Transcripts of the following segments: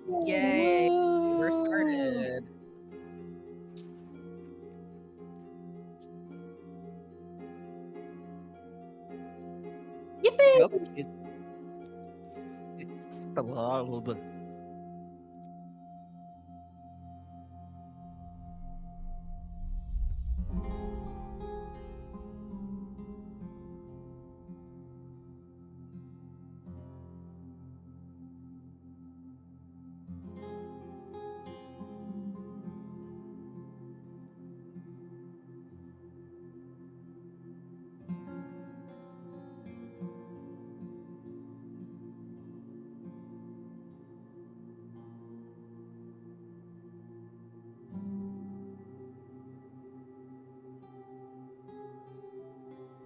Yay! We're Woo! started. Yippee! Oops, excuse me. It's Strahd.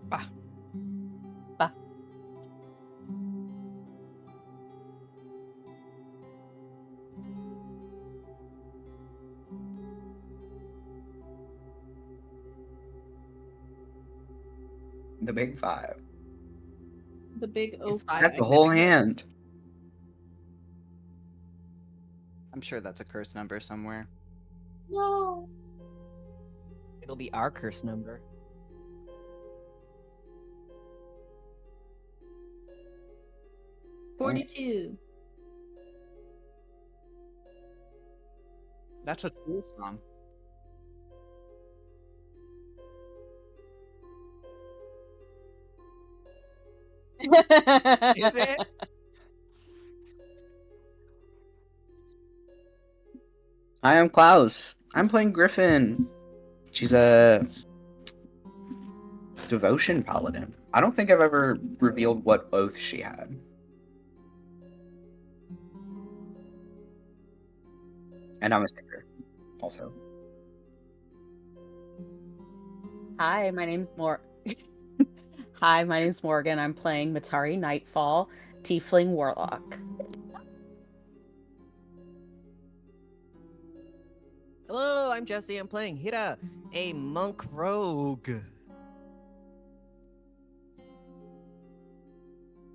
Bah. Bah. The big five. The big Is O. five That's the whole significant? hand. I'm sure that's a curse number somewhere. No. It'll be our curse number. Oh. 42. That's a cool song. Is it? I am Klaus. I'm playing Griffin. She's a devotion paladin. I don't think I've ever revealed what oath she had. And I'm a singer, also. Hi, my name's Hi, my name's Morgan. I'm playing Matari Nightfall, Tiefling Warlock. Hello, I'm Jesse. I'm playing Hira, a monk rogue.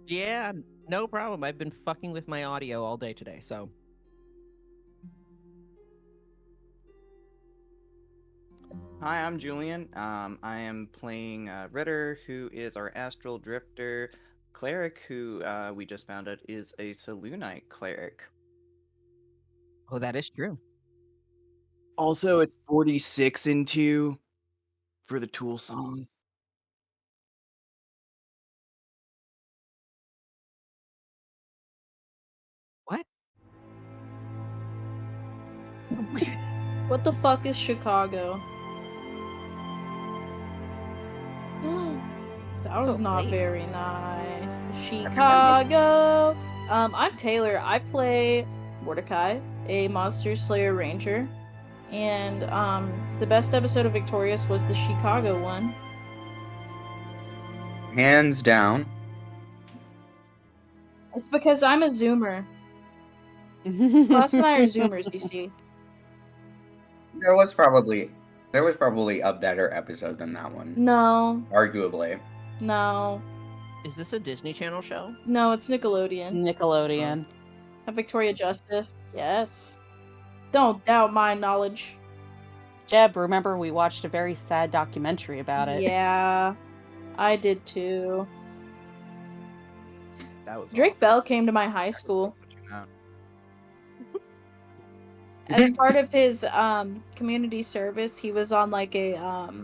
Yeah, no problem. I've been fucking with my audio all day today, so. Hi, I'm Julian. I am playing Ritter, who is our astral drifter cleric, who we just found out is a Selûnite cleric. Oh, that is true. Also, it's 46 in 2 for the Tool song. What? What the fuck is Chicago? That was So not placed. very nice. Chicago. I'm Taylor. I play Mordecai, a Monster Slayer Ranger. And the best episode of Victorious was the Chicago one. Hands down. It's because I'm a Zoomer. Klaus and I are Zoomers, you see. There was probably a better episode than that one. No, Arguably. no, Is this a Disney Channel show? no, it's Nickelodeon. Nickelodeon. Victoria Justice, yes. Don't doubt my knowledge. Jeb, remember we watched a very sad documentary about it. Yeah, I did too. That was Drake awful. Bell came to my high school. Watching that. As part of his community service, he was on like a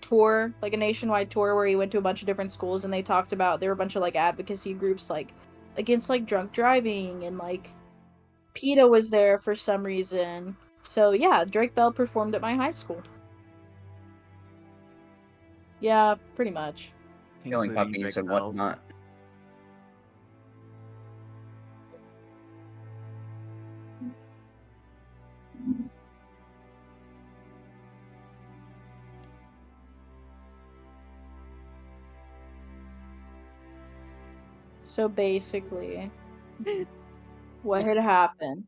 tour, like a nationwide tour where he went to a bunch of different schools, and they talked about, there were a bunch of like advocacy groups like against like drunk driving, and like PETA was there for some reason. So yeah, Drake Bell performed at my high school. Yeah, pretty much. Killing Including puppies Drake and Bell. whatnot. So basically, what had happened?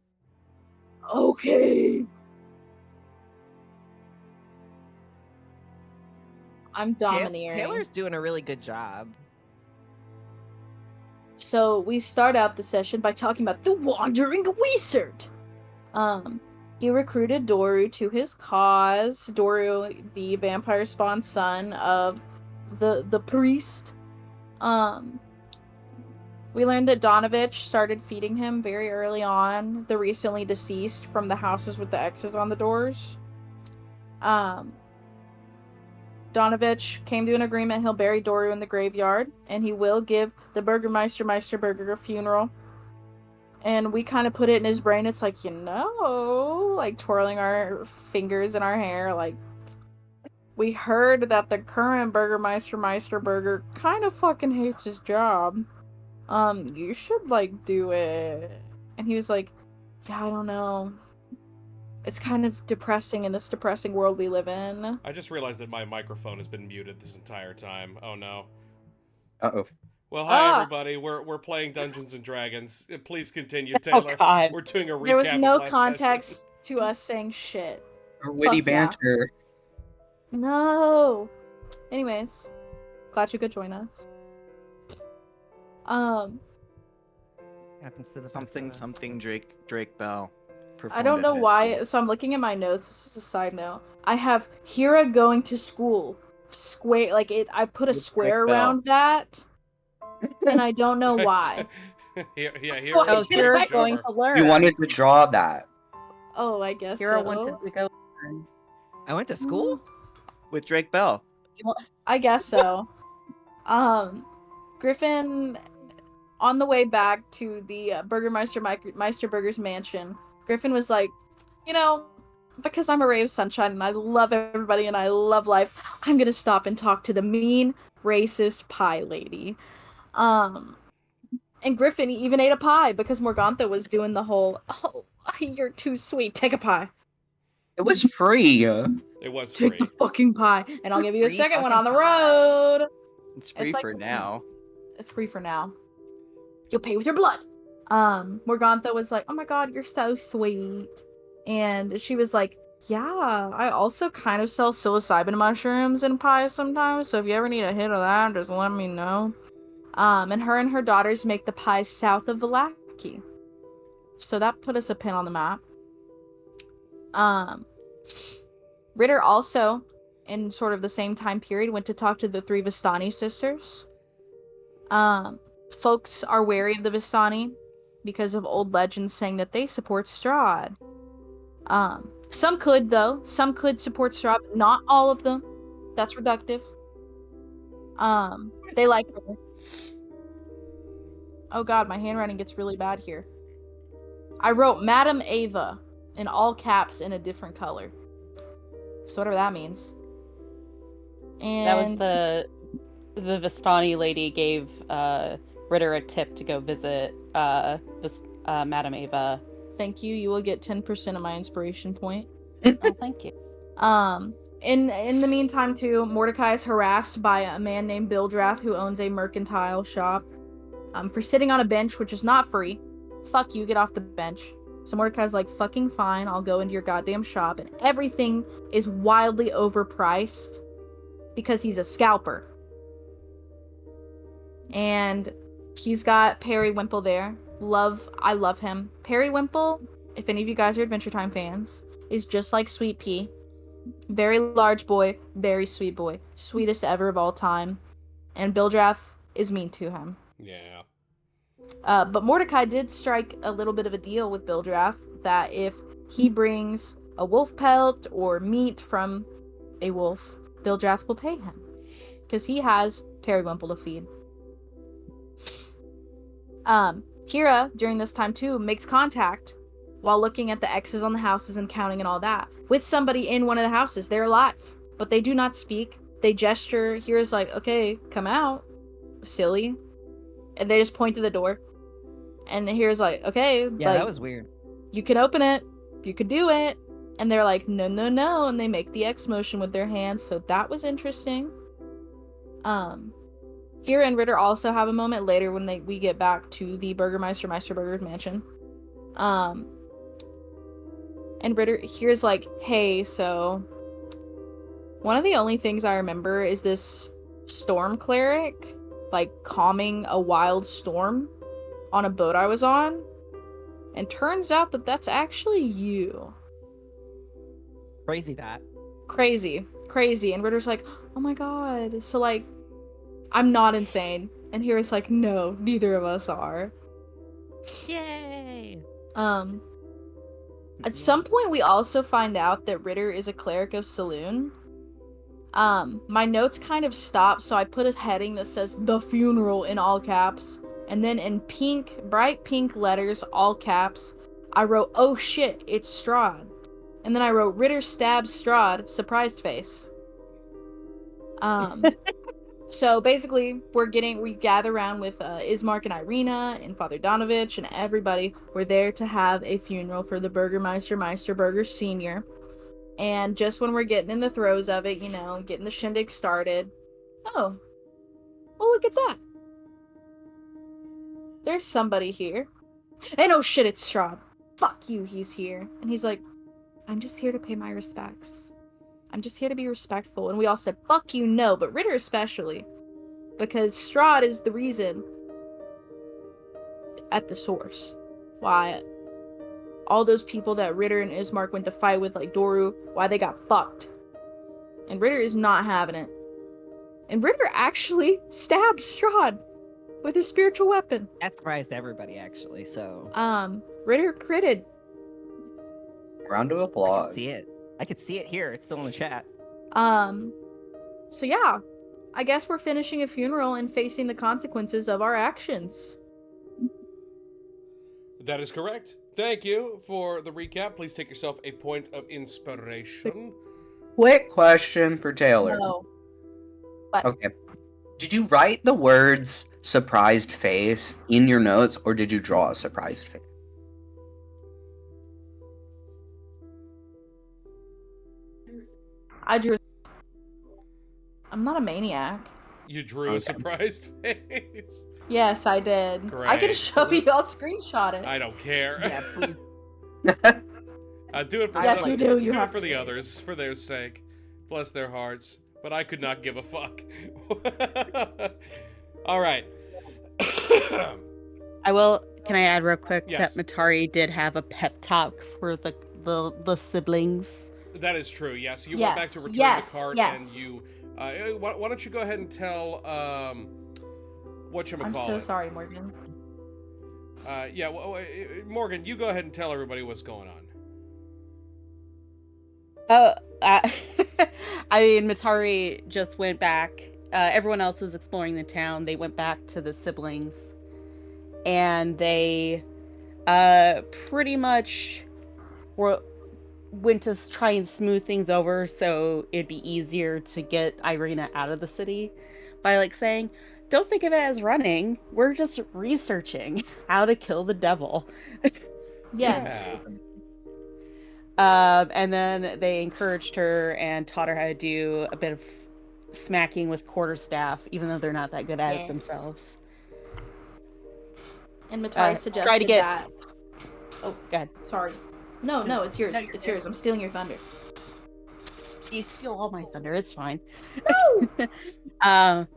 Okay. I'm domineering. Taylor's doing a really good job. So we start out the session by talking about the Wandering Wizard. He recruited Doru to his cause. Doru, the vampire spawn son of the priest. We learned that Donovich started feeding him very early on, the recently deceased from the houses with the X's on the doors. Donovich came to an agreement he'll bury Doru in the graveyard, and he will give the Burgermeister Meisterburger a funeral. And we kind of put it in his brain, it's like, like twirling our fingers in our hair, like, we heard that the current Burgermeister Meisterburger kind of fucking hates his job. You should, like, do it. And he was like, yeah, I don't know. It's kind of depressing in this depressing world we live in. I just realized that my microphone has been muted this entire time. Oh no. Uh-oh. Well, hi everybody. We're playing Dungeons and Dragons. Please continue, Oh Taylor. God. We're doing a recap. There was no of last context session. to us saying shit. Our witty Fuck yeah. banter. No. Anyways, glad you could join us. Happens to the best of Something us. something Drake Bell. I don't know why, so I'm looking at my notes. This is a side note. I have Hira going to school. Square, like it. I put a With square Drake Bell. around that, and I don't know why. Here Well, Oh, it's been Kira's like- going to learn. You wanted to draw that. Oh, I guess Kira so. wanted to go learn. I went to school? with Drake Bell. I guess so. Griffin, on the way back to the Burgermeister Meisterburger's mansion, Griffin was like, because I'm a ray of sunshine and I love everybody and I love life, I'm gonna stop and talk to the mean, racist pie lady. And Griffin even ate a pie because Morgantha was doing the whole, oh, you're too sweet, take a pie. It was free. It was Take the free. fucking pie, and I'll give you a Free second one fucking on the pie. road. It's free like- for now. It's free for now. You'll pay with your blood. Morgantha was like, oh my god, you're so sweet. And she was like, yeah, I also kind of sell psilocybin mushrooms in pies sometimes, so if you ever need a hit of that, just let me know. And her daughters make the pies south of Valaki. So that put us a pin on the map. Ritter also, in sort of the same time period, went to talk to the 3 Vistani sisters. Folks are wary of the Vistani because of old legends saying that they support Strahd. Some could, though. Some could support Strahd, but not all of them. That's reductive. They like her. Oh god, my handwriting gets really bad here. I wrote Madam Ava in all caps in a different color. So whatever that means. And That was the Vistani lady gave Ritter a tip to go visit Madame Ava. thank you. You will get 10% of my inspiration point. Oh, thank you. In the meantime, too, Mordecai is harassed by a man named Bildrath who owns a mercantile shop for sitting on a bench, which is not free. Fuck you, get off the bench. So Mordecai's like, fucking fine, I'll go into your goddamn shop, and everything is wildly overpriced because he's a scalper. And he's got Periwimple there. I love him. Periwimple, if any of you guys are Adventure Time fans, is just like Sweet Pea. Very large boy, very sweet boy. Sweetest ever of all time. And Bildrath is mean to him. Yeah. But Mordecai did strike a little bit of a deal with Bildrath that if he brings a wolf pelt or meat from a wolf, Bildrath will pay him. Because he has Periwimple to feed. Kira, during this time too, makes contact while looking at the X's on the houses and counting and all that with somebody in one of the houses. They're alive, but they do not speak. They gesture. Kira's like, okay, come out, silly. And they just point to the door. And Kira's like, okay, Yeah, like, that was weird. you can open it. You could do it. And they're like, no, no, no. And they make the X motion with their hands. So that was interesting. Kira and Ritter also have a moment later when we get back to the Burgermeister Meisterburger's mansion. And Ritter here's like, hey, so one of the only things I remember is this storm cleric, like, calming a wild storm on a boat I was on, and turns out that that's actually you. Crazy that. Crazy. And Ritter's like, oh my god. So like, I'm not insane. And Hira's like, no, neither of us are. Yay! At some point we also find out that Ritter is a cleric of Saloon. My notes kind of stop, so I put a heading that says the funeral in all caps. And then in pink, bright pink letters, all caps, I wrote, oh shit, it's Strahd. And then I wrote, Ritter stabs Strahd, surprised face. So basically, we gather around with Ismark and Irina and Father Donovich and everybody. We're there to have a funeral for the Burgermeister, Meisterburger Sr. And just when we're getting in the throes of it, getting the shindig started. Oh, well, look at that. There's somebody here. And oh shit, it's Strahd. Fuck you, he's here. And he's like, I'm just here to pay my respects. I'm just here to be respectful. And we all said, fuck you, no, but Ritter especially. Because Strahd is the reason at the source why all those people that Ritter and Ismark went to fight with, like Doru, why they got fucked. And Ritter is not having it. And Ritter actually stabbed Strahd with his spiritual weapon. That surprised everybody, actually, so... Ritter critted. Round of I applause. can see it. I can see it here. It's still in the chat. So yeah. I guess we're finishing a funeral and facing the consequences of our actions. That is correct. Thank you for the recap. Please take yourself a point of inspiration. Quick question for Taylor. No. Okay. Did you write the words surprised face in your notes, or did you draw a surprised face? I drew. I'm not a maniac. You drew Okay. a surprised face. Yes, I did. I can Great. show you. I'll screenshot it. I don't care. Yeah, please. Do it for Yes, some- you do. You do have it for to. the others, for their sake. Bless their hearts. But I could not give a fuck. All right. I will. Can I add real quick Yes. that Matari did have a pep talk for the siblings? That is true. Yeah. So you went back to return Yes, the card, yes. and you. Why don't you go ahead and tell whatchamacallit? I'm so sorry, Morgan. Yeah. Morgan, you go ahead and tell everybody what's going on. I mean, Matari just went back. Everyone else was exploring the town. They went back to the siblings, and they pretty much went to try and smooth things over so it'd be easier to get Irina out of the city by like saying, don't think of it as running. We're just researching how to kill the devil. Yes. Yeah. And then they encouraged her and taught her how to do a bit of smacking with quarterstaff, even though they're not that good at it Yes. themselves. And Matari Try suggested to get- that. Oh, Go ahead. sorry. No, it's yours. No, you're It's good. yours. I'm stealing your thunder. You steal all my thunder. It's fine. No!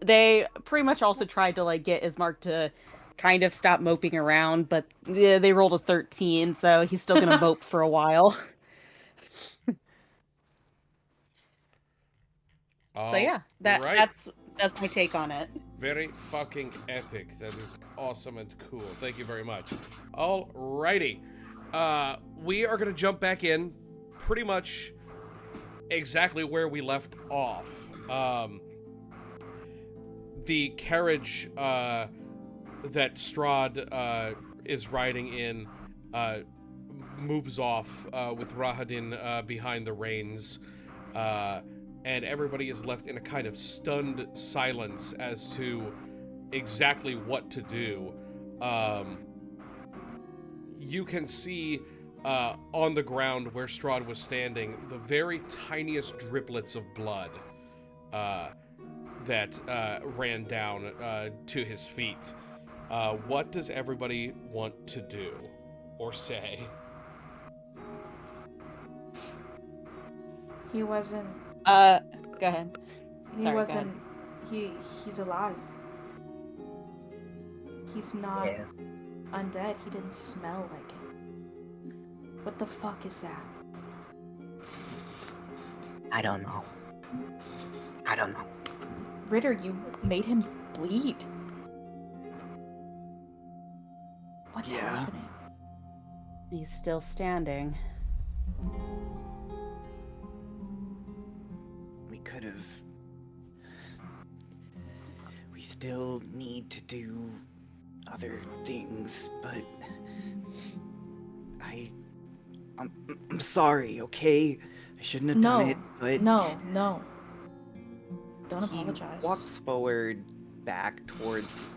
They pretty much also tried to like get Ismark to kind of stop moping around, but they rolled a 13, so he's still gonna mope for a while. So yeah, Alright. that's my take on it. Very fucking epic. That is awesome and cool. Thank you very much. Alrighty. We are going to jump back in pretty much exactly where we left off. The carriage that Strahd is riding in moves off with Rahadin behind the reins. And everybody is left in a kind of stunned silence as to exactly what to do. You can see on the ground where Strahd was standing the very tiniest driplets of blood that ran down to his feet. What does everybody want to do or say? He wasn't. Go ahead. He Sorry, go wasn't. He's alive. He's not Yeah. undead. He didn't smell like it. What the fuck is that? I don't know. Ritter, you made him bleed. What's Yeah. happening? He's still standing. We could have. We still need to do other things, but I'm sorry, okay? I shouldn't have done it, but No. Don't he apologize. walks forward back towards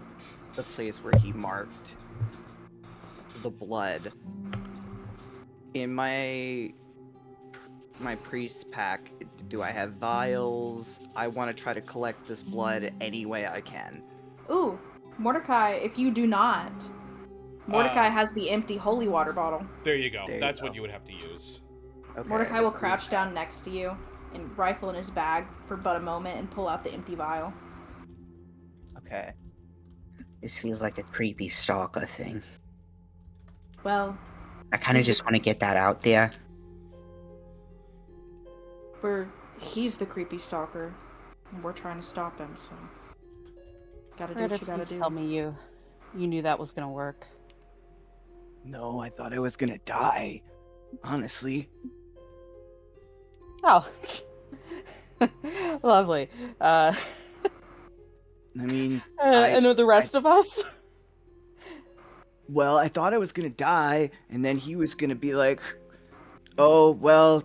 the place where he marked the blood. In my priest pack, do I have vials? I want to try to collect this blood any way I can. Ooh, Mordecai, if you do not, Mordecai has the empty holy water bottle. There you go. There you That's go. what you would have to use. Okay, Mordecai will let's use crouch that. down next to you and rifle in his bag for but a moment and pull out the empty vial. Okay. This feels like a creepy stalker thing. Well, I kind of just want to get that out there. he's the creepy stalker, and we're trying to stop him, so gotta do Ritter, what you gotta please do. tell me you knew that was gonna work. No, I thought I was gonna die. Honestly. Oh, lovely. I mean, And with the rest of us? well, I thought I was gonna die, and then he was gonna be like, oh, well,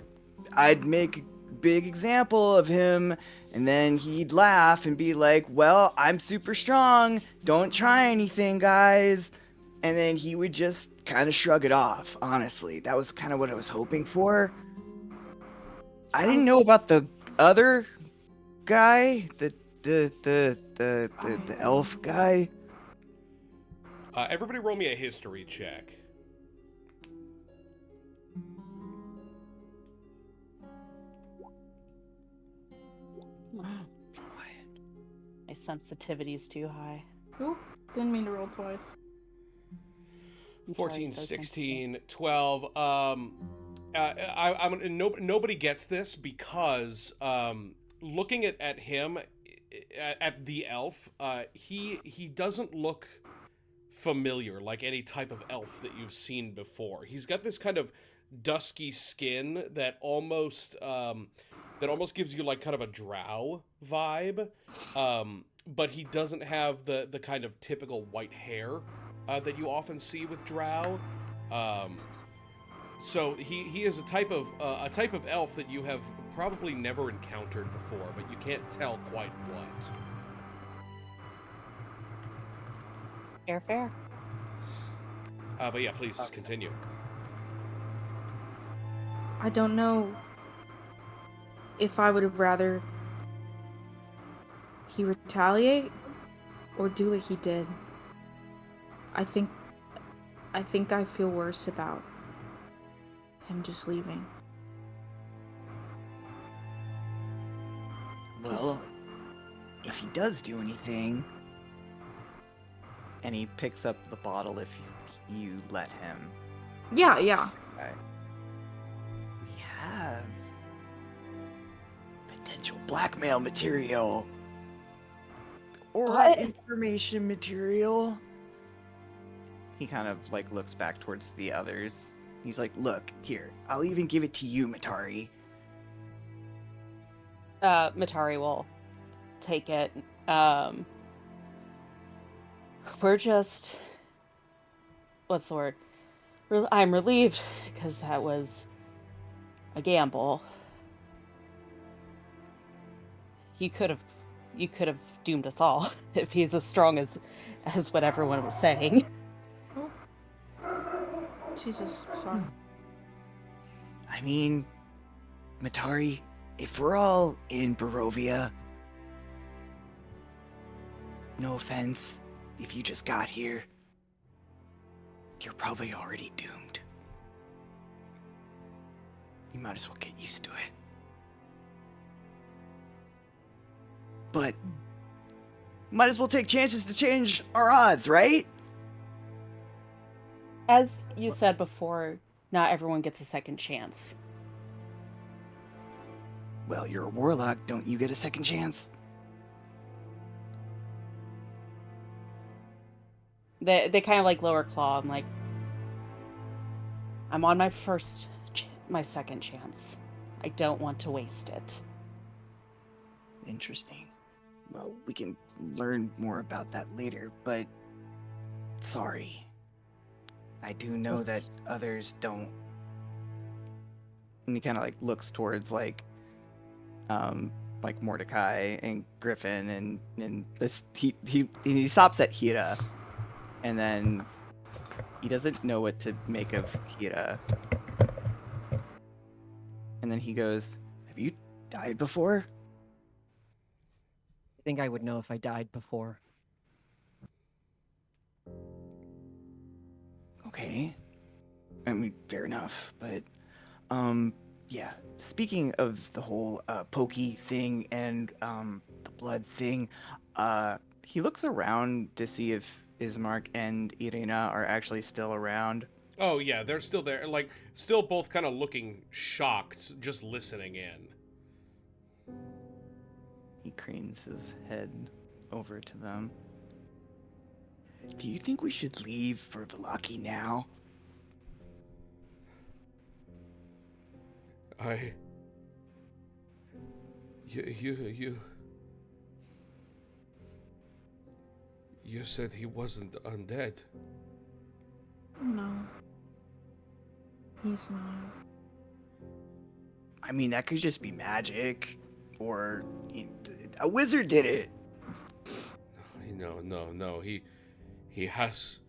I'd make a big example of him, and then he'd laugh and be like, well, I'm super strong, don't try anything, guys. And then he would just kind of shrug it off, honestly. That was kind of what I was hoping for. I didn't know about the other guy, the elf guy. Everybody roll me a history check. My sensitivity's too high. Oop, didn't mean to roll twice. I'm sorry, 14, so 16, 12. Nobody gets this because looking at him, at the elf, he doesn't look familiar like any type of elf that you've seen before. He's got this kind of dusky skin that almost gives you like kind of a drow vibe, but he doesn't have the kind of typical white hair that you often see with drow. So he is a type of elf that you have probably never encountered before, but you can't tell quite what. Fair. But yeah, please continue. I don't know if I would have rather he retaliate or do what he did. I think I feel worse about him just leaving. Well, if he does do anything, and he picks up the bottle if you let him. Yeah. Okay. We have potential blackmail material or What? information material. He kind of like looks back towards the others. He's like, "Look, here. I'll even give it to you, Matari." Matari will take it. We're just... What's the word? I'm relieved, because that was a gamble. You could have doomed us all if he's as strong as what everyone was saying. Jesus, sorry. I mean, Matari, if we're all in Barovia, no offense, if you just got here, you're probably already doomed. You might as well get used to it. But might as well take chances to change our odds, right? As you said before, not everyone gets a second chance. Well, you're a warlock. Don't you get a second chance? They kind of like lower claw. I'm on my second chance. I don't want to waste it. Interesting. Well, we can learn more about that later, but sorry. I do know that others don't. And he kind of like looks towards like Mordecai and Griffin and this he stops at Hira, and then he doesn't know what to make of Hira. And then he goes, "Have you died before?" I think I would know if I died before. Okay. I mean, fair enough, but yeah. Speaking of the whole pokey thing and the blood thing, he looks around to see if Ismark and Irina are actually still around. Oh yeah, they're still there. Like, still both kind of looking shocked, just listening in. He cranes his head over to them. Do you think we should leave for Vallaki now? You said he wasn't undead. No. He's not. I mean, that could just be magic, or a wizard did it. No. He has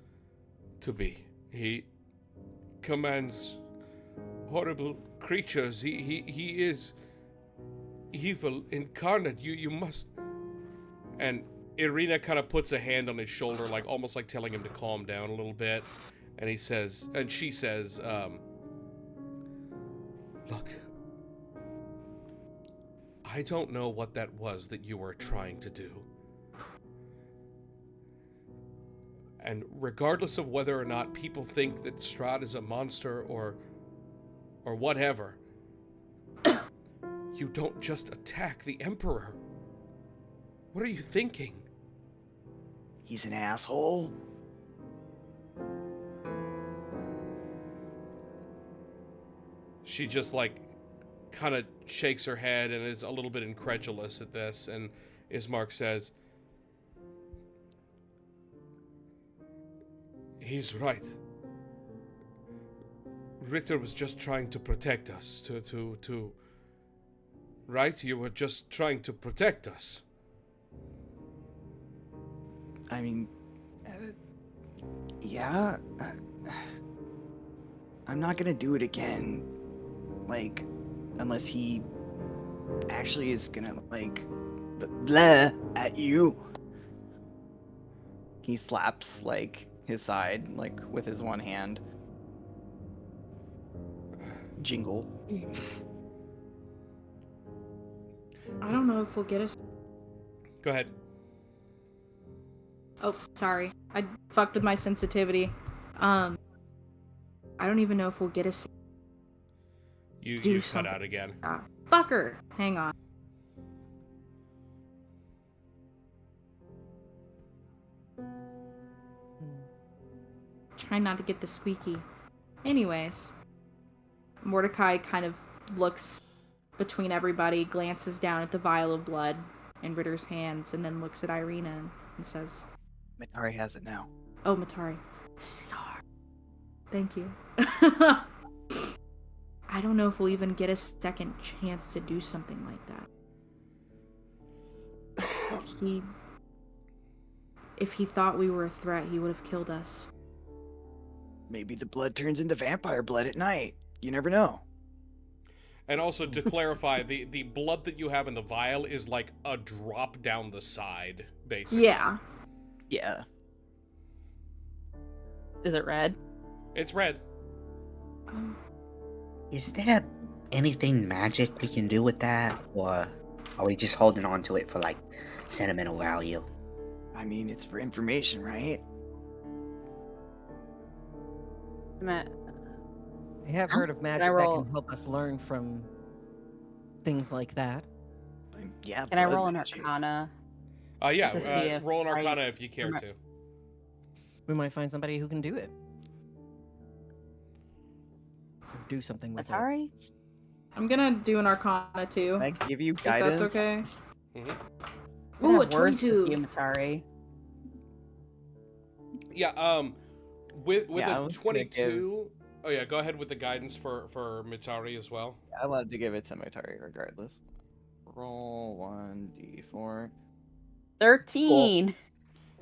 to be. He commands horrible creatures. He is evil incarnate. You must. And Irina kind of puts a hand on his shoulder, like almost like telling him to calm down a little bit. And she says, look, I don't know what that was that you were trying to do. And regardless of whether or not people think that Strahd is a monster or whatever, you don't just attack the Emperor. What are you thinking? He's an asshole. She just like kind of shakes her head and is a little bit incredulous at this, and Ismark says, he's right. Ritter was just trying to protect us, right? You were just trying to protect us. I mean, yeah. I'm not gonna do it again. Like, unless he actually is gonna, like, blah at you. He slaps, like, his side, like, with his one hand. Jingle. I don't know if we'll get us. Go ahead. Oh, sorry. I fucked with my sensitivity. I don't even know if we'll get us. You Do cut something. out again. Fucker. Hang on. Try not to get the squeaky. Anyways, Mordecai kind of looks between everybody, glances down at the vial of blood in Ritter's hands, and then looks at Irina and says, Matari has it now. "Oh, Matari. Sorry. Thank you." I don't know if we'll even get a second chance to do something like that. If he thought we were a threat, he would have killed us. Maybe the blood turns into vampire blood at night. You never know. And also to clarify, the blood that you have in the vial is like a drop down the side, basically. Yeah. Yeah. Is it red? It's red. Is there anything magic we can do with that? Or are we just holding on to it for, like, sentimental value? I mean, it's for information, right? Ma- I have heard of I magic that roll- can help us learn from things like that. Yeah. Can I blood roll an magic. To Yeah, see if roll an I Arcana if you care remem- to. We might find somebody who can do it. Or do something with it. Matari? I'm gonna do an Arcana too, Can I give you if guidance? that's okay. Mhm. I Ooh, a have words with 22. you, Matari. Yeah, with Yeah, I a was gonna 22. Oh yeah, go ahead with the guidance for Mitari as well. I wanted to give it to Mitari regardless. Roll 1d4. 13.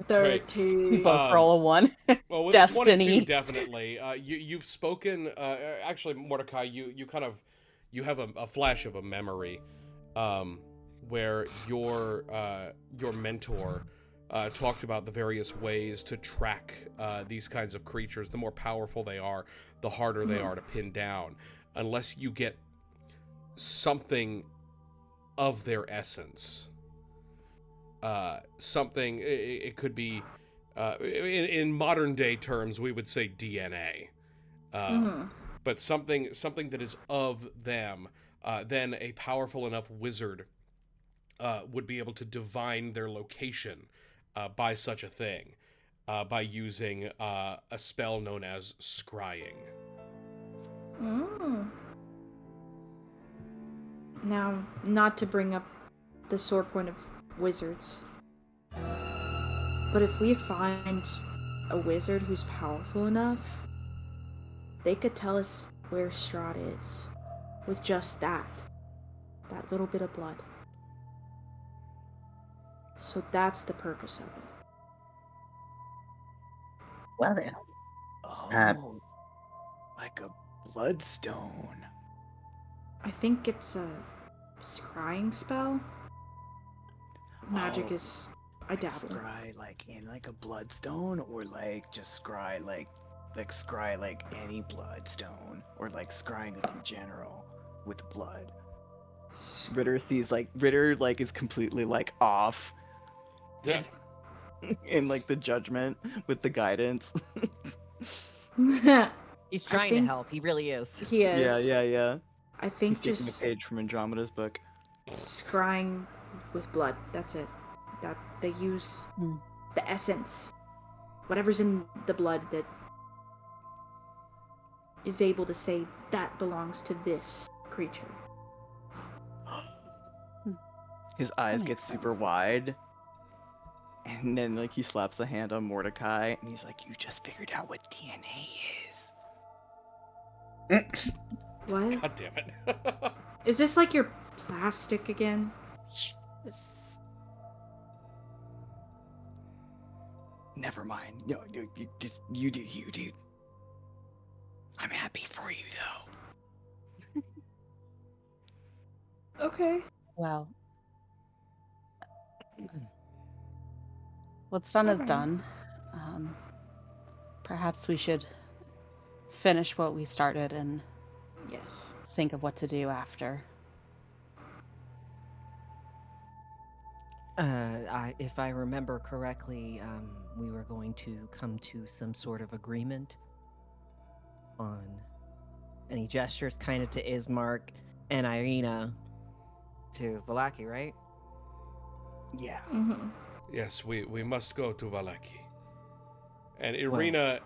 Great. 13. Both Um, roll a 1. Well, with Destiny. a 22, definitely. You've spoken. Actually, Mordecai, you kind of you have a flash of a memory, where your mentor talked about the various ways to track these kinds of creatures. The more powerful they are, the harder they are to pin down, unless you get something of their essence. Something it could be. In modern day terms, we would say DNA, but something that is of them. Then a powerful enough wizard would be able to divine their location by such a thing, by using a spell known as scrying. Mm. Now, not to bring up the sore point of wizards, but if we find a wizard who's powerful enough, they could tell us where Strahd is with just that little bit of blood. So that's the purpose of it. Well then. Oh, like a bloodstone. I think it's a scrying spell. Magic Oh, is... I dabble. Scry like in like a bloodstone, or like just scry like scry like any bloodstone, or like scrying like in general with blood. Ritter is completely like off Yeah. in like the judgment with the guidance. He's trying to think- help. He really is. He is. Yeah. I think He's taking a just page from Andromeda's book. scrying with blood. That's it. That they use Hmm. the essence, whatever's in the blood that is able to say that belongs to this creature. His eyes That get makes super sense. wide. And then like he slaps a hand on Mordecai and he's like, "You just figured out what DNA is." What? God damn it. Is this like your plastic again? Never mind. No, you do you, dude. I'm happy for you though. Okay. Well, what's done is Alright. done. Perhaps we should finish what we started and Yes. think of what to do after. If I remember correctly, we were going to come to some sort of agreement on. And he gestures kind of to Ismark and Irina to Valaki, right? Yeah. Mm-hmm. Yes, we must go to Valaki. And Irina,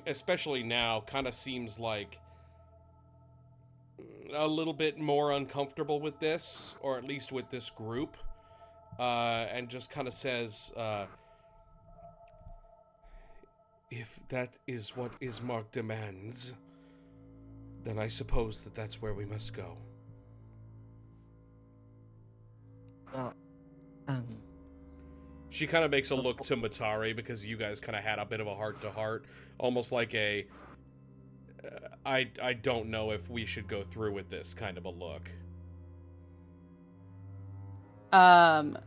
especially now, kind of seems like a little bit more uncomfortable with this, or at least with this group, and just kind of says, "If that is what Ismark demands, then I suppose that's where we must go." Well, She kind of makes a look to Matari because you guys kind of had a bit of a heart-to-heart, almost like a, I don't know if we should go through with this kind of a look. Can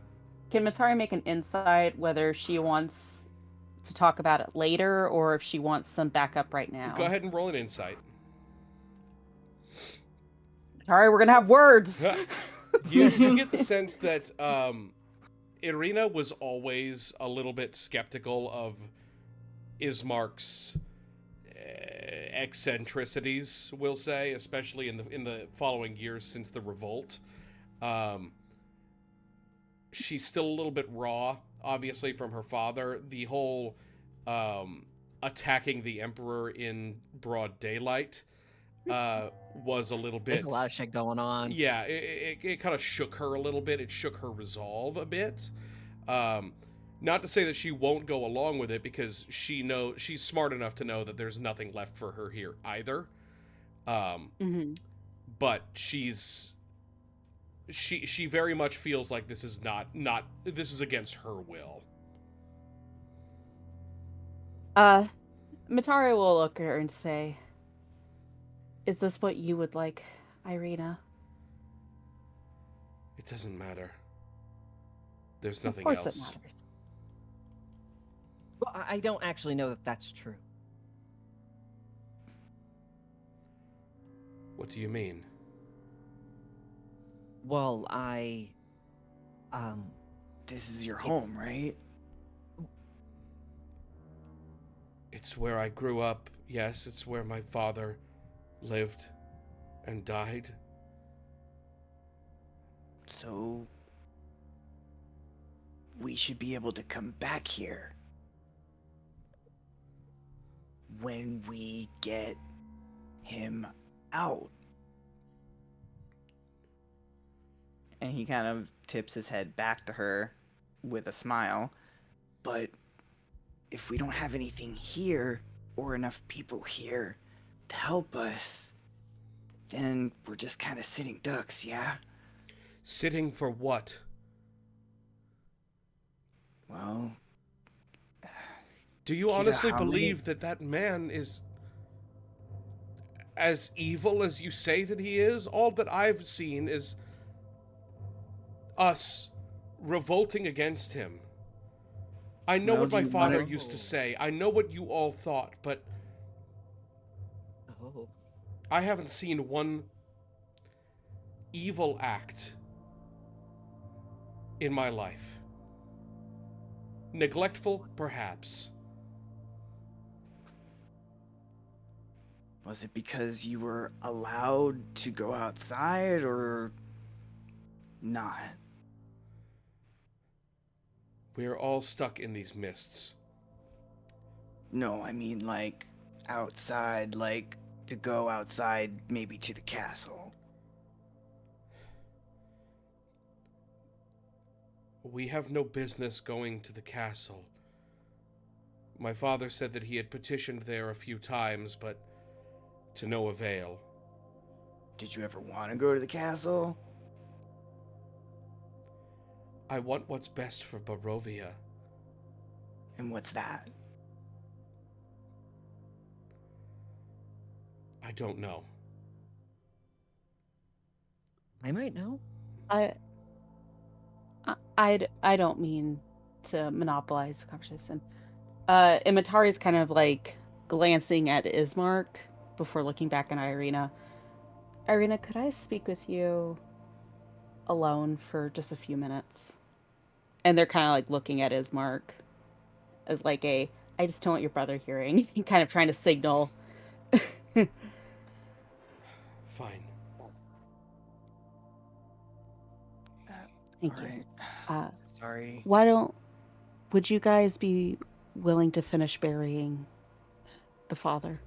Matari make an insight whether she wants to talk about it later or if she wants some backup right now? Go ahead and roll an insight. Matari, we're gonna have words. You get the sense that Irina was always a little bit skeptical of Ismark's eccentricities, we'll say, especially in the following years since the revolt. Um, she's still a little bit raw, obviously, from her father. The whole attacking the emperor in broad daylight was a little There's bit. a lot of shit going on. Yeah, it kind of shook her a little bit. It shook her resolve a bit. Um, Not to say that she won't go along with it, because she's smart enough to know that there's nothing left for her here either. Mm-hmm. But she very much feels like this is not this is against her will. Mitari will look at her and say, "Is this what you would like, Irina?" It doesn't matter. There's Of nothing course else. it matters. Well, I don't actually know that that's true. What do you mean? Well, This is your home, right? It's where I grew up. Yes, it's where my father lived and died. So we should be able to come back here when we get him out. And he kind of tips his head back to her with a smile. But if we don't have anything here or enough people here to help us, then we're just kind of sitting ducks, yeah? Sitting for what? Well, Do you Peter, honestly how many- believe that that man is as evil as you say that he is? All that I've seen is us revolting against him. I know Well, what do my you father wanna- used to say. I know what you all thought, but oh, I haven't seen one evil act in my life. Neglectful, perhaps. Was it because you were allowed to go outside or not? We're all stuck in these mists. No, I mean like outside, like to go outside maybe to the castle. We have no business going to the castle. My father said that he had petitioned there a few times, but to no avail. Did you ever want to go to the castle? I want what's best for Barovia. And what's that? I don't know. I might know. I don't mean to monopolize the conversation. Imatari's kind of like glancing at Ismark before looking back at Irina. Irina, could I speak with you alone for just a few minutes? And they're kind of like looking at Ismark as like I just don't want your brother hearing. Kind of trying to signal. Fine. Thank you. Alright. Sorry. Would you guys be willing to finish burying the father?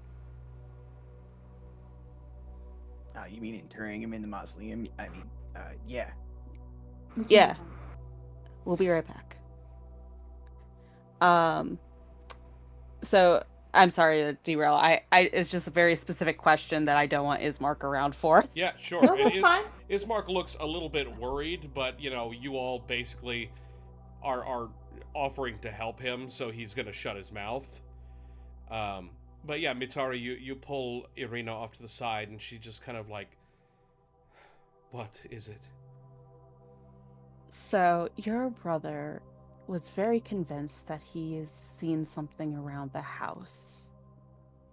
You mean interring him in the mausoleum? I mean, yeah. Yeah. We'll be right back. So I'm sorry to derail. It's just a very specific question that I don't want Ismark around for. Yeah, sure. No, that's fine. Ismark looks a little bit worried, but you all basically are offering to help him, so he's gonna shut his mouth. But yeah, Mitari, you pull Irina off to the side, and she just kind of like, what is it? So your brother was very convinced that he has seen something around the house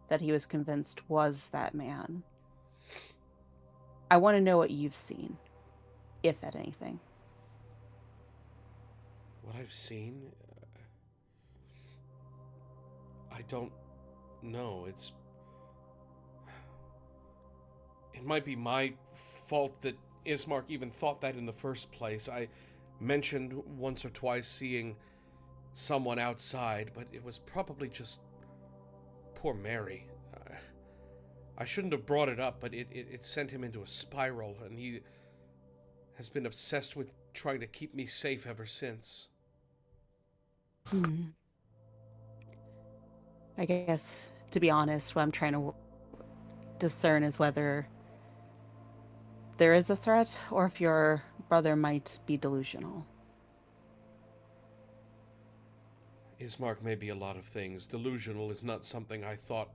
that he was convinced was that man. I want to know what you've seen, if at anything. What I've seen? I don't know. it might be my fault that Ismark even thought that in the first place. I mentioned once or twice seeing someone outside, but it was probably just poor Mary. I shouldn't have brought it up, but it sent him into a spiral, and he has been obsessed with trying to keep me safe ever since. I guess, to be honest, what I'm trying to discern is whether there is a threat or if your brother might be delusional. Ismark may be a lot of things. Delusional is not something I thought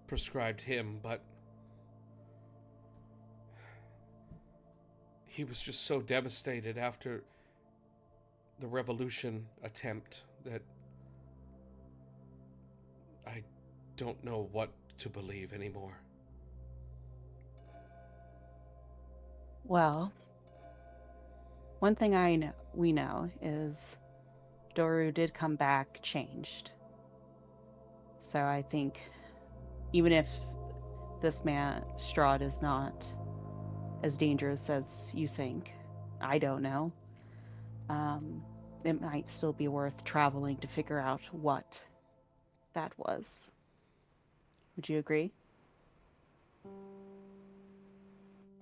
prescribed him, but he was just so devastated after the revolution attempt that I don't know what to believe anymore. Well, one thing we know is Doru did come back changed. So I think even if this man, Strahd, is not as dangerous as you think, I don't know, it might still be worth traveling to figure out what that was. Would you agree?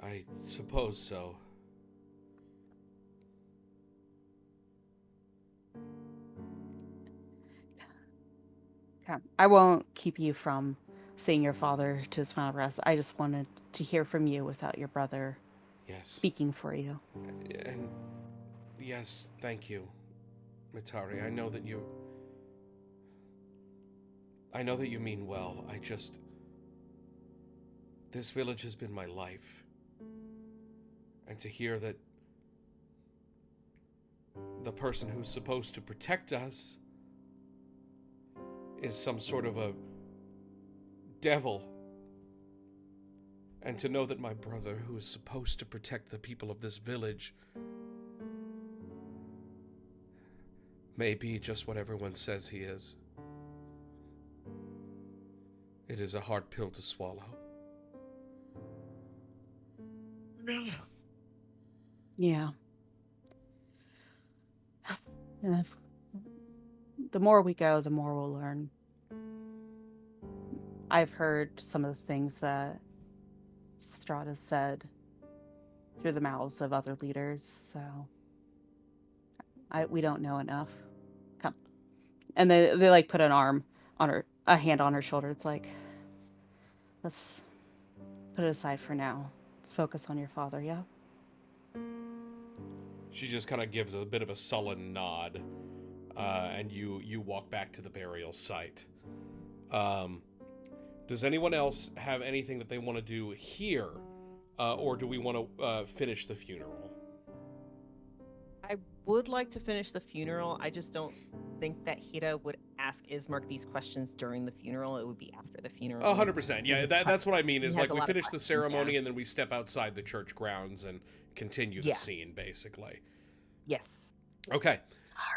I suppose so. Okay. I won't keep you from seeing your father to his final rest. I just wanted to hear from you without your brother Yes. speaking for you. And yes, thank you, Mitari. I know that you mean well. This village has been my life. And to hear that the person who's supposed to protect us is some sort of a devil, and to know that my brother, who is supposed to protect the people of this village, may be just what everyone says he is. It is a hard pill to swallow. Yeah. And the more we go, the more we'll learn. I've heard some of the things that Strahd has said through the mouths of other leaders, so we don't know enough. Come. And they like put an arm on her, a hand on her shoulder. It's like, let's put it aside for now. Let's focus on your father, yeah? She just kind of gives a bit of a sullen nod, and you walk back to the burial site. Does anyone else have anything that they want to do here, or do we want to finish the funeral? I would like to finish the funeral. I just don't think that Hira would ask Ismark these questions during the funeral. It would be after the funeral. 100%. Yeah, that's what I mean. Is He has like a we lot of finish the questions, ceremony yeah. and then we step outside the church grounds and continue the Yeah. scene, basically. Yes. Okay.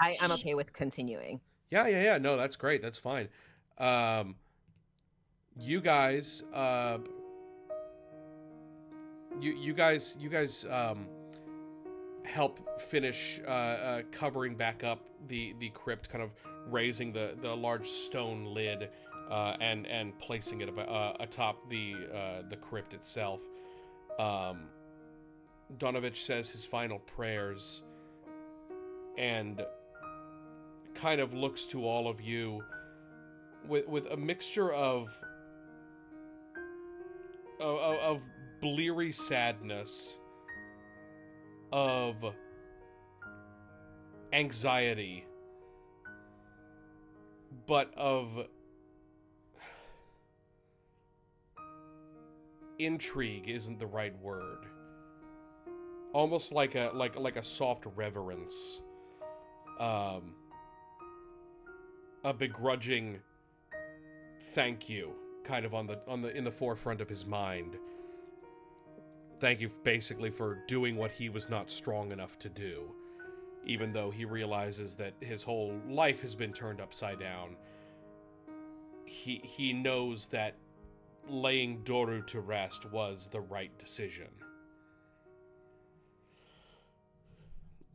I'm okay with continuing. Yeah. No, that's great. That's fine. You guys, you guys, help finish covering back up the crypt, kind of raising the large stone lid and placing it atop the crypt itself. Donovich says his final prayers and kind of looks to all of you with a mixture of bleary sadness, of anxiety, but of intrigue isn't the right word. Almost like a soft reverence, a begrudging thank you, kind of in the forefront of his mind. Thank you, basically, for doing what he was not strong enough to do, even though he realizes that his whole life has been turned upside down. He knows that laying Doru to rest was the right decision.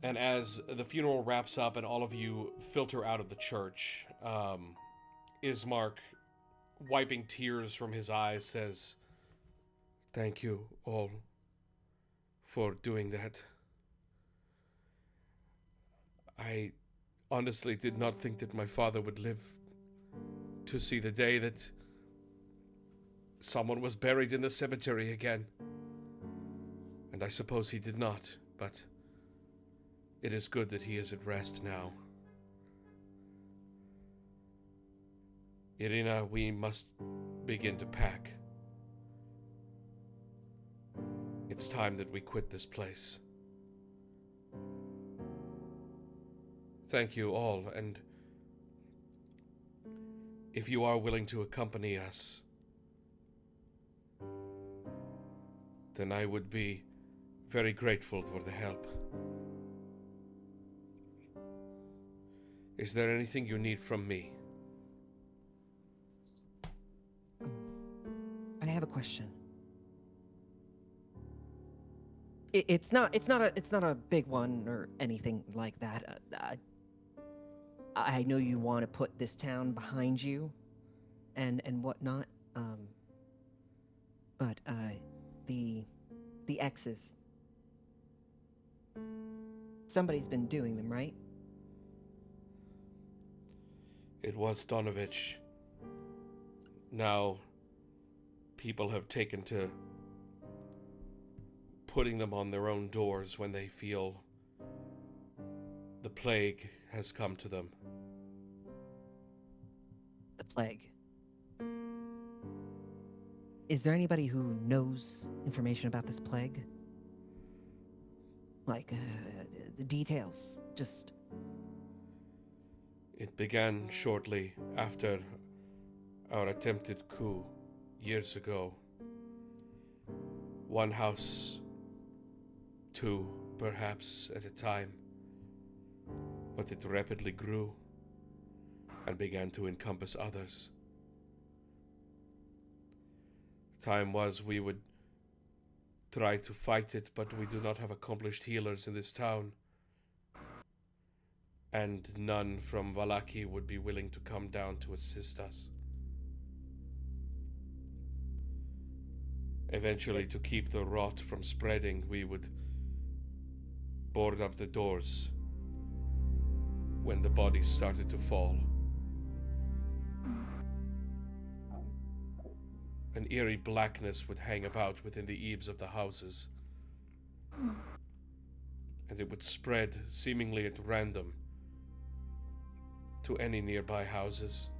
And as the funeral wraps up and all of you filter out of the church, Ismark, wiping tears from his eyes, says, "Thank you all for doing that. I honestly did not think that my father would live to see the day that someone was buried in the cemetery again. And I suppose he did not, but it is good that he is at rest now. Irina, we must begin to pack. It's time that we quit this place. Thank you all, and if you are willing to accompany us, then I would be very grateful for the help. Is there anything you need from me?" I have a question. It's not a big one or anything like that. I know you want to put this town behind you, and whatnot. But the X's. Somebody's been doing them, right? It was Donovich. Now, people have taken to putting them on their own doors when they feel the plague has come to them. The plague. Is there anybody who knows information about this plague? Like, the details, just... It began shortly after our attempted coup years ago. One house, two perhaps at a time, but it rapidly grew and began to encompass others. Time was we would try to fight it, but we do not have accomplished healers in this town. And none from Vallaki would be willing to come down to assist us. Eventually, to keep the rot from spreading, we would board up the doors when the bodies started to fall. An eerie blackness would hang about within the eaves of the houses, and it would spread seemingly at random to any nearby houses.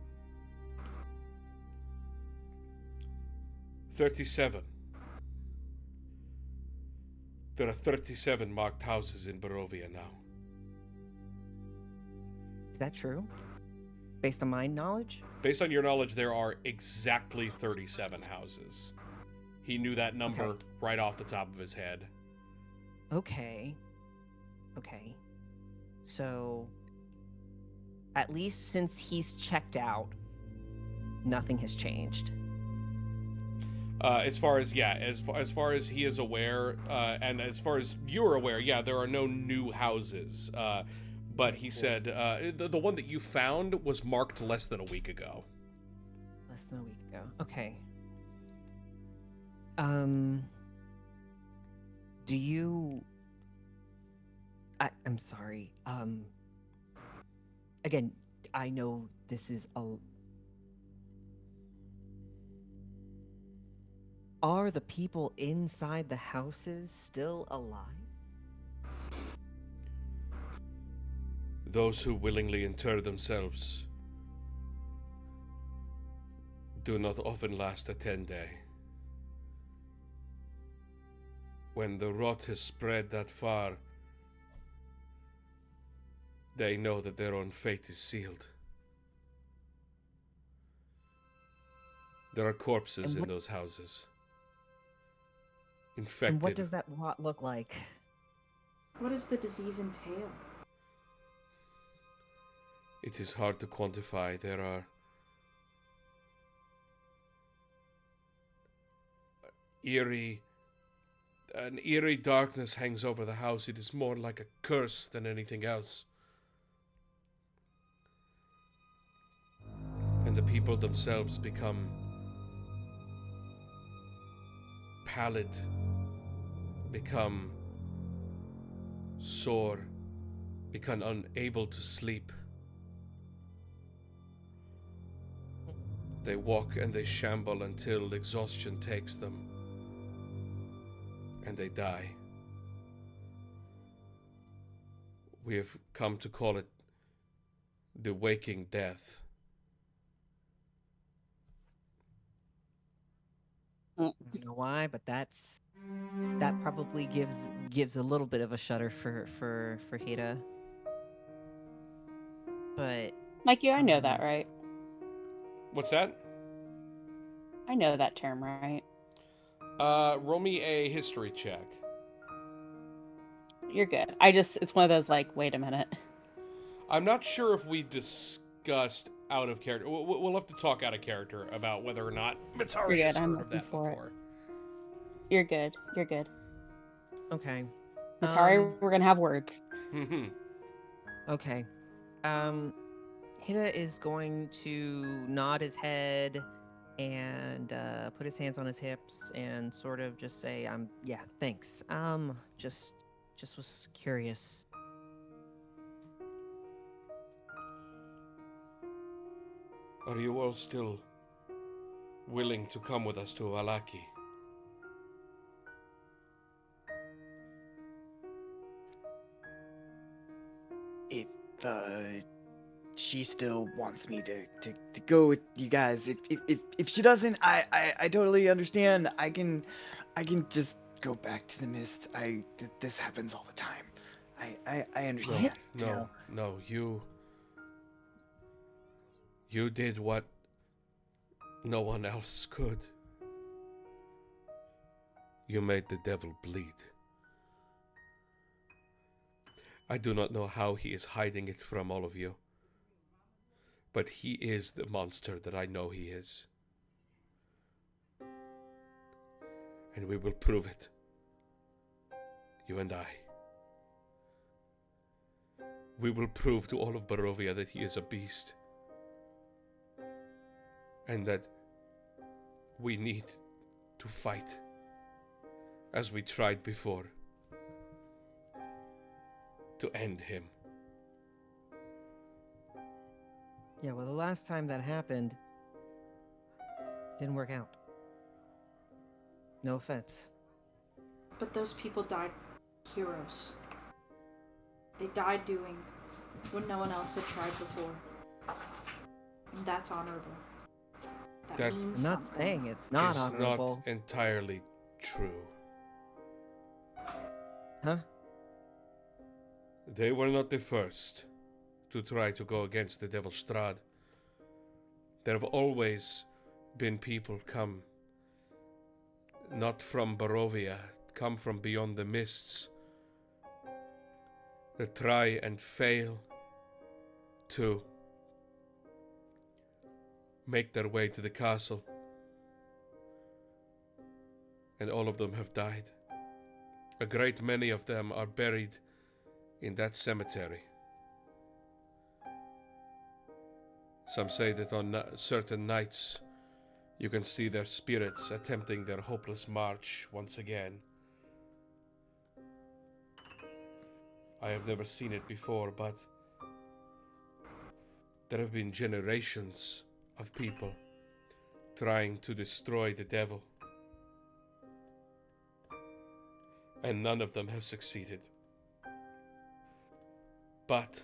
37. There are 37 marked houses in Barovia now. Is that true? Based on my knowledge? Based on your knowledge, there are exactly 37 houses. He knew that number Okay. right off the top of his head. Okay. So, at least since he's checked out, nothing has changed. As far as he is aware, and as far as you're aware, there are no new houses. But he said the one that you found was marked less than a week ago. Less than a week ago. Okay. Do you... I'm sorry. Again, I know this is a... Are the people inside the houses still alive? Those who willingly inter themselves do not often last a 10-day. When the rot has spread that far, they know that their own fate is sealed. There are corpses in those houses. Infected. And what does that rot look like? What does the disease entail? It is hard to quantify. There are eerie, an eerie darkness hangs over the house. It is more like a curse than anything else. And the people themselves become pallid, become sore, become unable to sleep. They walk and they shamble until exhaustion takes them, and they die. We have come to call it the waking death. I don't know why, but that probably gives a little bit of a shudder for Hida. But Mikey, I know that, right? What's that? I know that term, right? Roll me a history check. You're good. It's one of those like, wait a minute. I'm not sure if we discussed out of character. We'll have to talk out of character about whether or not Mitsari You're has good. I'm heard of looking that for it. before. You're good. You're good. okay. Matari, we're gonna have words. Mm-hmm. Okay. Hida is going to nod his head and put his hands on his hips and sort of just say, yeah, thanks. Just was curious. Are you all still willing to come with us to Alaki? If she still wants me to go with you guys, if she doesn't, I totally understand. I can just go back to the mist. This happens all the time. I understand. No, you did what no one else could. You made the devil bleed. I do not know how he is hiding it from all of you, but he is the monster that I know he is. And we will prove it. You and I. We will prove to all of Barovia that he is a beast. And that we need to fight as we tried before to end him. Yeah, well, the last time that happened didn't work out. No offense. But those people died heroes. They died doing what no one else had tried before. And that's honorable. That means I'm not something. saying it's not It's honorable. not entirely true. Huh? They were not the first to try to go against the devil Strahd. There have always been people come, not from Barovia, come from beyond the mists, that try and fail to make their way to the castle. And all of them have died. A great many of them are buried in that cemetery. Some say that on certain nights you can see their spirits attempting their hopeless march once again. I have never seen it before, but there have been generations of people trying to destroy the devil. And none of them have succeeded. But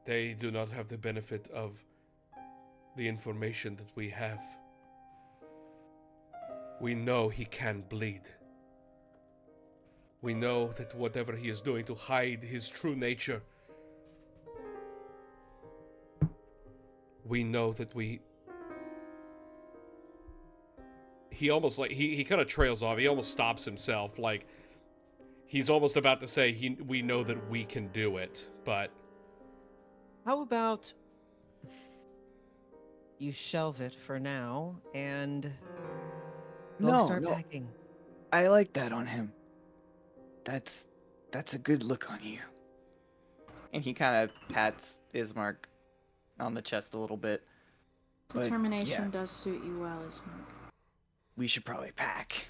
they do not have the benefit of the information that we have. We know he can bleed. We know that whatever he is doing to hide his true nature, we know that he almost like he kind of trails off. He almost stops himself, like he's almost about to say we know that we can do it, but How about you shelve it for now and go No, start no, packing. I like that on him. That's a good look on you. And he kind of pats Ismark on the chest a little bit. But Determination yeah, does suit you well, Ismark. we should probably pack.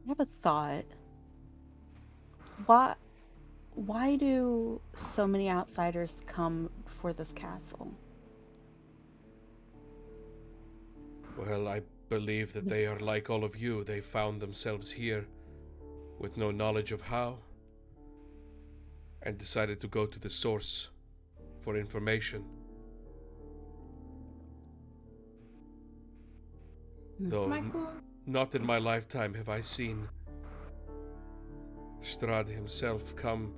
I have a thought. Why do so many outsiders come for this castle? Well, I believe that they are like all of you. They found themselves here with no knowledge of how and decided to go to the source for information. Though Michael? not in my lifetime have I seen Strahd himself come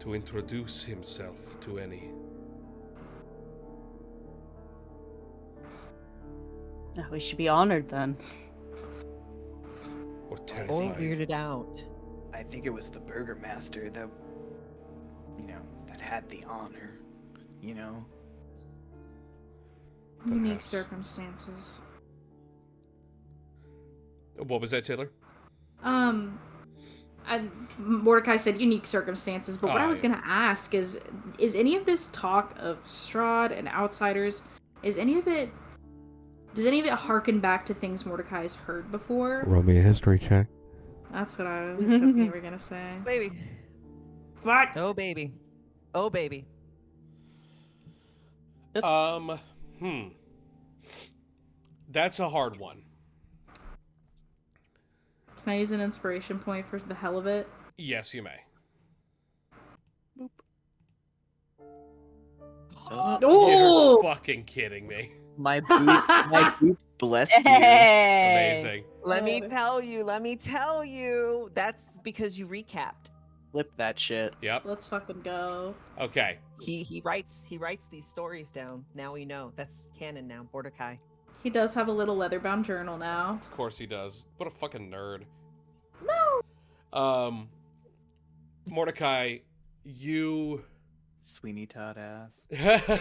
to introduce himself to any. Oh, we should be honored then. Or Or terrified. weirded out. I think it was the Burgermaster that, that had the honor, Unique Perhaps. circumstances. What was that, Taylor? Mordecai said unique circumstances, but what I was yeah. gonna ask is any of this talk of Strahd and outsiders, does any of it harken back to things Mordecai has heard before? Roll me a history check. That's what I was hoping you were gonna say. Baby. Fuck! Oh, baby. Oh, baby. That's a hard one. Can I use an inspiration point for the hell of it? Yes, you may. Oh! You're fucking kidding me. My boot blessed you. Amazing. Let me tell you. That's because you recapped. Flip that shit. Yep. Let's fucking go. Okay. He writes these stories down. Now we know. That's canon now. Mordecai. He does have a little leather-bound journal now. Of course he does. What a fucking nerd. No! Mordecai, you... Sweeney Todd ass.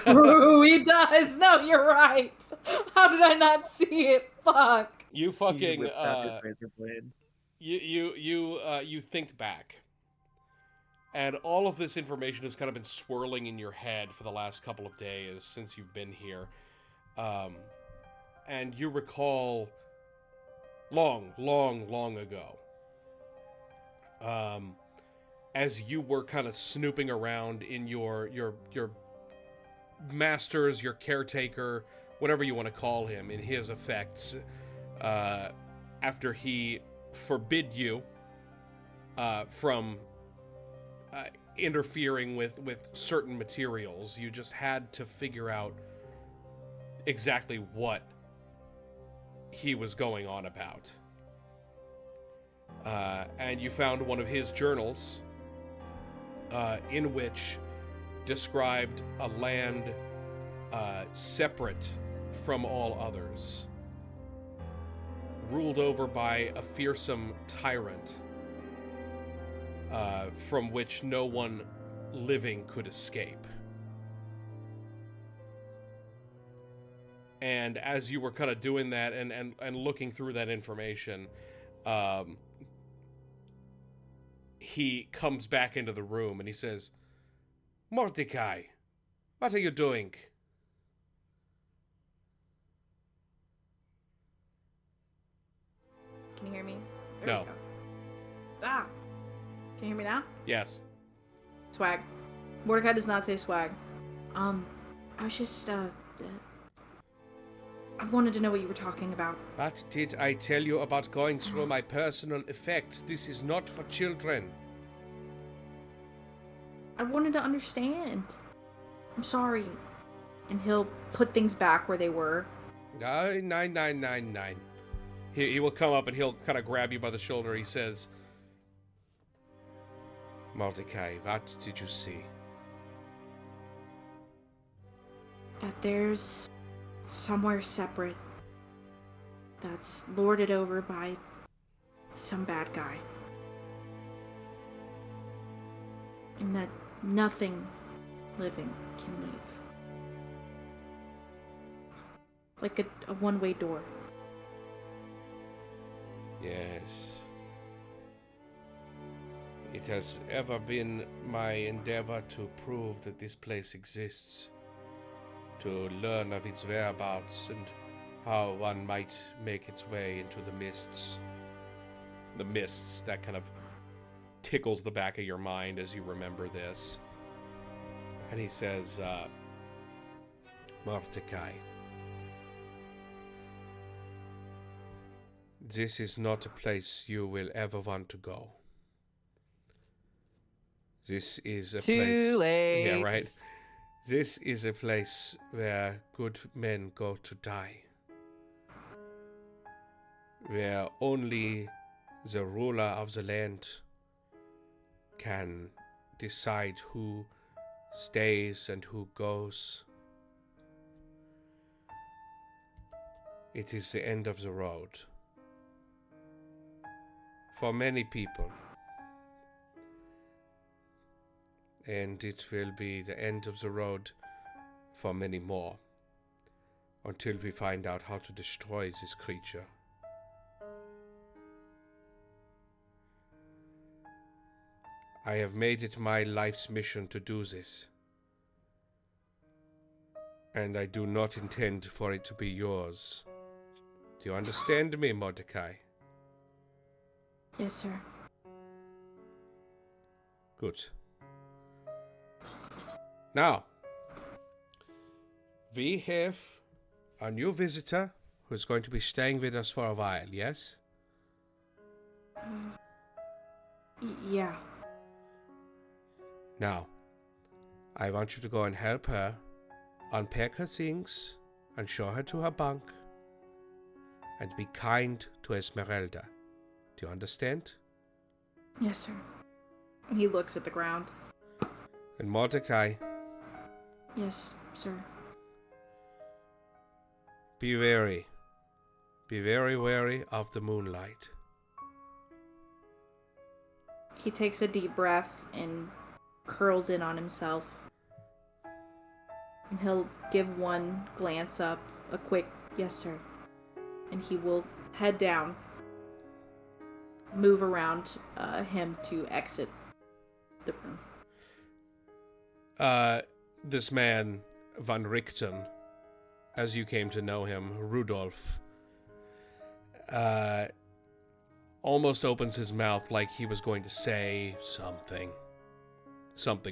True, he does. No, you're right. How did I not see it? Fuck. You He fucking... whips out his razor blade. You think back. And all of this information has kind of been swirling in your head for the last couple of days since you've been here. And you recall long ago, as you were kind of snooping around in your master's, your caretaker, whatever you want to call him, in his effects, after he forbid you from interfering with certain materials, you just had to figure out exactly what he was going on about. And you found one of his journals in which described a land separate from all others, ruled over by a fearsome tyrant from which no one living could escape. And as you were kind of doing that and looking through that information, he comes back into the room and he says, "Mordecai, what are you doing?" Can you hear me? No. We go. Ah. Can you hear me now? Yes. Swag. Mordecai does not say swag. I was just, I wanted to know what you were talking about. What did I tell you about going through my personal effects? This is not for children. I wanted to understand. I'm sorry. And he'll put things back where they were. 99999. He will come up and he'll kind of grab you by the shoulder. He says, "Mordecai, what did you see?" That there's somewhere separate that's lorded over by some bad guy. And that nothing living can leave. Like a one-way door. Yes. It has ever been my endeavor to prove that this place exists, to learn of its whereabouts and how one might make its way into the mists. The mists that kind of tickles the back of your mind as you remember this. And he says, Mordecai, this is not a place you will ever want to go. This is a place... Too late. Yeah, right? This is a place where good men go to die. Where only the ruler of the land can decide who stays and who goes. It is the end of the road. For many people. And it will be the end of the road for many more, until we find out how to destroy this creature. I have made it my life's mission to do this, and I do not intend for it to be yours. Do you understand me, Mordecai? Yes, sir. Good. Now, we have a new visitor who's going to be staying with us for a while, yes? Yeah. Now, I want you to go and help her unpack her things and show her to her bunk and be kind to Esmeralda. Do you understand? Yes, sir. He looks at the ground. And Mordecai, Yes, sir. be wary. Be very wary of the moonlight. He takes a deep breath and curls in on himself. And he'll give one glance up, a quick, yes, sir. And he will head down, move around him to exit the room. This man, Van Richten, as you came to know him, Rudolph, almost opens his mouth like he was going to say something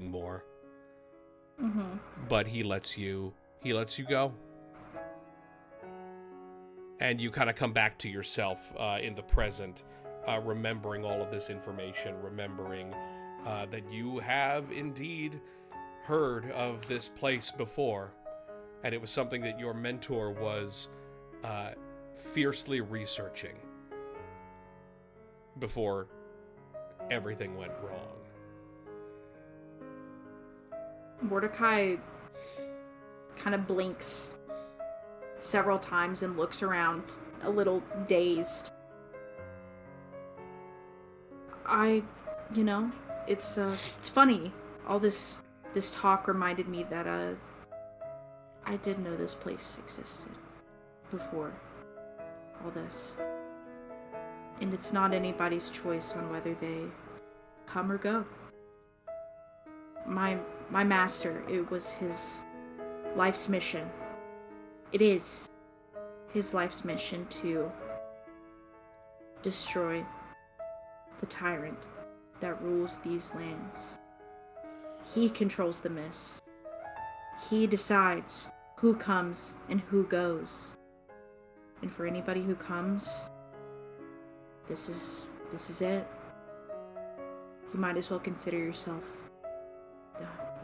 more. Mm-hmm. But he lets you go. And you kind of come back to yourself in the present, remembering all of this information, remembering that you have indeed heard of this place before, and it was something that your mentor was fiercely researching before everything went wrong. Mordecai kind of blinks several times and looks around, a little dazed. It's funny. All this talk reminded me that I did know this place existed before all this. And it's not anybody's choice on whether they come or go. My master, it was his life's mission. It is his life's mission to destroy the tyrant that rules these lands. He controls the mist. He decides who comes and who goes. And for anybody who comes, this is it. You might as well consider yourself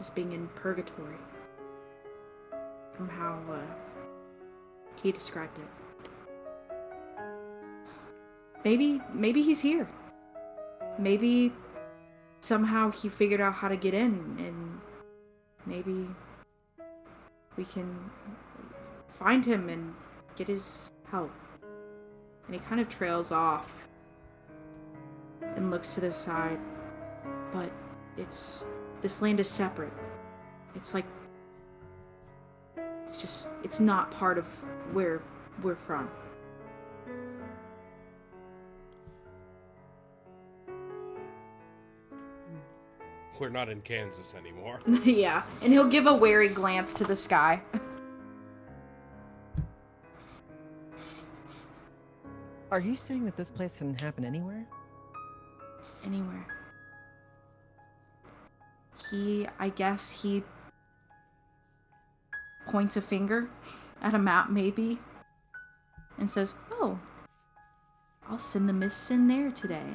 as being in purgatory, from how he described it. Maybe he's here. Maybe somehow he figured out how to get in, and maybe we can find him and get his help. And he kind of trails off and looks to the side. But this land is separate. It's like it's not part of where we're from. We're not in Kansas anymore. Yeah, and he'll give a wary glance to the sky. Are you saying that this place can happen anywhere? Anywhere. I guess he points a finger at a map maybe and says, "Oh, I'll send the mists in there today."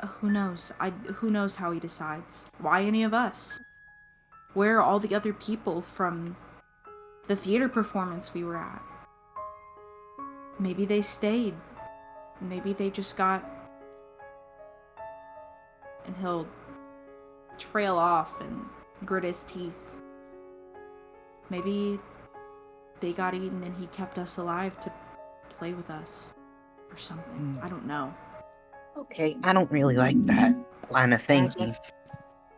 Who knows? Who knows how he decides? Why any of us? Where are all the other people from the theater performance we were at? Maybe they stayed. Maybe they just got... And he'll trail off and grit his teeth. Maybe they got eaten and he kept us alive to play with us. Or something. I don't know. Okay, I don't really like that line of thinking.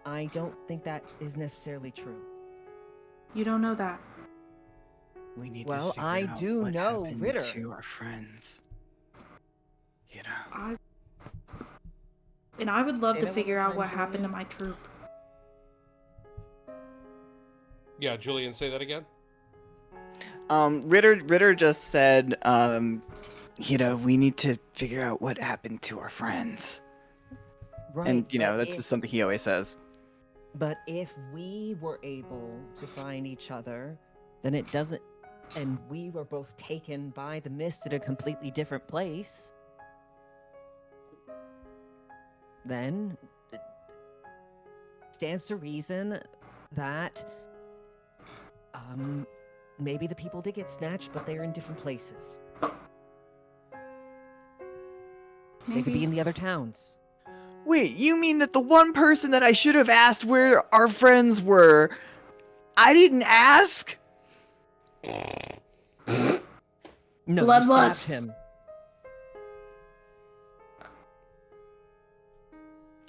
I don't think that is necessarily true. You don't know that. We need Well, to figure I out do what know happened Ritter. to our friends. You know. And I would love Say to that one figure more out time, what happened to Julian. my troop. Yeah, Julian, say that again. Ritter just said, you know, we need to figure out what happened to our friends. Right. And, you know, but that's if- just something he always says. But if we were able to find each other, then it doesn't... And we were both taken by the mist at a completely different place, then it stands to reason that maybe the people did get snatched, but they're in different places. They could be in the other towns. Wait, you mean that the one person that I should have asked where our friends were, I didn't ask? No, Bloodlust. you stabbed him.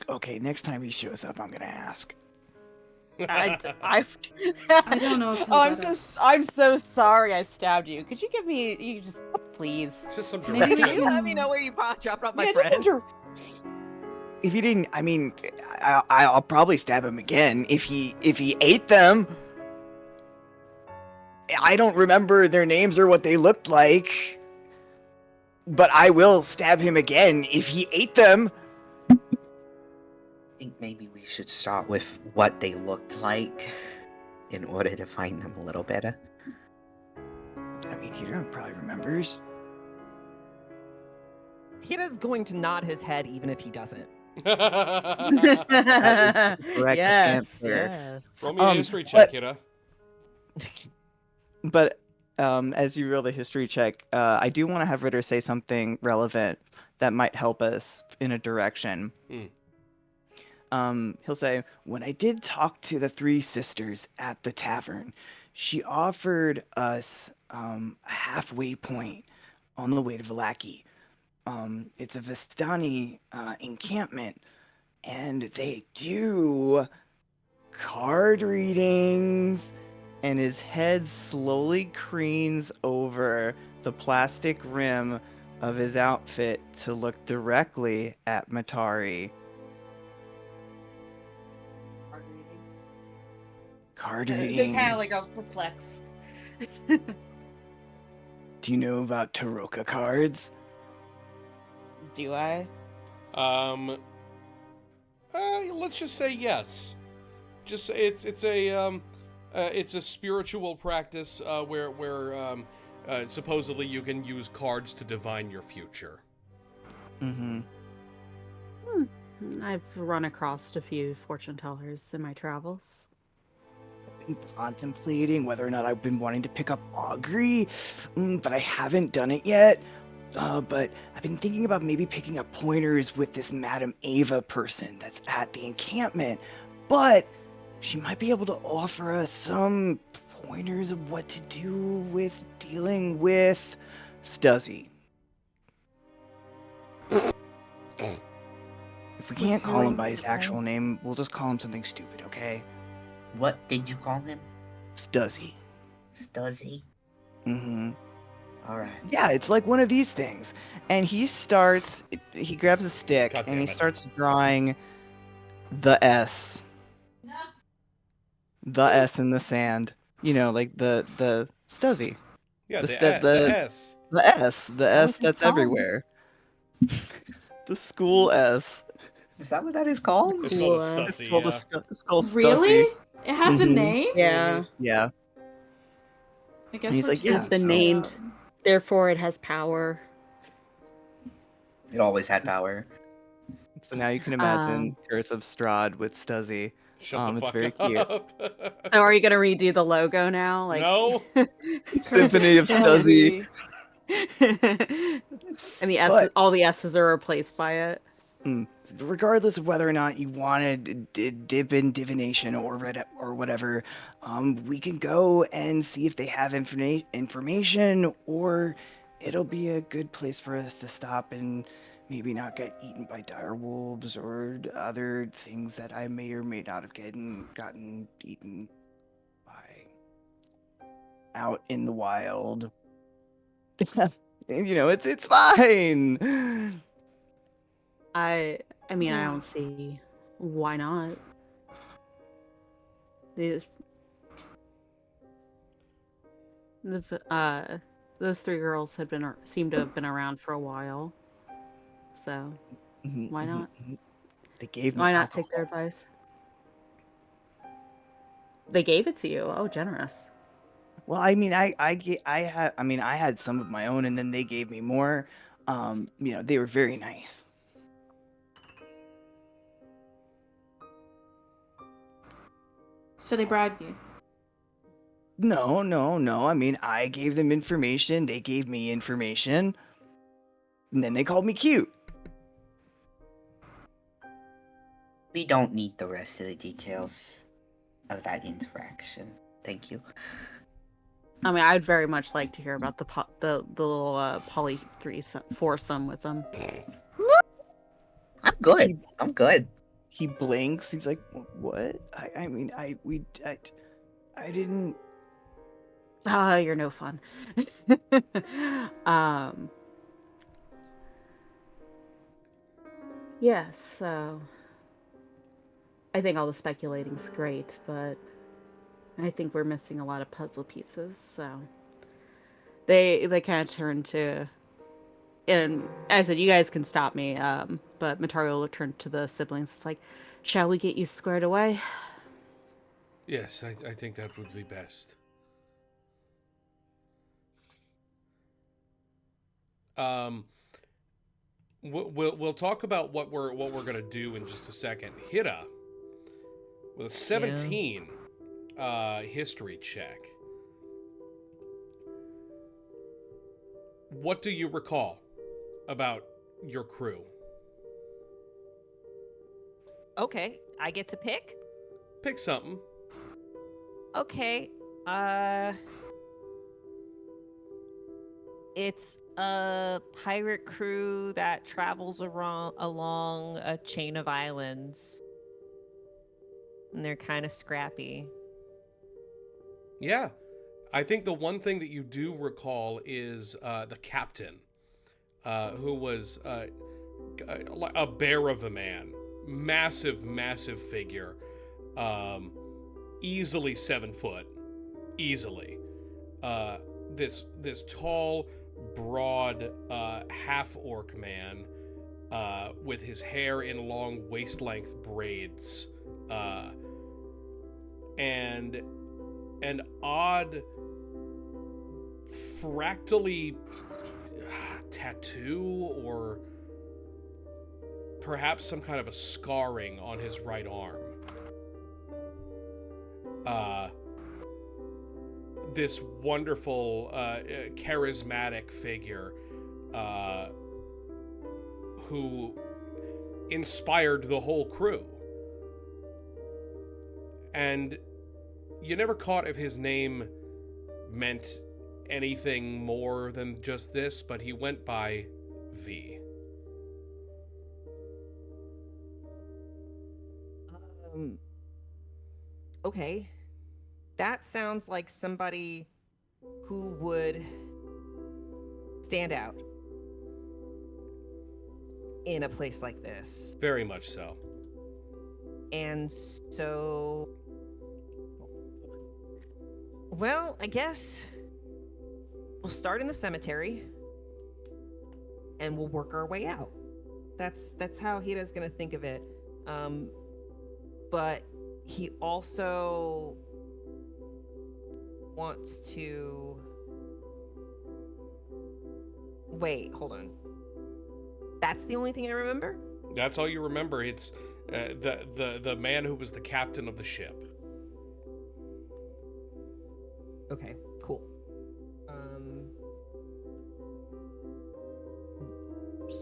Okay, next time he shows up, I'm gonna ask. I don't know if Oh, I'm he'll so I'm so sorry I stabbed you. Could you give me? You just please. Just some Maybe we directions. can- Let me know where you dropped off my Yeah, just friend. If he didn't, I mean, I'll probably stab him again if he ate them. I don't remember their names or what they looked like, but I will stab him again if he ate them. I think maybe we should start with what they looked like in order to find them a little better. I mean, he probably remembers. Hira's going to nod his head even if he doesn't. That is the correct answer. Yeah. Roll me a history check, Hira. But as you roll the history check, I do want to have Ritter say something relevant that might help us in a direction. He'll say, when I did talk to the three sisters at the tavern, she offered us a halfway point on the way to Vallaki. It's a Vistani encampment, and they do card readings. And his head slowly cranes over the plastic rim of his outfit to look directly at Matari. Card readings. They're kind of like a perplexed. Do you know about Taroka cards? Do I? Let's just say yes. Just it's a spiritual practice where supposedly you can use cards to divine your future. Mm-hmm. I've run across a few fortune tellers in my travels. Been contemplating whether or not I've been wanting to pick up augury, but I haven't done it yet. But I've been thinking about maybe picking up pointers with this Madame Ava person that's at the encampment. But she might be able to offer us some pointers of what to do with dealing with Stuzzy. If we can't call him by his actual name, we'll just call him something stupid, okay? What did you call him? Stuzzy. Stuzzy. Mm-hmm. All right. Yeah, it's like one of these things. And he grabs a stick God and he damn it. starts drawing the S. The S in the sand. You know, like the Stuzzy. Yeah, The the st- the the S. the S. The That was S his that's song. everywhere. The school S. Is that what that is called? It's called a Cool. It's Stussy. called Yeah. it's called Really? Stussy. It has a Mhm. name? Yeah. Yeah. I guess And he's we're like, It has yeah, been so- named. Therefore, it has power. It always had power. So now you can imagine Curse of Strahd with Stuzzy. Shut the It's fuck very up. cute. So are you gonna redo the logo now? Like No. Symphony of Stuzzy. And the S, But all the S's are replaced by it. regardless of whether or not you want to dip in divination or whatever, we can go and see if they have information, or it'll be a good place for us to stop and maybe not get eaten by dire wolves or other things that I may or may not have gotten eaten by out in the wild. It's fine. I mean, I Yeah. don't see why not. These, those three girls seem to have been around for a while. So why not? They gave me Why not alcohol. take their advice? They gave it to you. Oh, generous. Well, I mean, I had some of my own, and then they gave me more. They were very nice. So they bribed you. No, no, no. I mean, I gave them information. They gave me information, and then they called me cute. We don't need the rest of the details of that interaction. Thank you. I mean, I'd very much like to hear about the little poly foursome with them. I'm good. I'm good. He blinks. He's like, "What? I mean, I didn't." Ah, you're no fun. Yes, so I think all the speculating's great, but I think we're missing a lot of puzzle pieces, so they kind of turn to, and as I said, you guys can stop me, but Matario will turn to the siblings. It's like, shall we get you squared away? Yes, I think that would be best. We'll talk about what we're gonna do in just a second. Hira with a 17 history check. What do you recall about your crew? Okay, I get to pick? Pick something. Okay. It's a pirate crew that travels along a chain of islands. And they're kind of scrappy. Yeah. I think the one thing that you do recall is the captain, who was a bear of a man. Massive, massive figure. Easily 7 foot. Easily. This tall, broad, half-orc man with his hair in long waist-length braids. And an odd fractally tattoo or perhaps some kind of a scarring on his right arm. This wonderful, charismatic figure who inspired the whole crew. And you never caught if his name meant anything more than just this, but he went by V. Okay. that sounds like somebody who would stand out in a place like this. Very much so. And so, well, I guess we'll start in the cemetery and we'll work our way out. That's how Hira's gonna think of it. But he also wants to wait, hold on. That's the only thing I remember? That's all you remember. It's the man who was the captain of the ship. Okay, cool.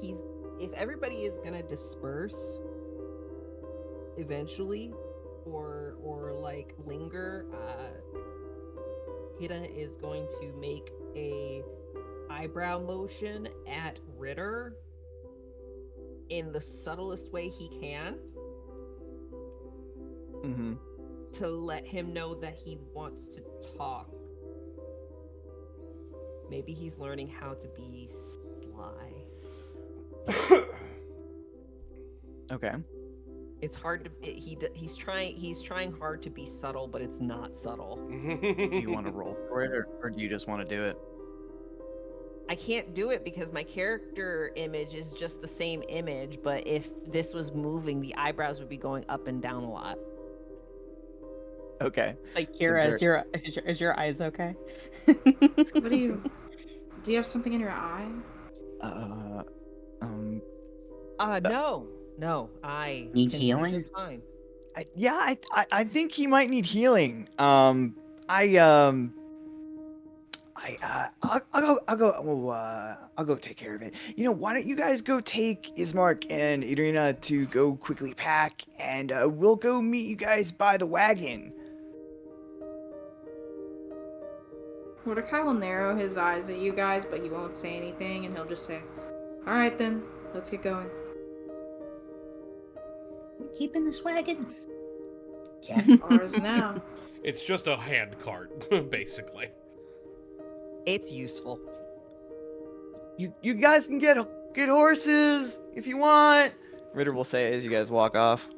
He's if everybody is gonna disperse eventually or like linger, Hira is going to make a eyebrow motion at Ritter in the subtlest way he can Mm-hmm. to let him know that he wants to talk. Maybe he's learning how to be sly. Okay. It's hard to he's trying hard to be subtle, but it's not subtle. Do you want to roll for it, or do you just want to do it? I can't do it because my character image is just the same image, but if this was moving, the eyebrows would be going up and down a lot. Okay. It's like, So Kira, there- is your eyes okay? What do you have something in your eye? Um. No, I Need can see healing? just fine. I think he might need healing. I'll go take care of it. You know, why don't you guys go take Ismark and Irina to go quickly pack, and we'll go meet you guys by the wagon. Mordecai will narrow his eyes at you guys, but he won't say anything, and he'll just say, "Alright then, let's get going." We keeping this wagon? Yeah. Ours now. It's just a hand cart, basically. It's useful. You guys can get horses if you want. Ritter will say as you guys walk off.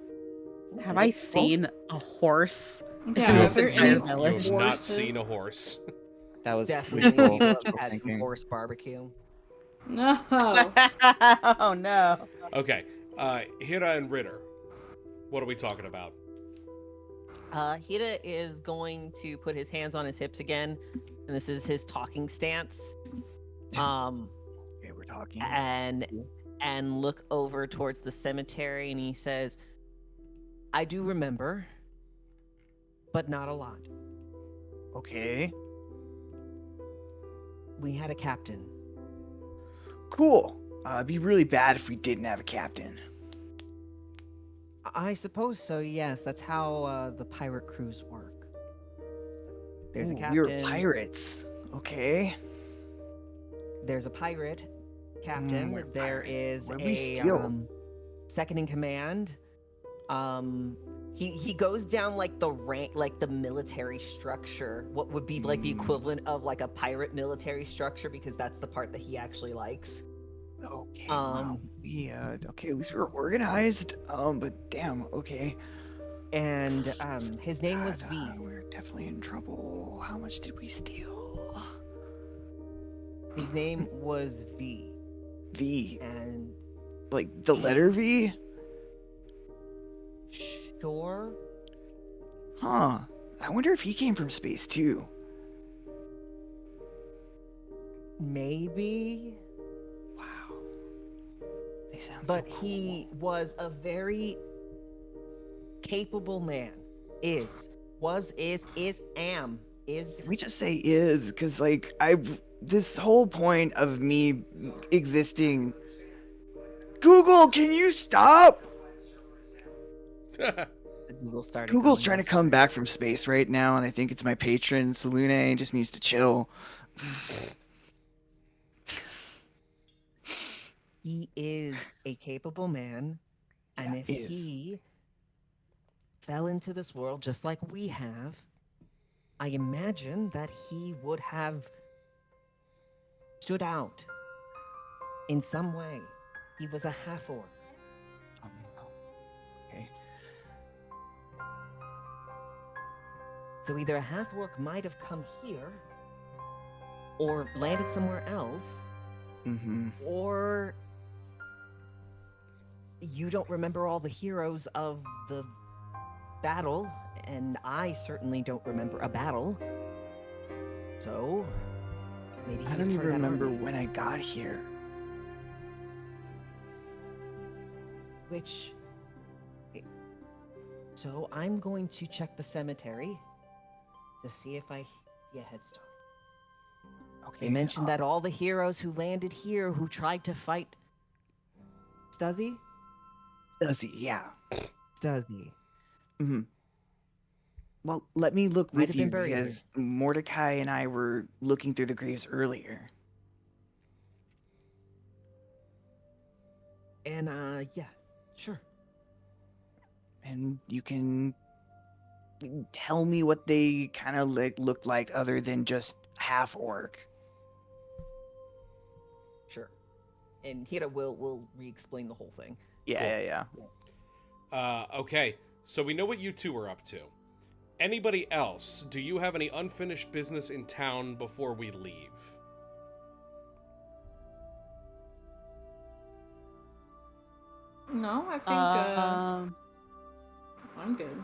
Have I seen a horse? Yeah, You are there have any not You have not horses? seen a horse. That was Definitely wishful had thinking. horse barbecue. No. Oh no. Okay, Hira and Ritter. What are we talking about? Hira is going to put his hands on his hips again, and this is his talking stance. Okay, we're talking. And look over towards the cemetery, and he says, "I do remember, but not a lot. Okay. We had a captain. Cool. It'd be really bad if we didn't have a captain. I suppose so. Yes, that's how the pirate crews work. There's a Ooh, captain. we were pirates. Okay. There's a pirate captain. We're There pirates. is What'd we a steal? second in command. He goes down like the rank, like the military structure. What would be like the equivalent of like a pirate military structure, because that's the part that he actually likes. Okay. Wow. Okay, at least we were organized. But damn. Okay. And his name was God, V. we're definitely in trouble. How much did we steal? His name was V. V. And Like the letter V? sure, Huh. I wonder if he came from space too. maybe, Wow. They sound but so he cool. was a very capable man. Is Can we just say is? Because like this whole point of me existing. Google, can you stop? Google started. Google's going trying to off. come back from space right now, and I think it's my patron, Salune, just needs to chill. He is a capable man, and Yeah, if is. he fell into this world just like we have, I imagine that he would have stood out in some way. He was a half-orc. Oh, no. Okay. So either a half-orc might have come here, or landed somewhere else, Mm-hmm. or you don't remember all the heroes of the battle, and I certainly don't remember a battle. So maybe he I was don't part even of that remember army. when I got here. Which. So I'm going to check the cemetery to see if I see a headstone. Okay. They mentioned that all the heroes who landed here who tried to fight Stuzzy? Does he? Yeah. Stuzzy. Mm-hmm. Well, let me look Might with have been you buried here. because Mordecai and I were looking through the graves earlier. And yeah, sure. And you can tell me what they kind of looked like other than just half orc. Sure. And Hira will re-explain the whole thing. Yeah. Okay, so we know what you two are up to. Anybody else? Do you have any unfinished business in town before we leave? No, I think I'm good.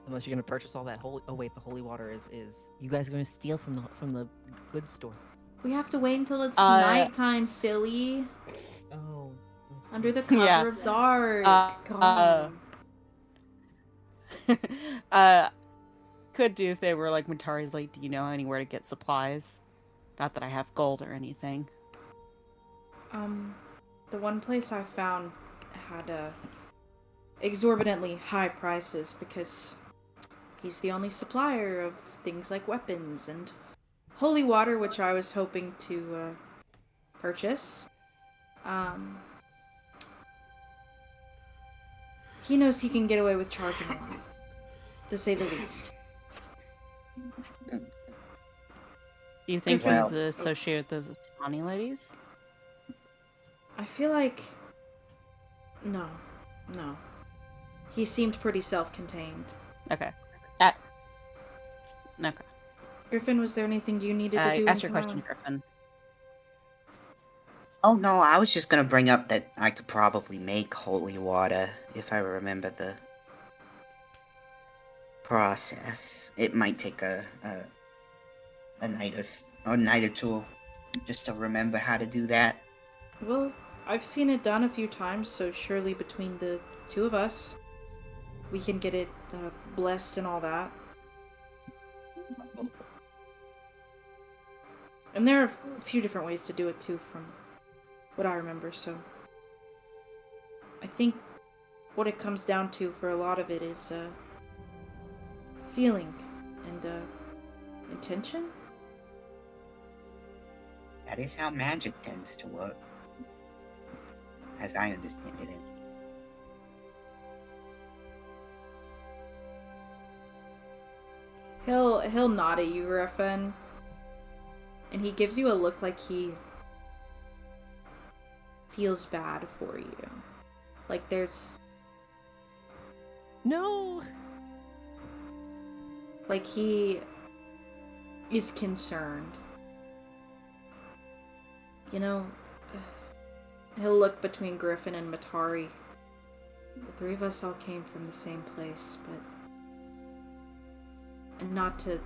Unless you're gonna purchase all that holy. Oh wait, the holy water is. You guys are gonna steal from the goods store. We have to wait until it's Uh, nighttime, silly. Oh. Under the cover Yeah. of dark. Uh, God. Could do if they were like Matari's like, do you know anywhere to get supplies? Not that I have gold or anything. The one place I found had exorbitantly high prices because he's the only supplier of things like weapons and holy water, which I was hoping to purchase. He knows he can get away with charging a lot, to say the least. Do you think Griffin- he's associated with those Symphony ladies? I feel like... No. He seemed pretty self-contained. Okay. Okay. Griffin, was there anything you needed to do Ask in your question, town? Griffin. Oh no, I was just gonna bring up that I could probably make holy water if I remember the process. It might take a night or two just to remember how to do that. Well, I've seen it done a few times, so surely between the two of us, we can get it blessed and all that. And there are a few different ways to do it too, from what I remember, so... I think what it comes down to for a lot of it is, feeling and, intention? That is how magic tends to work, as I understand it. He'll nod at you, Griffin, and he gives you a look like he feels bad for you. Like there's... No. Like he is concerned. You know, he'll look between Griffin and Matari. The three of us all came from the same place, but... And not to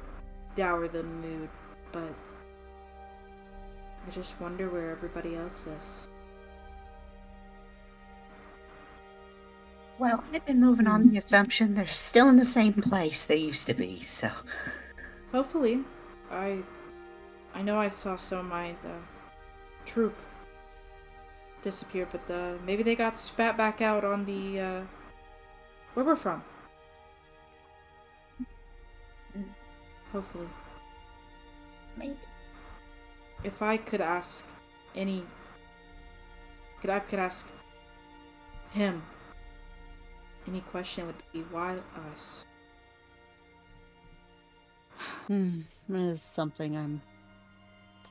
dour the mood, but... I just wonder where everybody else is. Well, I've been moving on the assumption they're still in the same place they used to be, so... Hopefully. I know I saw some of my troop disappear, but maybe they got spat back out on the where we're from. Hopefully. Maybe. If I could ask any... could ask him any question, would be, why us? It is something I'm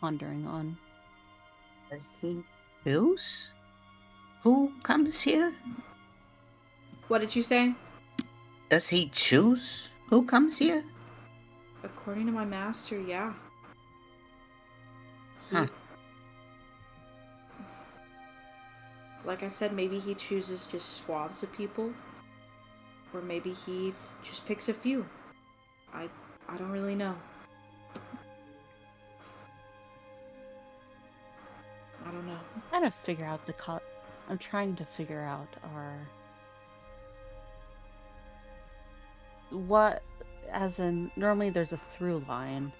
pondering on. Does he choose who comes here? What did you say? Does he choose who comes here? According to my master, yeah. He, Huh. like I said, maybe he chooses just swaths of people, or maybe he just picks a few. I don't really know. I don't know. I'm trying to figure out I'm trying to figure out what, as in, normally there's a through line,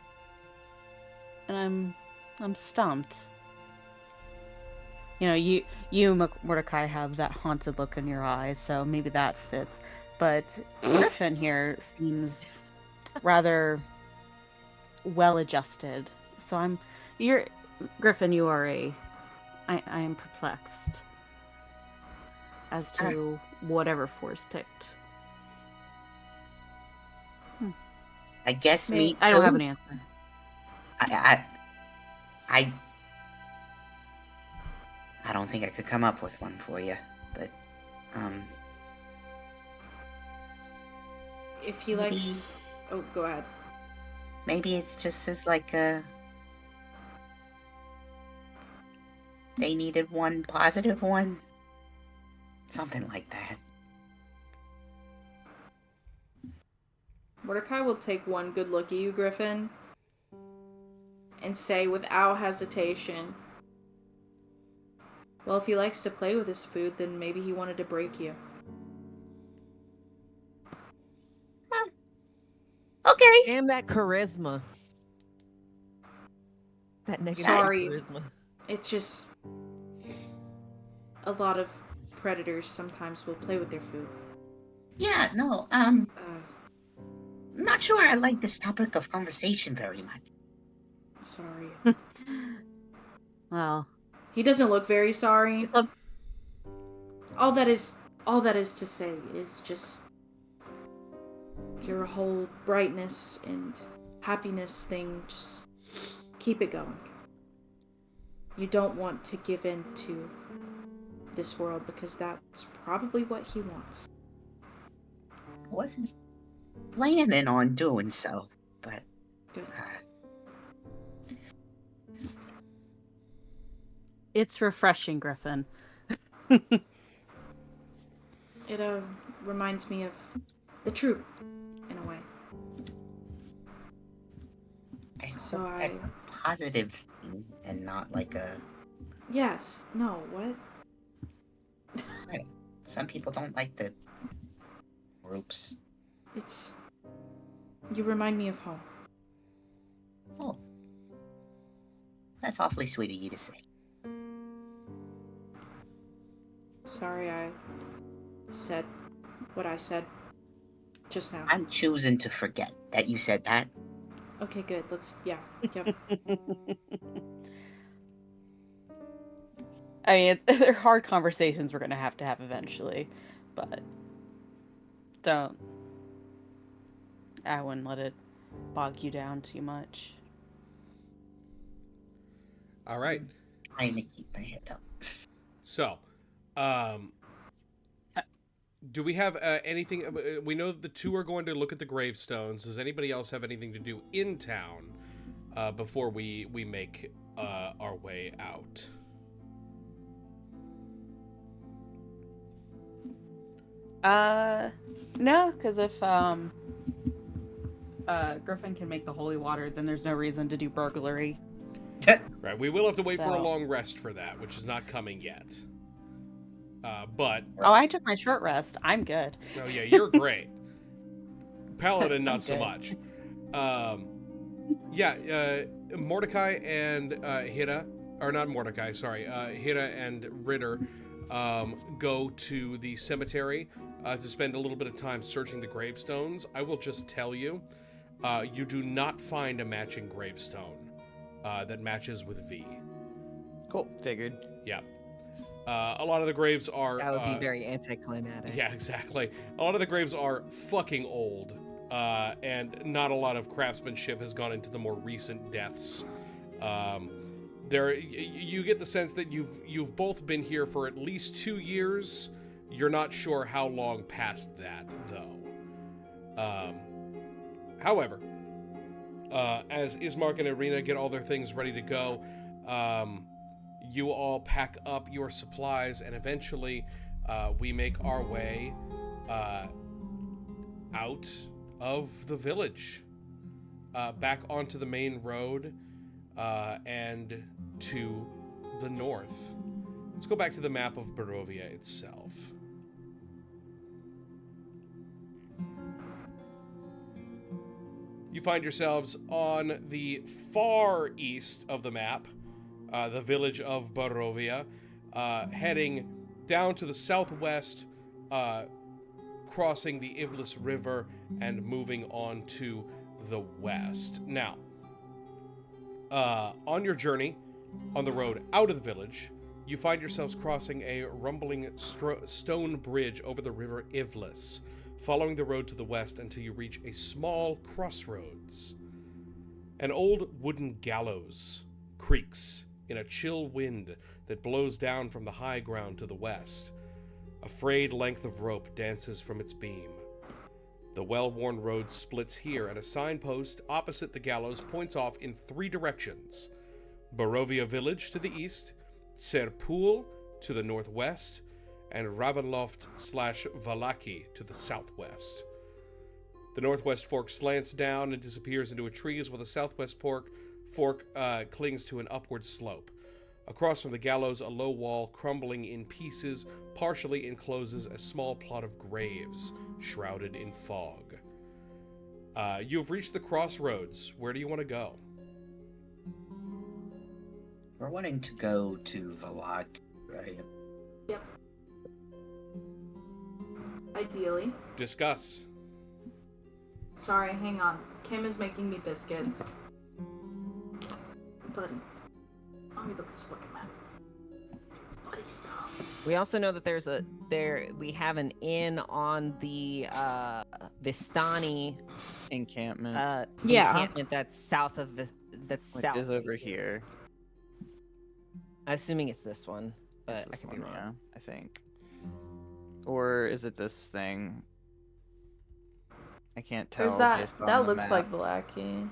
and I'm stumped. You know, you Mordecai have that haunted look in your eyes, so maybe that fits. But Griffin here seems rather well adjusted. So you're Griffin. You are I am perplexed as to whatever Force picked. I guess me too. I don't have an answer. I don't think I could come up with one for you, but If he likes... Oh, go ahead. maybe it's just as like they needed one positive one, something like that. Mordecai will take one good look at you, Griffin, and say without hesitation, well, if he likes to play with his food, then maybe he wanted to break you. Okay. Damn that charisma. That negative Sorry. charisma. It's just... a lot of predators sometimes will play with their food. Yeah, no, I'm not sure I like this topic of conversation very much. Sorry. Well, He doesn't look very sorry. All that is to say is just your whole brightness and happiness thing, just keep it going. You don't want to give in to this world because that's probably what he wants. I wasn't planning on doing so, but Good. it's refreshing, Griffin. It reminds me of the troop in a way. I hope So that's a positive thing and not like a... Yes. No, what? Some people don't like the groups. It's... You remind me of home. Oh. That's awfully sweet of you to say. Sorry I said what I said just now. I'm choosing to forget that you said that. Okay, good. Yep. I mean, they're hard conversations we're going to have eventually, but I wouldn't let it bog you down too much. All right. Trying to keep my head up. So, do we have anything? We know that the two are going to look at the gravestones. Does anybody else have anything to do in town before we make our way out? No, because if Griffin can make the holy water, then there's no reason to do burglary. Right, we will have to wait for a So- long rest for that, which is not coming yet. But Oh, I took my short rest. I'm good. oh yeah, you're great. Paladin, not so Okay. much. Mordecai and Hida, or not Mordecai, sorry, Hida and Ritter go to the cemetery to spend a little bit of time searching the gravestones. I will just tell you, you do not find a matching gravestone that matches with V. Cool. Figured. Yeah. A lot of the graves are... That would be very anticlimactic. Yeah, exactly. A lot of the graves are fucking old. and not a lot of craftsmanship has gone into the more recent deaths. You get the sense that you've both been here for at least 2 years. You're not sure how long past that, though. However, as Ismark and Irina get all their things ready to go, you all pack up your supplies, and eventually we make our way out of the village, back onto the main road, and to the north. Let's go back to the map of Barovia itself. You find yourselves on the far east of the map, the village of Barovia, heading down to the southwest, crossing the Ivlis River and moving on to the west. Now, on your journey on the road out of the village, you find yourselves crossing a rumbling stone bridge over the river Ivlis, following the road to the west until you reach a small crossroads. An old wooden gallows creaks in a chill wind that blows down from the high ground to the west. A frayed length of rope dances from its beam. The well-worn road splits here, and a signpost opposite the gallows points off in 3 directions: Barovia Village to the east, Serpul to the northwest, and Ravenloft/Valaki to the southwest. The northwest fork slants down and disappears into a trees, while the southwest fork clings to an upward slope. Across from the gallows, a low wall, crumbling in pieces, partially encloses a small plot of graves, shrouded in fog. You've reached the crossroads. Where do you want to go? We're wanting to go to Valak, right? Yep. Ideally. Discuss. Sorry, hang on. Kim is making me biscuits. Buddy. Let me look at this fucking map. Buddy, stop. We also know that we have an inn on the Vistani Encampment, encampment that's south of which south is over here. Assuming it's this one, but It's I this could be one, wrong. yeah, I think. Or is it this thing? I can't tell. There's that. based on That the looks map. like Valaki.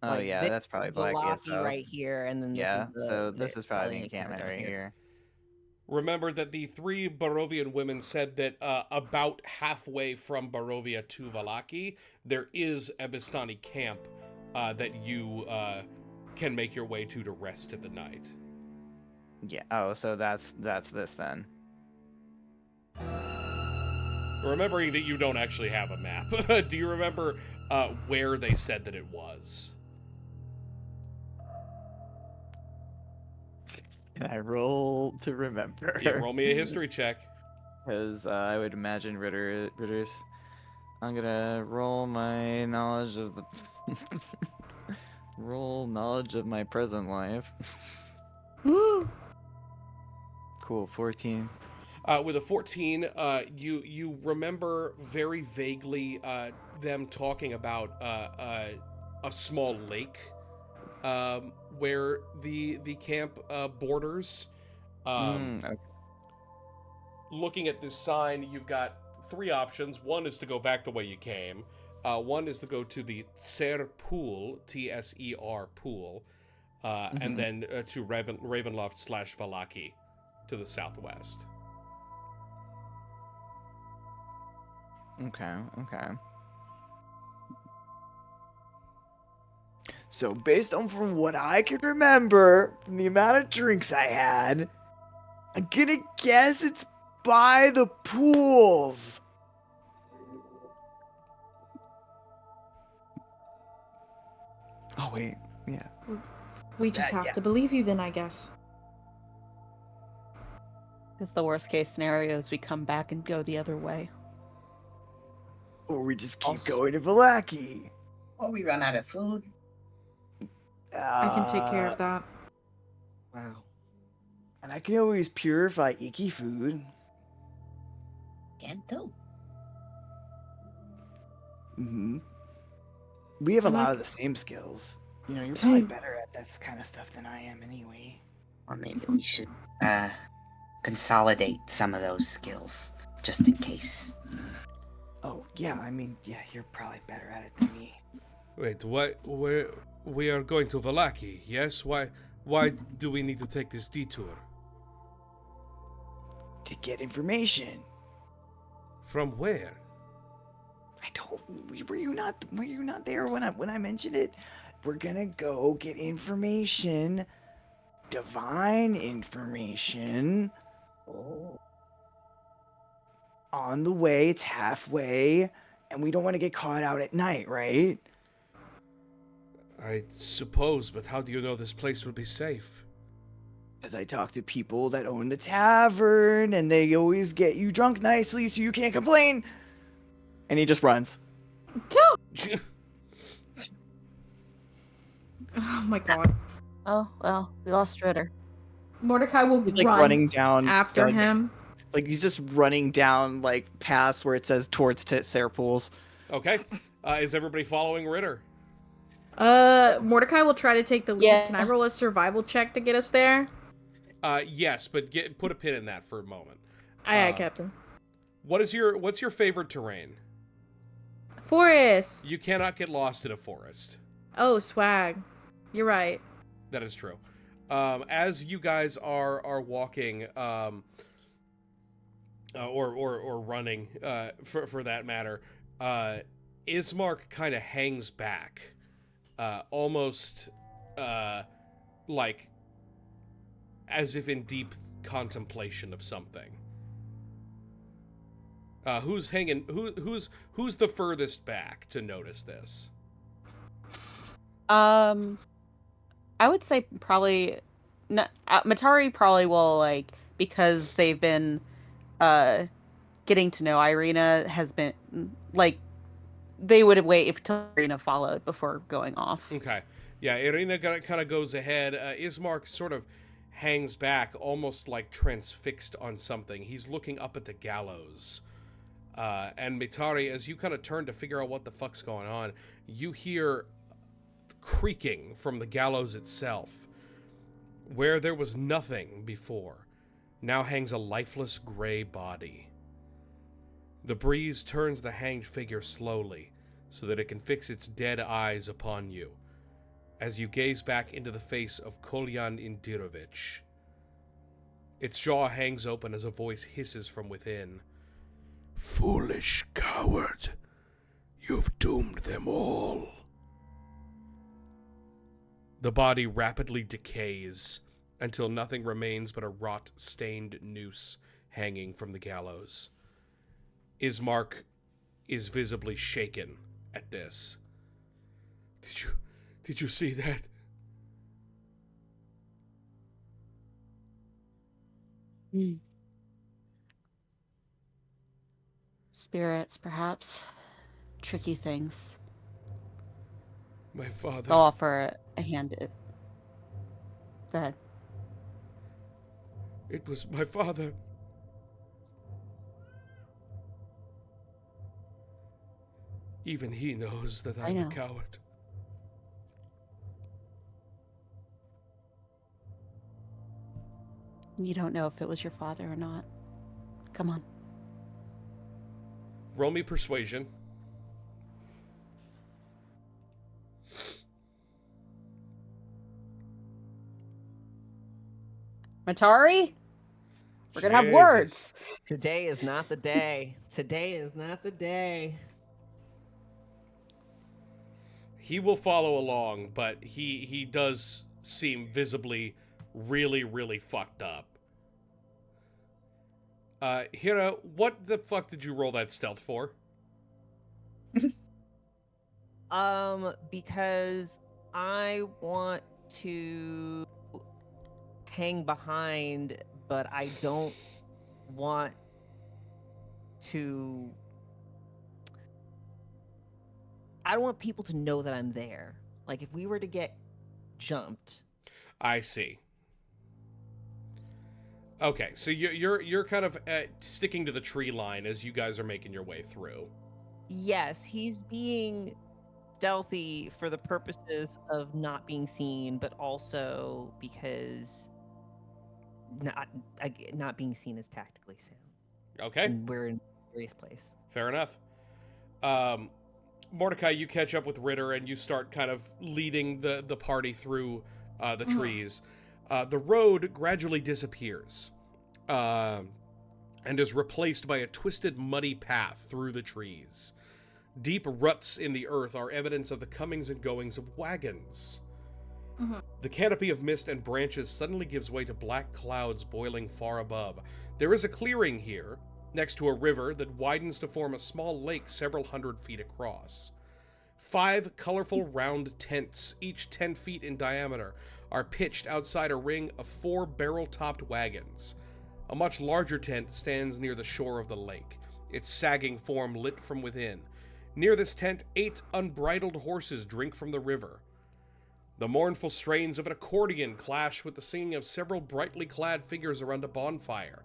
Oh Like, yeah, this that's probably is Black Valaki ESO. right here, and then this Yeah, is the. so this is probably the encampment encampment right here. Remember that the 3 Barovian women said that about halfway from Barovia to Valaki, there is a Vistani camp that you can make your way to rest at the night. Yeah. Oh, so that's this then. Remembering that you don't actually have a map, do you remember where they said that it was? Can I roll to remember? Yeah, roll me a history check. Because I would imagine Ritter's. I'm gonna roll my knowledge of the roll knowledge of my present life. Woo! Cool, 14. With a 14, you remember very vaguely them talking about a small lake where the camp borders. Okay. Looking at this sign, you've got 3 options. One is to go back the way you came. One is to go to the Tser Pool, Tser Pool, and then to Ravenloft/Valaki to the southwest. Okay. So based on from what I can remember, from the amount of drinks I had, I'm gonna guess it's by the pools. Oh wait, yeah. We just have to believe you then, I guess. Because the worst case scenario is we come back and go the other way. Or we just keep Also- going to Valaki. Or we run out of food. I can take care of that. Wow. And I can always purify icky food. Can't do. Mm-hmm. We have a I'm lot like- of the same skills. You know, you're probably better at this kind of stuff than I am anyway. Or maybe we should consolidate some of those skills just in case. Oh, yeah, I mean, yeah, you're probably better at it than me. Wait, what? We are going to Valaki, yes? Why do we need to take this detour? To get information. From where? I don't. Were you not there when I mentioned it? We're gonna go get information, divine information. Oh. On the way, it's halfway, and we don't want to get caught out at night, right? I suppose, but how do you know this place will be safe? As I talk to people that own the tavern, and they always get you drunk nicely, so you can't complain. And he just runs. Oh my god. Oh, well, we lost Ritter. Mordecai will He's like run running down after like, him. Like he's just running down like past where it says towards Sarah Pools. Okay. Is everybody following Ritter? Mordecai will try to take the lead. Yeah. Can I roll a survival check to get us there? Yes, but put a pin in that for a moment. Aye, aye, Captain. What's your favorite terrain? Forest. You cannot get lost in a forest. Oh, swag. You're right. That is true. As you guys are walking, or running, for that matter, Ismark kind of hangs back, almost like as if in deep contemplation of something. Who's the furthest back to notice this? I would say probably Matari probably will, like, because they've been getting to know Irina, has been like they would wait until Irina followed before going off. Okay. Yeah, Irina kind of goes ahead. Ismark sort of hangs back, almost like transfixed on something. He's looking up at the gallows. And Mitari, as you kind of turn to figure out what the fuck's going on, you hear creaking from the gallows itself. Where there was nothing before, now hangs a lifeless gray body. The breeze turns the hanged figure slowly, so that it can fix its dead eyes upon you, as you gaze back into the face of Kolyan Indirovich. Its jaw hangs open as a voice hisses from within. Foolish coward, you've doomed them all. The body rapidly decays until nothing remains but a rot-stained noose hanging from the gallows. Ismark is visibly shaken at this. Did you see that? Spirits, perhaps. Tricky things. My father. I'll offer a hand. Go ahead. It was my father. Even he knows that I'm a coward. You don't know if it was your father or not. Come on. Roll me persuasion. Matari? We're gonna have words. Today is not the day. Today is not the day. He will follow along, but he does seem visibly really, really fucked up. Hira, what the fuck did you roll that stealth for? Because I want to hang behind, but I don't want to... I don't want people to know that I'm there. Like, if we were to get jumped... I see. Okay, so you're kind of sticking to the tree line as you guys are making your way through. Yes, he's being stealthy for the purposes of not being seen, but also because not being seen is tactically sound. Okay, And we're in a serious place. fair enough. Mordecai, you catch up with Ritter and you start kind of leading the party through the trees. The road gradually disappears and is replaced by a twisted, muddy path through the trees. Deep ruts in the earth are evidence of the comings and goings of wagons. The canopy of mist and branches suddenly gives way to black clouds boiling far above. There is a clearing here, next to a river that widens to form a small lake several hundred feet across. 5 colorful round tents, each 10 feet in diameter, are pitched outside a ring of 4 barrel-topped wagons. A much larger tent stands near the shore of the lake, its sagging form lit from within. Near this tent, 8 unbridled horses drink from the river. The mournful strains of an accordion clash with the singing of several brightly clad figures around a bonfire.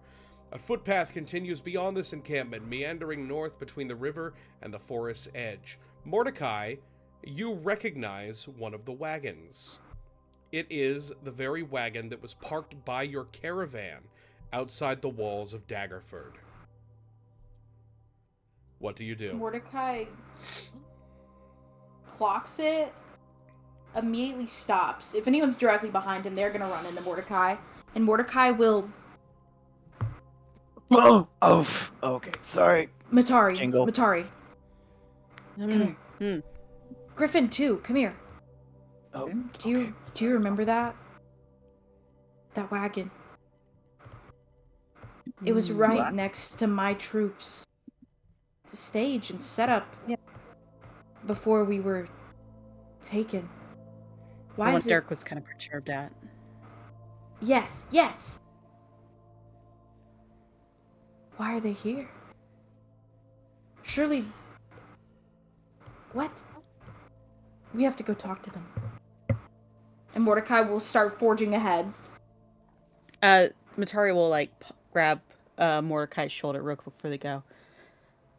A footpath continues beyond this encampment, meandering north between the river and the forest's edge. Mordecai, you recognize one of the wagons. It is the very wagon that was parked by your caravan outside the walls of Daggerford. What do you do? Mordecai clocks it, immediately stops. If anyone's directly behind him, they're gonna run into Mordecai, and Mordecai will. Okay, sorry. Matari, Jingle. Matari, come here. Griffin too. Come here. Oh, Do you remember that wagon? It was right What? next to my troops. The stage and setup. Yeah. Before we were taken. The Why one is it? Dirk was kind of perturbed at. Yes. Why are they here? Surely. What? We have to go talk to them. And Mordecai will start forging ahead. Matari will grab Mordecai's shoulder real quick before they go.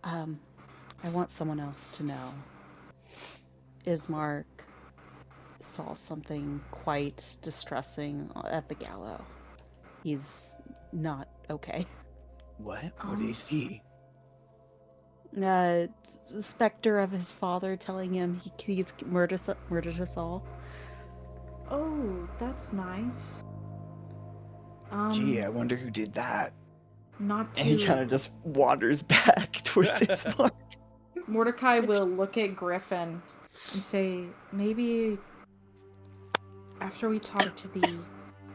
I want someone else to know. Ismark saw something quite distressing at the gallows. He's not okay. What? What do you see? The specter of his father telling him he's murdered us all. Oh, that's nice. Gee, I wonder who did that. Not And he to. kind of just wanders back towards his mark. Mordecai will look at Griffin and say, maybe after we talk to the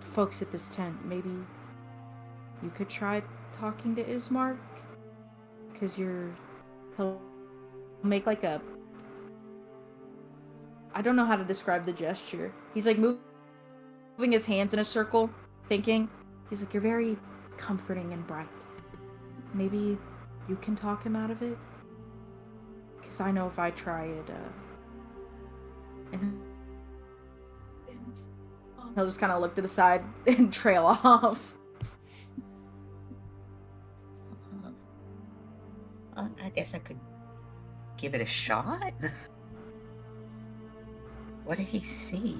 folks at this tent, maybe you could try talking to Ismark? Because he'll make like a... I don't know how to describe the gesture. He's like moving his hands in a circle, thinking. He's like, you're very comforting and bright. Maybe you can talk him out of it? Because I know if I try it, and he'll just kind of look to the side and trail off. I guess I could give it a shot. What did he see?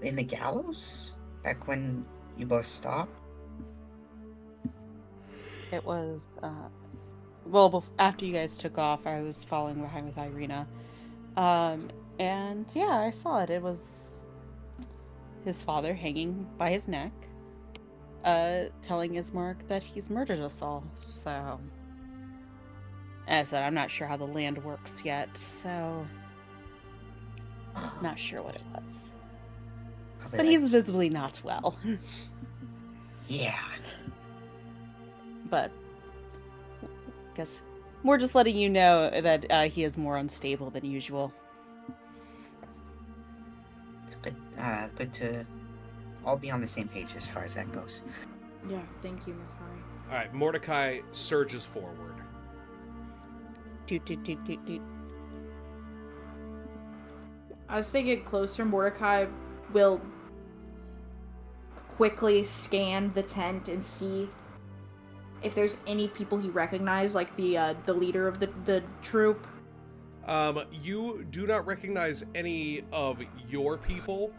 In the gallows? Back when you both stopped? It was, after you guys took off, I was following behind with Irina. And yeah, I saw it. It was his father hanging by his neck, telling Ismark that he's murdered us all. So, as I said, I'm not sure how the land works yet, so not sure what it was. Probably But he's visibly not well. Yeah. But I guess we're just letting you know that he is more unstable than usual. It's good to all be on the same page as far as that goes. Yeah, thank you, Matari. All right, Mordecai surges forward. Doot, doot, doot, doot, doot. As they get closer, Mordecai will quickly scan the tent and see if there's any people he recognized, like the leader of the troop. You do not recognize any of your people,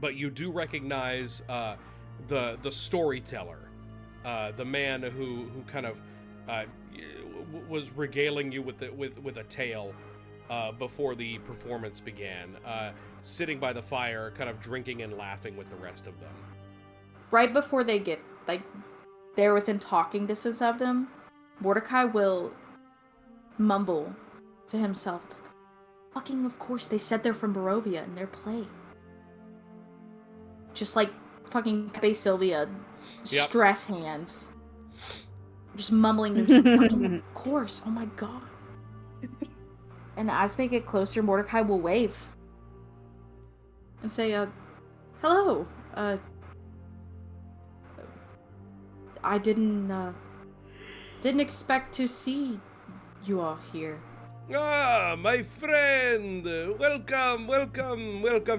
but you do recognize the storyteller, the man who kind of was regaling you with a tale before the performance began, sitting by the fire, kind of drinking and laughing with the rest of them. Right before they get like they're within talking distance of them, Mordecai will mumble to himself, like, "Fucking, of course they said they're from Barovia in their play." Just like fucking Pepe Sylvia, Yep. stress hands. Just mumbling to himself, "Fucking, of course, oh my god." And as they get closer, Mordecai will wave and say, "Hello, I didn't expect to see you all here." Ah, my friend! Welcome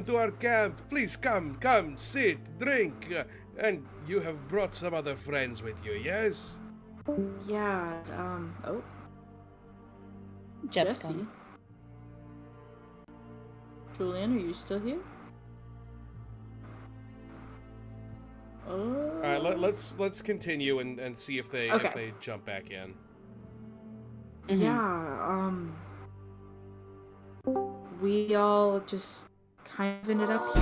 to our camp. Please come, sit, drink. And you have brought some other friends with you, yes? Yeah, oh, Jeff's Jesse. gone. Julian, are you still here? All right, let's continue and see if they jump back in. Yeah, we all just kind of ended up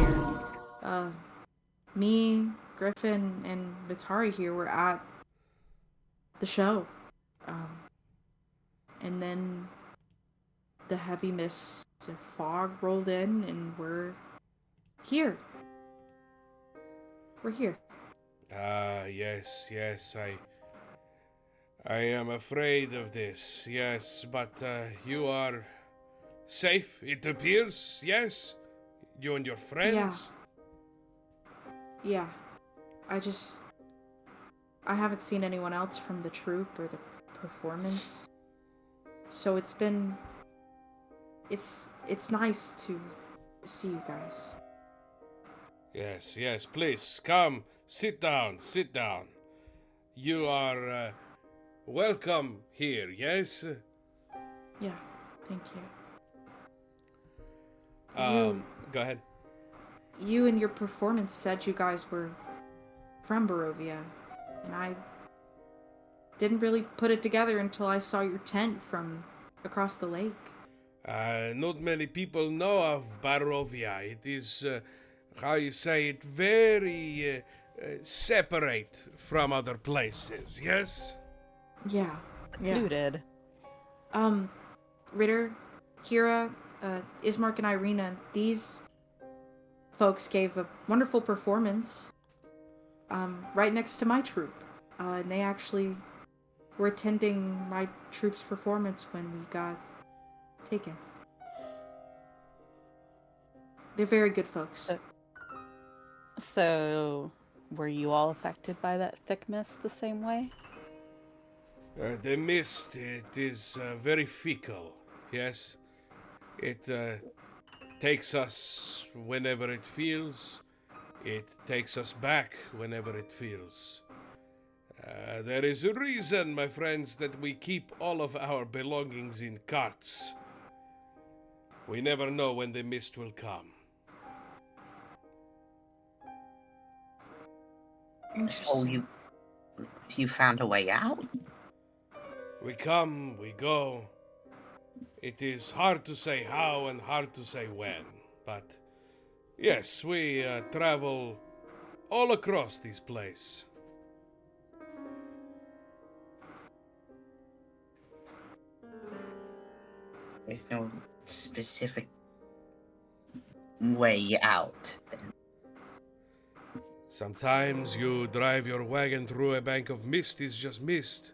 here. Me, Griffin, and Vitari here were at the show. And then the heavy mist and fog rolled in, and we're here. We're here. Ah, yes, I am afraid of this, yes, but you are safe, it appears, yes? You and your friends? Yeah. I haven't seen anyone else from the troupe or the performance. So it's nice to see you guys. Yes, please, come, sit down. You are welcome here, yes? Yeah, thank you. Go ahead. You and your performance said you guys were from Barovia, and I didn't really put it together until I saw your tent from across the lake. Not many people know of Barovia. It is, how you say it, very separate from other places, yes? Yeah. Included. Ritter, Kira, Ismark, and Irina, these folks gave a wonderful performance right next to my troupe. And they actually were attending my troupe's performance when we got taken. They're very good folks. So, were you all affected by that thick mist the same way? The mist, it is very fickle, yes? It takes us whenever it feels. It takes us back whenever it feels. There is a reason, my friends, that we keep all of our belongings in carts. We never know when the mist will come. So you found a way out? We come, we go. It is hard to say how and hard to say when, but yes, we travel all across this place. There's no specific way out, then. Sometimes you drive your wagon through a bank of mist, it's just mist.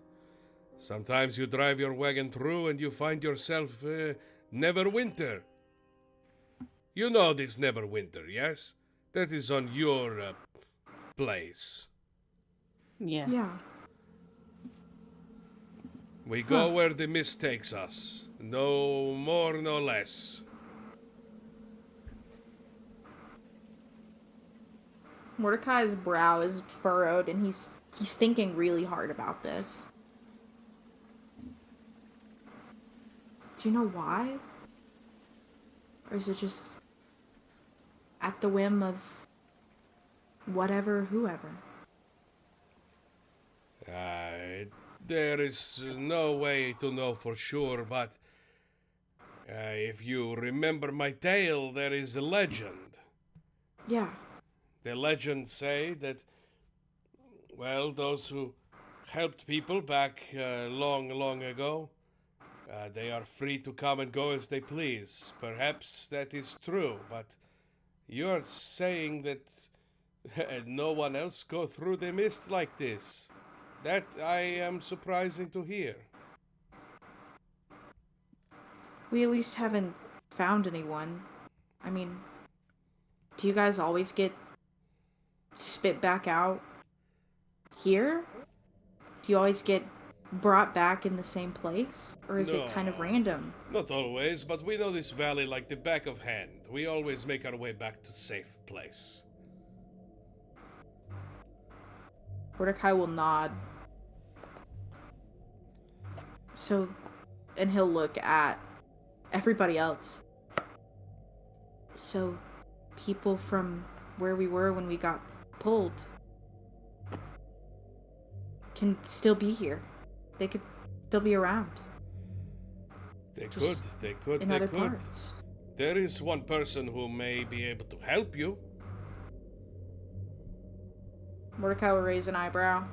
Sometimes you drive your wagon through and you find yourself Neverwinter. You know this Neverwinter, yes? That is on your place. Yes. Yeah. We go where the mist takes us. No more, no less. Mordecai's brow is furrowed, and he's He's thinking really hard about this. Do you know why? Or is it just at the whim of whatever, whoever? There is no way to know for sure, but if you remember my tale, there is a legend. Yeah. The legends say that, well, those who helped people back long, long ago, they are free to come and go as they please. Perhaps that is true, but you're saying that no one else go through the mist like this. That I am surprising to hear. We at least haven't found anyone. I mean, do you guys always get spit back out here? Do you always get brought back in the same place? Or is it kind of No. random? Not always, but we know this valley like the back of hand. We always make our way back to safe place. Mordecai will nod. So, and he'll look at everybody else. So, people from where we were when we got pulled can still be here. They could still be around. They Just could, in they other could. parts. There is one person who may be able to help you. Mordecai will raise an eyebrow.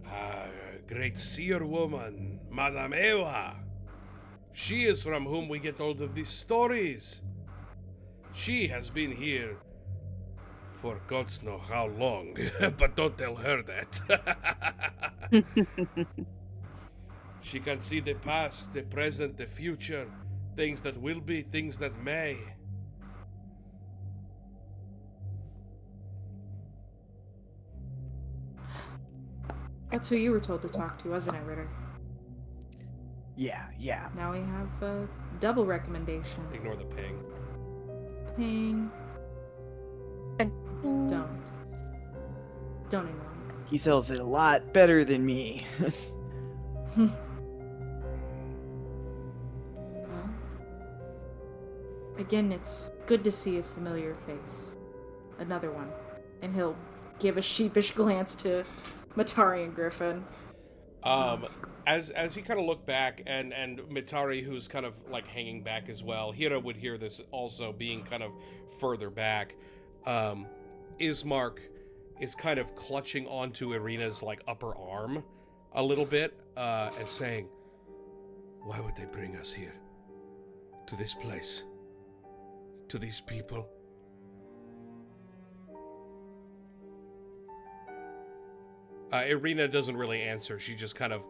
A great seer woman, Madame Eva. She is from whom we get all of these stories. She has been here for gods know how long, but don't tell her that. She can see the past, the present, the future, things that will be, things that may. That's who you were told to talk to, wasn't it, Ritter? Yeah. Now we have a double recommendation. Ignore the ping. Ping. Don't. Don't ignore He sells it a lot better than me. me. Well, again, it's good to see a familiar face. Another one. And he'll give a sheepish glance to Matari and Griffin. As you kind of look back, and Mitari, who's kind of like hanging back as well, Hira would hear this also, being kind of further back. Ismark is kind of clutching onto Irina's like upper arm a little bit, and saying, "Why would they bring us here? To this place? To these people?" Irina doesn't really answer. She just kind of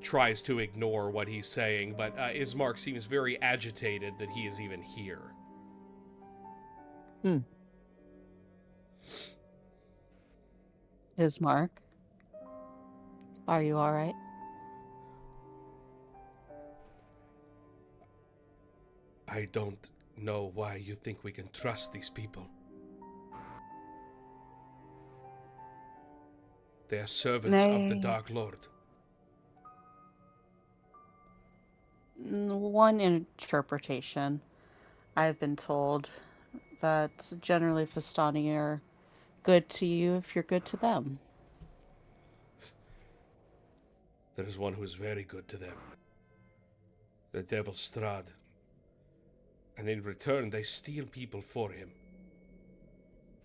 tries to ignore what he's saying, but Ismark seems very agitated that he is even here. Ismark, are you all right? I don't know why you think we can trust these people. They are servants of the Dark Lord. One interpretation. I've been told that generally Vistani are good to you if you're good to them. There is one who is very good to them. The devil Strahd. And in return, they steal people for him.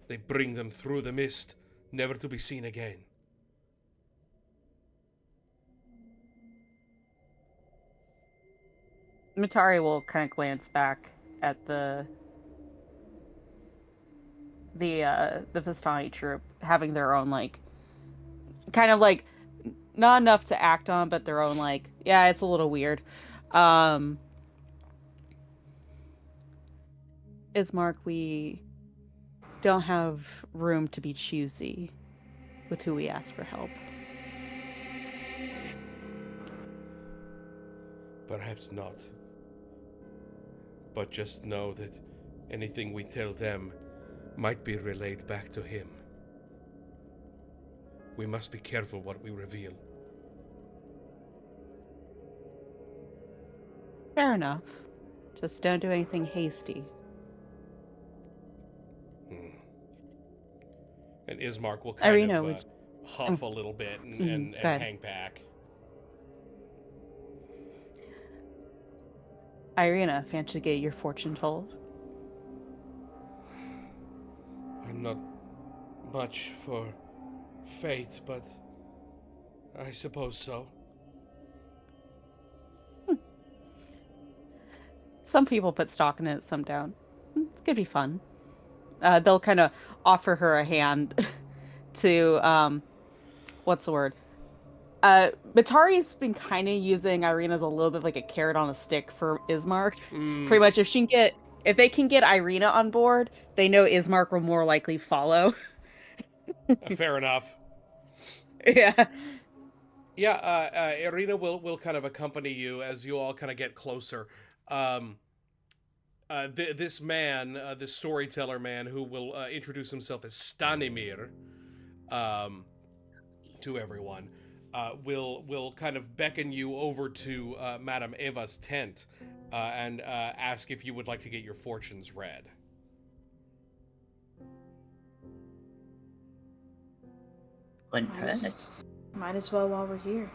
They bring them through the mist, never to be seen again. Matari will kind of glance back at the Vistani troop, having their own, like, kind of like, not enough to act on, but their own, like, yeah, it's a little weird. Ismark, we don't have room to be choosy with who we ask for help. Perhaps not. But just know that anything we tell them might be relayed back to him. We must be careful what we reveal. Fair enough. Just don't do anything hasty. And Ismark will kind Irina, of would huff a little bit and go ahead. hang back. Irina, fancy to get your fortune told? I'm not much for fate, but I suppose so. Some people put stock in it, some don't. It could be fun. They'll kind of offer her a hand to, what's the word? Matari's been kind of using Irina as a little bit like a carrot on a stick for Ismark. Pretty much, if they can get Irina on board, they know Ismark will more likely follow. Fair enough. Yeah. Yeah, Irina will kind of accompany you as you all kind of get closer. This man, this storyteller man, who will introduce himself as Stanimir to everyone, will kind of beckon you over to Madame Eva's tent and ask if you would like to get your fortunes read. Might as well while we're here.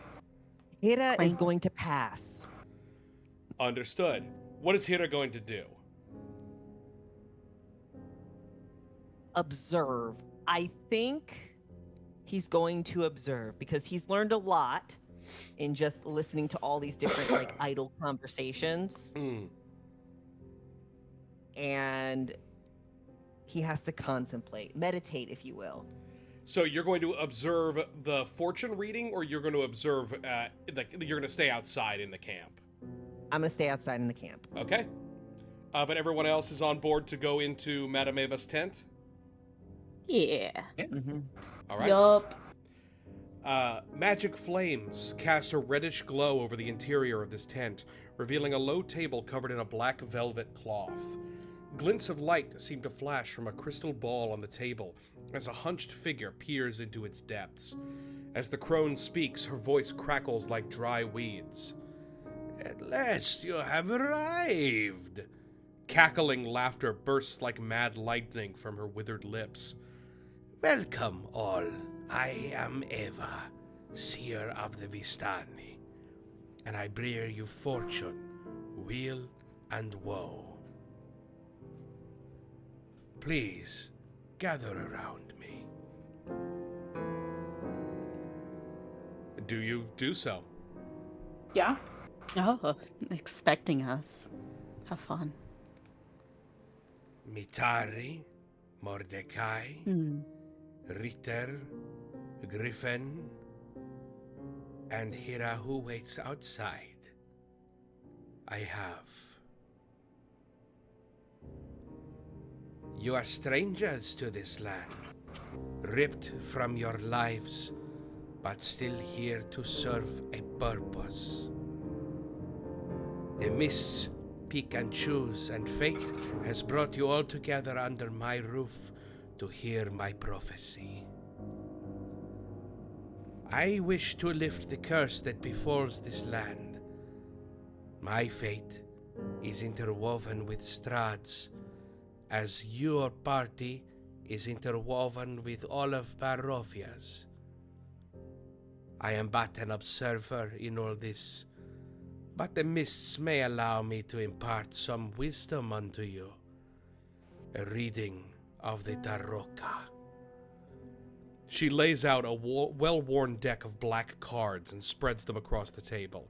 Hira is Clank. going to pass. Understood. What is Hira going to do? Observe. I think he's going to observe because he's learned a lot in just listening to all these different like idle conversations, and he has to contemplate, meditate, if you will. So you're going to observe the fortune reading, or you're going to observe, you're going to stay outside in the camp? I'm going to stay outside in the camp. Okay. But everyone else is on board to go into Madame Eva's tent? Yeah. Mm-hmm. All right. Yup. Magic flames cast a reddish glow over the interior of this tent, revealing a low table covered in a black velvet cloth. Glints of light seem to flash from a crystal ball on the table as a hunched figure peers into its depths. As the crone speaks, her voice crackles like dry weeds. At last you have arrived. Cackling laughter bursts like mad lightning from her withered lips. Welcome all. I am Eva, seer of the Vistani, and I bear you fortune, weal, and woe. Please, gather around me. Do you do so? Yeah. Oh, expecting us. Have fun. Mitari, Mordecai, Ritter, Griffin, and Hira who waits outside. I have. You are strangers to this land, ripped from your lives, but still here to serve a purpose. The mists pick and choose, and fate has brought you all together under my roof to hear my prophecy. I wish to lift the curse that befalls this land. My fate is interwoven with Strahd's, as your party is interwoven with all of Barovia's. I am but an observer in all this, but the mists may allow me to impart some wisdom unto you. A reading of the Tarokka. She lays out a well-worn deck of black cards and spreads them across the table.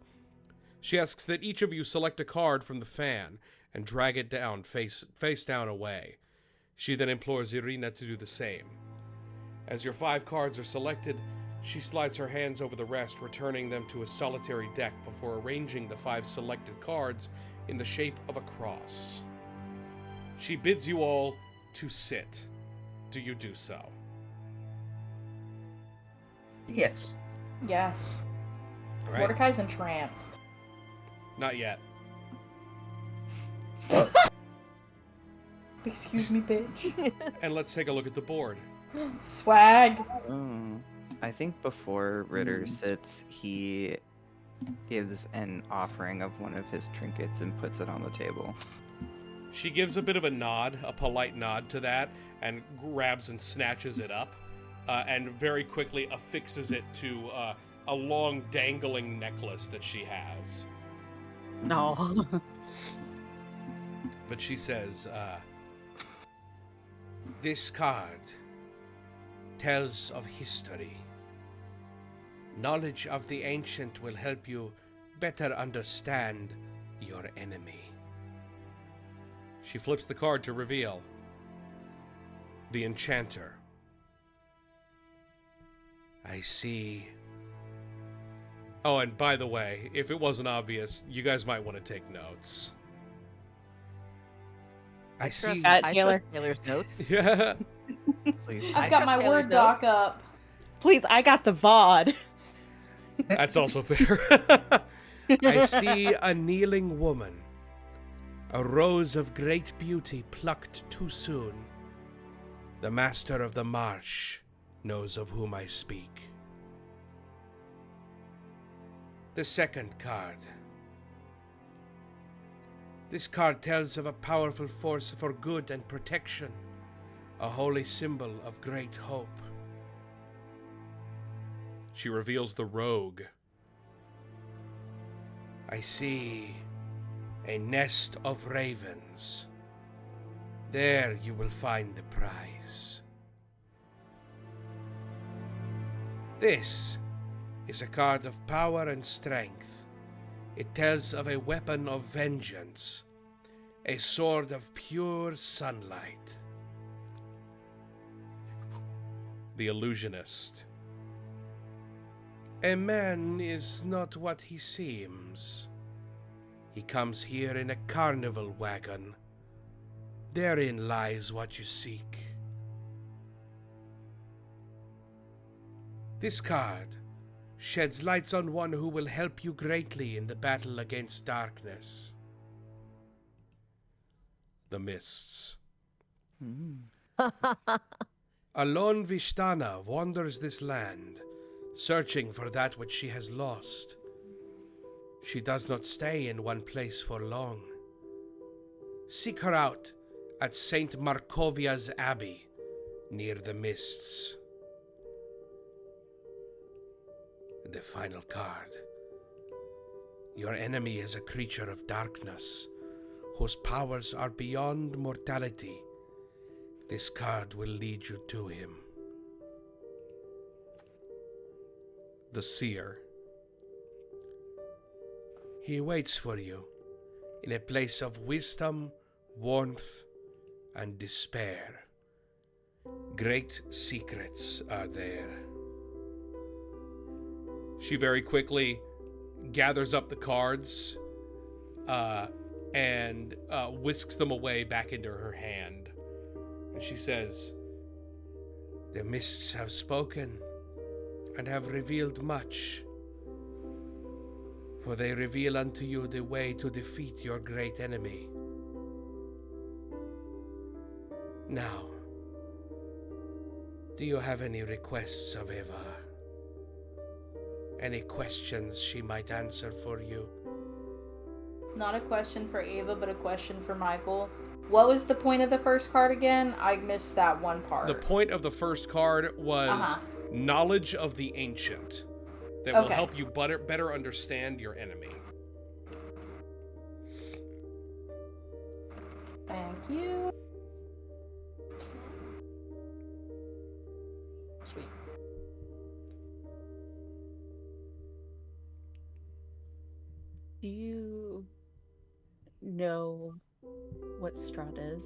She asks that each of you select a card from the fan and drag it down, face down away. She then implores Irina to do the same. As your 5 cards are selected, she slides her hands over the rest, returning them to a solitary deck before arranging the 5 selected cards in the shape of a cross. She bids you all to sit. Do you do so? Yes. Yeah. All right. Mordecai's entranced. Not yet. Excuse me, bitch. And let's take a look at the board. Swag. I think before Ritter sits, he gives an offering of one of his trinkets and puts it on the table. She gives a bit of a nod, a polite nod to that, and grabs and snatches it up, and very quickly affixes it to a long dangling necklace that she has. No. But she says, this card tells of history. Knowledge of the ancient will help you better understand your enemy. She flips the card to reveal the Enchanter. I see. Oh, and by the way, if it wasn't obvious, you guys might want to take notes. I see. Got it, I Taylor. trust Taylor's notes. Yeah. Please. I've I got trust my Taylor's Word doc up. Please, I got the VOD. That's also fair. I see a kneeling woman, a rose of great beauty plucked too soon. The master of the marsh knows of whom I speak. The second card. This card tells of a powerful force for good and protection, a holy symbol of great hope. She reveals the rogue. I see a nest of ravens. There you will find the prize. This is a card of power and strength. It tells of a weapon of vengeance, a sword of pure sunlight. The Illusionist. A man is not what he seems. He comes here in a carnival wagon. Therein lies what you seek. This card sheds lights on one who will help you greatly in the battle against darkness. The Mists. A lone Vishtana wanders this land, searching for that which she has lost. She does not stay in one place for long. Seek her out at Saint Markovia's Abbey, near the Mists. The final card. Your enemy is a creature of darkness, whose powers are beyond mortality. This card will lead you to him. The Seer. He waits for you in a place of wisdom, warmth, and despair. Great secrets are there. She very quickly gathers up the cards and whisks them away back into her hand. And she says, the mists have spoken and have revealed much. For they reveal unto you the way to defeat your great enemy. Now, do you have any requests of Eva? Any questions she might answer for you? Not a question for Ava, but a question for Michael. What was the point of the first card again? I missed that one part. The point of the first card was knowledge of the ancient that will help you better understand your enemy. Thank you. Sweet. Do you know what Strahd is?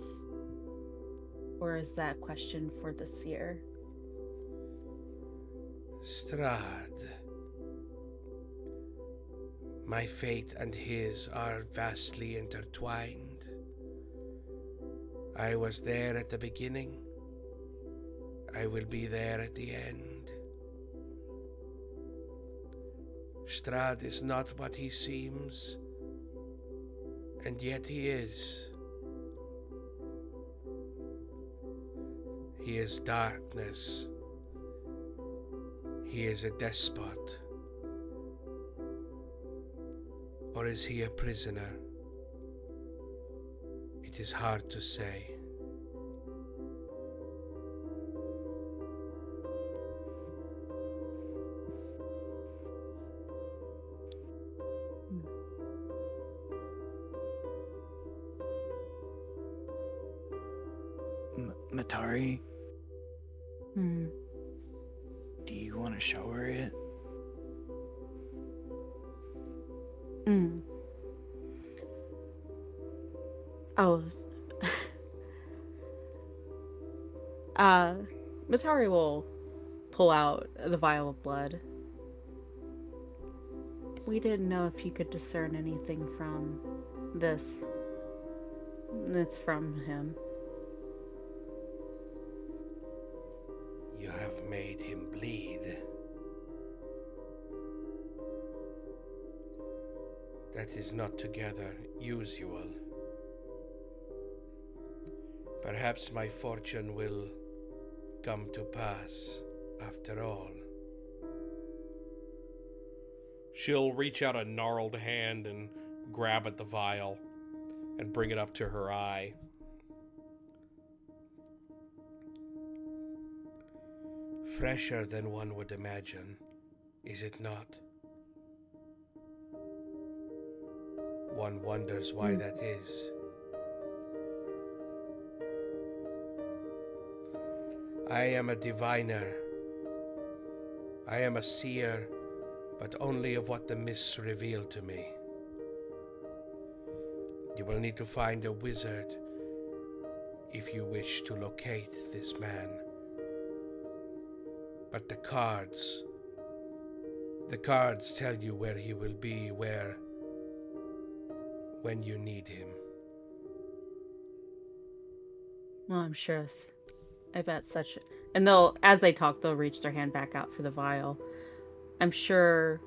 Or is that question for the seer? Strahd. My fate and his are vastly intertwined. I was there at the beginning. I will be there at the end. Strahd is not what he seems, and yet he is. He is darkness. he is a despot? Or is he a prisoner? It is hard to say. Matari, Hmm. do you want to show her it? Hmm. Oh. Matari will pull out the vial of blood. We didn't know if you could discern anything from this. It's from him. You have made him bleed. That is not together usual. Perhaps my fortune will come to pass after all. She'll reach out a gnarled hand and grab at the vial and bring it up to her eye. Fresher than one would imagine, is it not? One wonders why that is. I am a diviner. I am a seer, but only of what the mists reveal to me. You will need to find a wizard if you wish to locate this man. But the cards tell you where he will be, when you need him. Well, I'm sure. I bet such. And as they talk, they'll reach their hand back out for the vial. I'm sure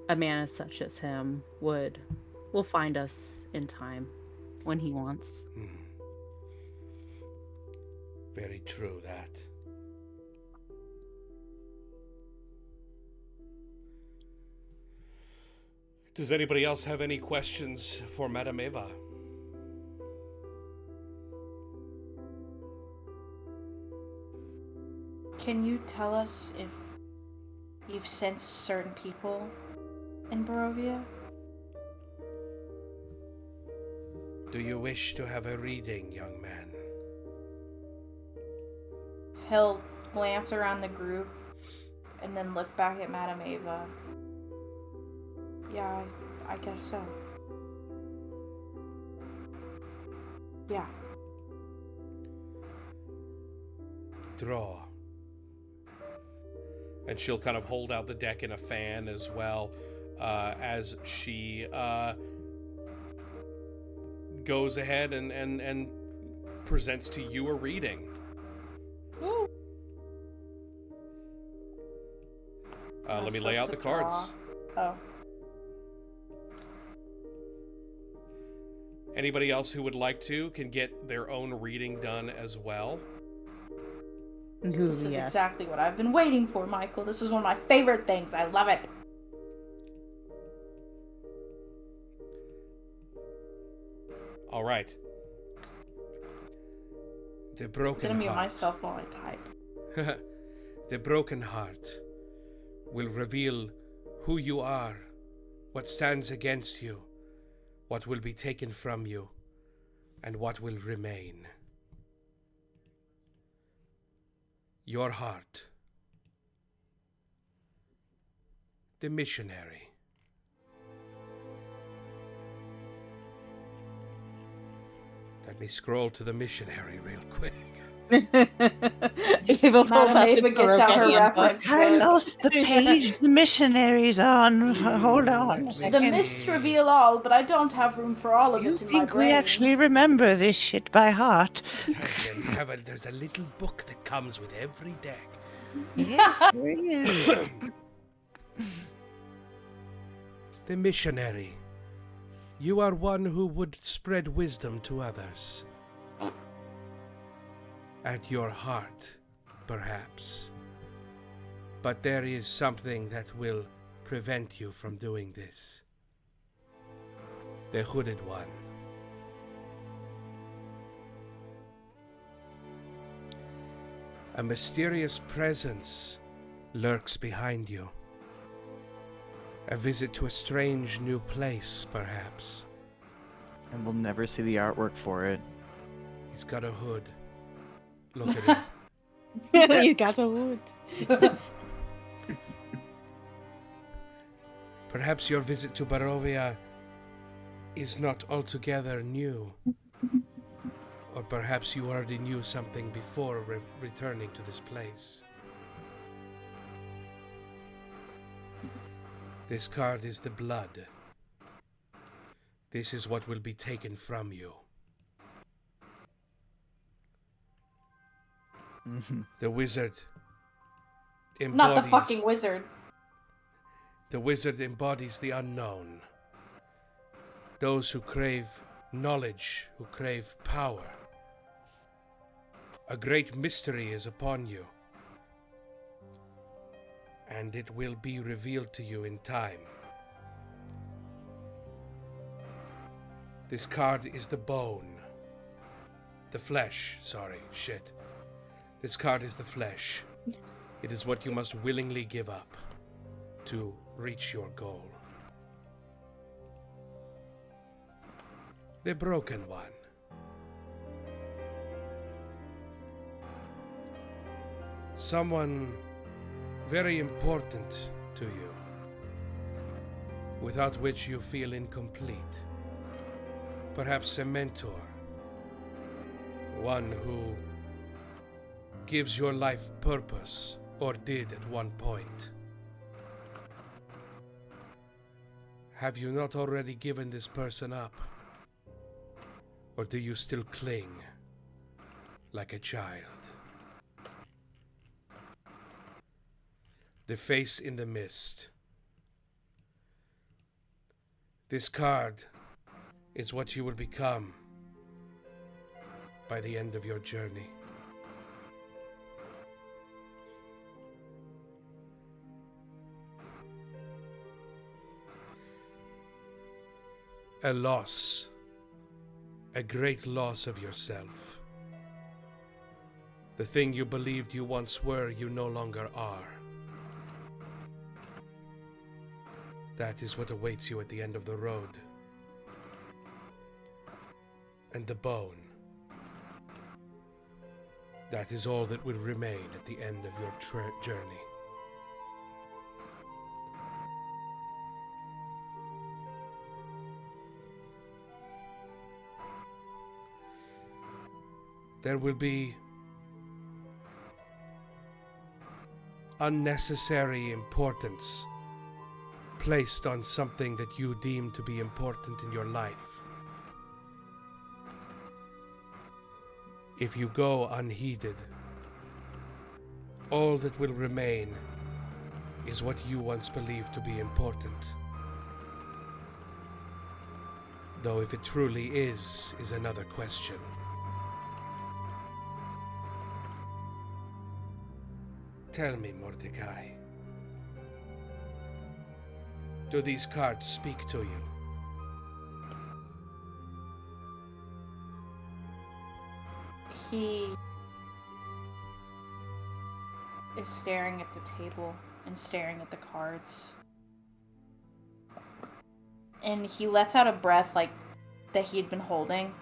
a man as such as him will find us in time when he wants. Very true, that. Does anybody else have any questions for Madame Eva? Can you tell us if you've sensed certain people in Barovia? Do you wish to have a reading, young man? He'll glance around the group and then look back at Madame Eva. Yeah, I guess so. Yeah. Draw. And she'll kind of hold out the deck and a fan as well, as she goes ahead and presents to you a reading. Ooh. Let me lay out the cards. Oh. Anybody else who would like to can get their own reading done as well. This is exactly what I've been waiting for, Michael. This is one of my favorite things. I love it. All right. The broken I'm gonna mute heart. myself while I type. The broken heart will reveal who you are, what stands against you, what will be taken from you, and what will remain. Your heart. The missionary. Let me scroll to the missionary real quick. Madame Eva gets out her reference I book. lost the page the missionary's on. Hold on. Let me The see. mists reveal all, but I don't have room for all of You it in my think brain. we actually remember this shit by heart? There's a little book that comes with every deck. Yes, there is. The missionary. You are one who would spread wisdom to others. At your heart, perhaps. But there is something that will prevent you from doing this. The Hooded One. A mysterious presence lurks behind you. A visit to a strange new place, perhaps. And we'll never see the artwork for it. He's got a hood. Look at him. You got a wood. Perhaps your visit to Barovia is not altogether new. Or perhaps you already knew something before returning to this place. This card is the blood. This is what will be taken from you. The wizard embodies... Not the fucking wizard. The wizard embodies the unknown. Those who crave knowledge, who crave power. A great mystery is upon you, and it will be revealed to you in time. This card is the bone. The flesh, sorry, shit. This card is the flesh. It is what you must willingly give up to reach your goal. The Broken One. Someone very important to you, without which you feel incomplete. Perhaps a mentor, one who gives your life purpose, or did at one point. Have you not already given this person up? Or do you still cling like a child? The face in the mist. This card is what you will become by the end of your journey. A loss, a great loss of yourself. The thing you believed you once were, you no longer are. That is what awaits you at the end of the road. And the bone. That is all that will remain at the end of your journey. There will be unnecessary importance placed on something that you deem to be important in your life. If you go unheeded, all that will remain is what you once believed to be important. Though if it truly is another question. Tell me, Mordecai, do these cards speak to you? He is staring at the table and staring at the cards. And he lets out a breath like that he had been holding.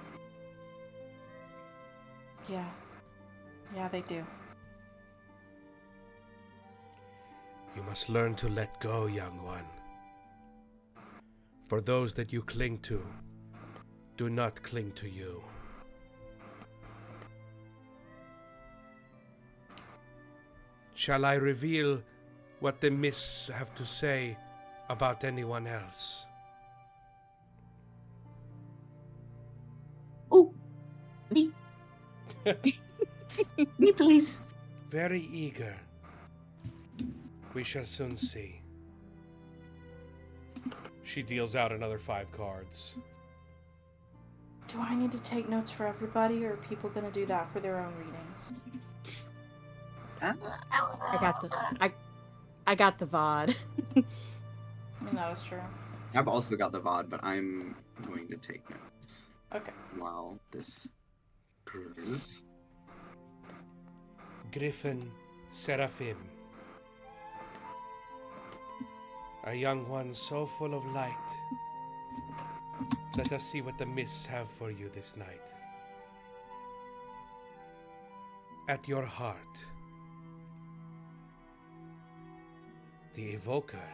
Yeah. Yeah, they do. You must learn to let go, young one. For those that you cling to, do not cling to you. Shall I reveal what the mists have to say about anyone else? Oh, me. Me, please. Very eager. We shall soon see. She deals out another 5 cards. Do I need to take notes for everybody, or are people gonna do that for their own readings? I got this. I got the VOD. that is true. I've also got the VOD, but I'm going to take notes Okay. while this cruise. Griffin Seraphim. A young one so full of light. Let us see what the mists have for you this night. At your heart, the evoker.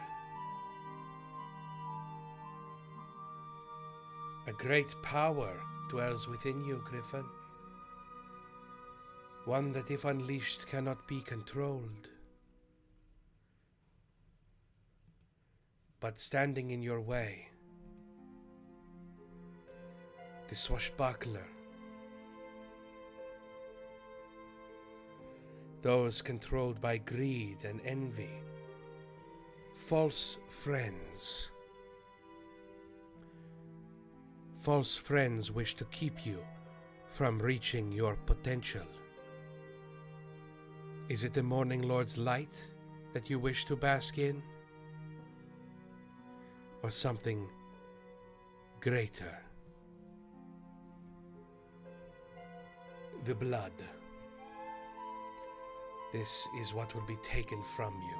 A great power dwells within you, Griffin. One that, if unleashed, cannot be controlled. But standing in your way, the swashbuckler. Those controlled by greed and envy. False friends. False friends wish to keep you from reaching your potential. Is it the Morning Lord's light that you wish to bask in? Or something greater? The blood. This is what will be taken from you.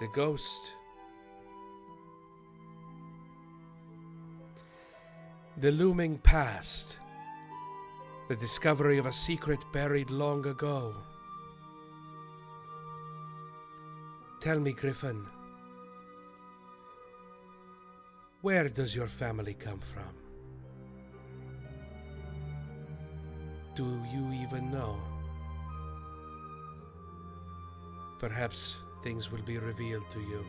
The ghost. The looming past. The discovery of a secret buried long ago. Tell me, Griffin, where does your family come from? Do you even know? Perhaps things will be revealed to you.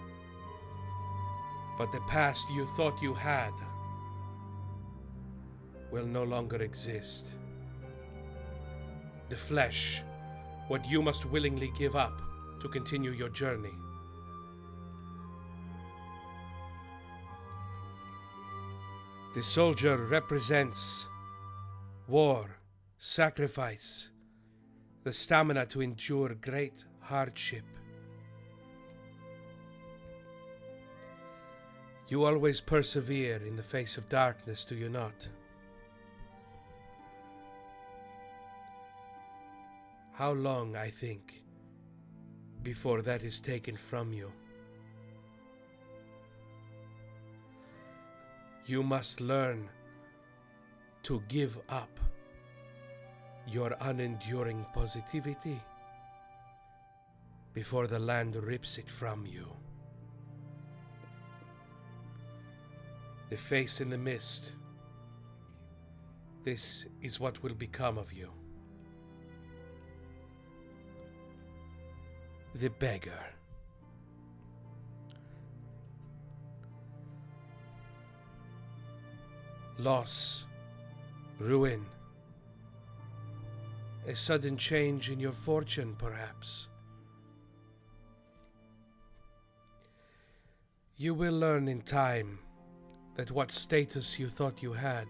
But the past you thought you had will no longer exist. The flesh, what you must willingly give up to continue your journey. The soldier represents war, sacrifice, the stamina to endure great hardship. You always persevere in the face of darkness, do you not? How long, I think, before that is taken from you? You must learn to give up your unenduring positivity before the land rips it from you. The face in the mist. This is what will become of you. The beggar. Loss, ruin, a sudden change in your fortune, perhaps. You will learn in time that what status you thought you had,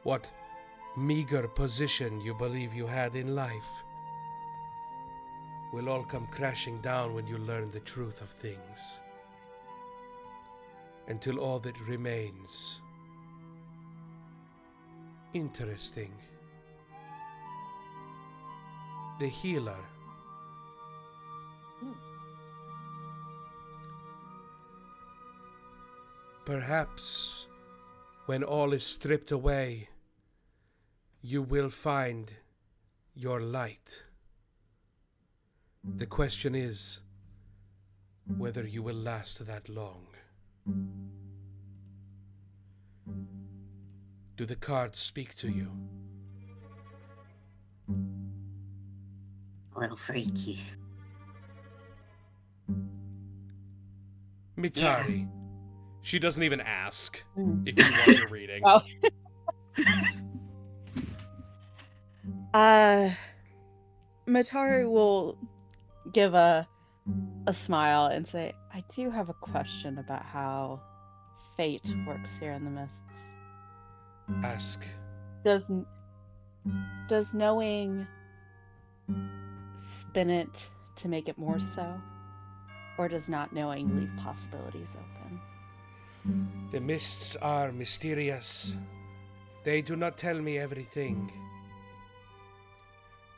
what meager position you believe you had in life, will all come crashing down when you learn the truth of things. Until all that remains interesting. The healer. Perhaps when all is stripped away, you will find your light. The question is whether you will last that long. Do the cards speak to you? A little freaky. Mitari. She doesn't even ask if you want your reading. Oh. Matari will give a smile and say, I do have a question about how fate works here in the mists. Ask. Does knowing spin it to make it more so? Or does not knowing leave possibilities open? The mists are mysterious. They do not tell me everything.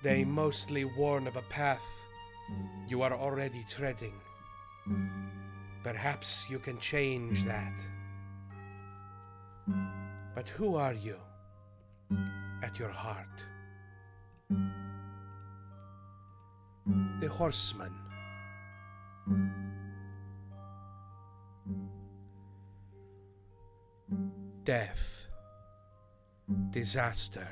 They mostly warn of a path you are already treading. Perhaps you can change that. But who are you at your heart? The horseman. Death, disaster,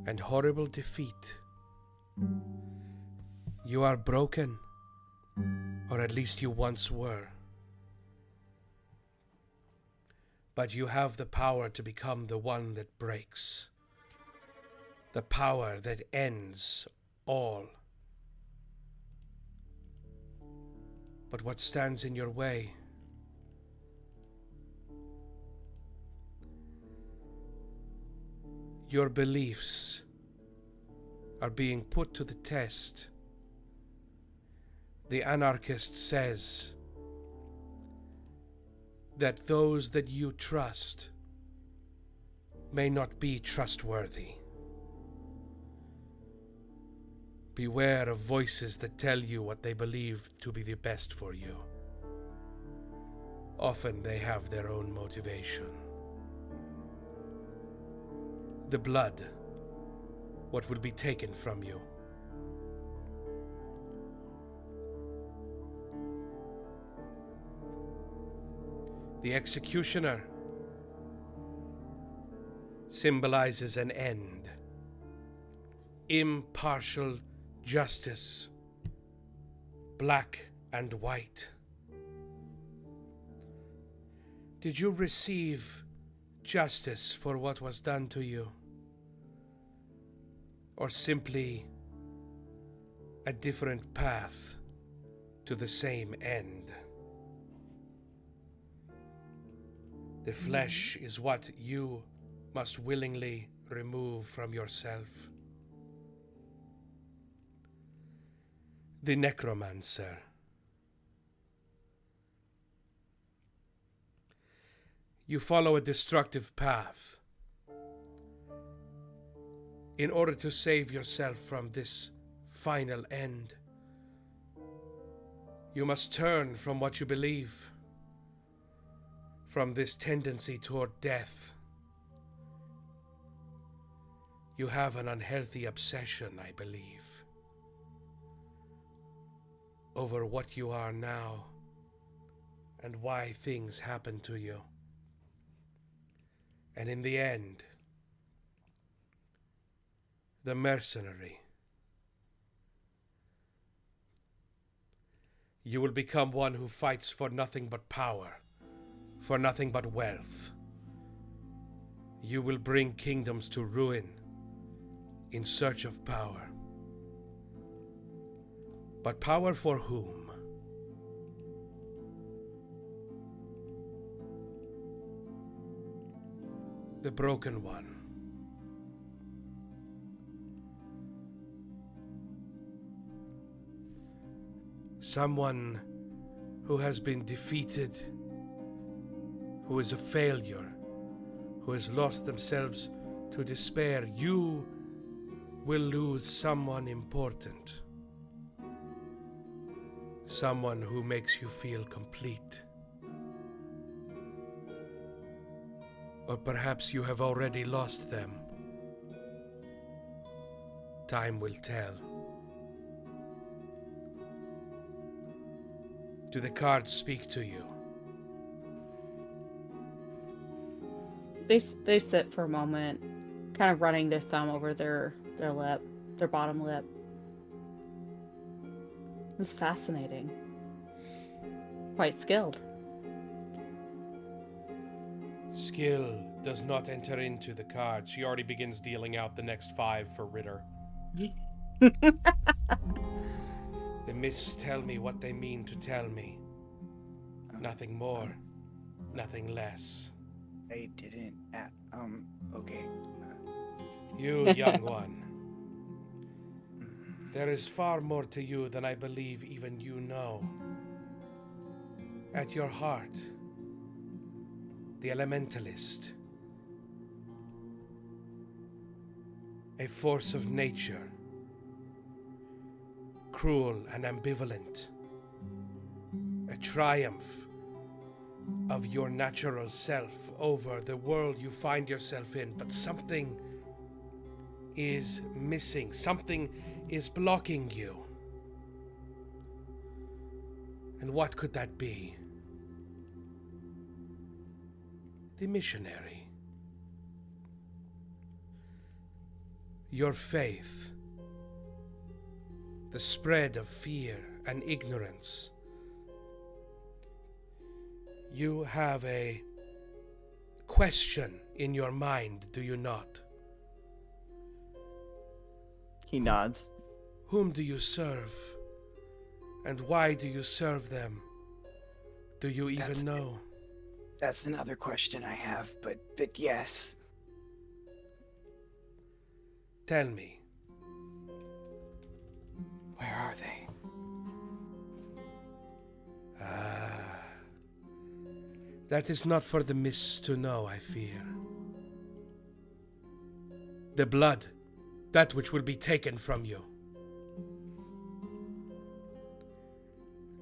and horrible defeat. You are broken, or at least you once were. But you have the power to become the one that breaks. The power that ends all. But what stands in your way? Your beliefs are being put to the test. The anarchist says that those that you trust may not be trustworthy. Beware of voices that tell you what they believe to be the best for you. Often they have their own motivation. The blood, what will be taken from you. The executioner symbolizes an end. Impartial justice, black and white. Did you receive justice for what was done to you? Or simply a different path to the same end? The flesh is what you must willingly remove from yourself. The necromancer. You follow a destructive path. In order to save yourself from this final end, you must turn from what you believe, from this tendency toward death. You have an unhealthy obsession, I believe, over what you are now and why things happen to you. And in the end, the mercenary. You will become one who fights for nothing but power, for nothing but wealth. You will bring kingdoms to ruin in search of power. But power for whom? The broken one. Someone who has been defeated, who is a failure, who has lost themselves to despair. You will lose someone important. Someone who makes you feel complete. Or perhaps you have already lost them. Time will tell. Do the cards speak to you? They sit for a moment, kind of running their thumb over their lip, their bottom lip. It's fascinating. Quite skilled. Skill does not enter into the cards. She already begins dealing out the next 5 for Ritter. The mists tell me what they mean to tell me. Nothing more, nothing less. I didn't. Okay. You young one. There is far more to you than I believe even you know. At your heart, the elementalist, a force of nature, cruel and ambivalent, a triumph of your natural self over the world you find yourself in, but something is missing, something is blocking you. And what could that be? The missionary. Your faith, the spread of fear and ignorance. You have a question in your mind, do you not? He nods. Whom do you serve? And why do you serve them? Do you even know? That's another question I have, but yes. Tell me. Where are they? That is not for the mists to know, I fear. The blood, that which will be taken from you.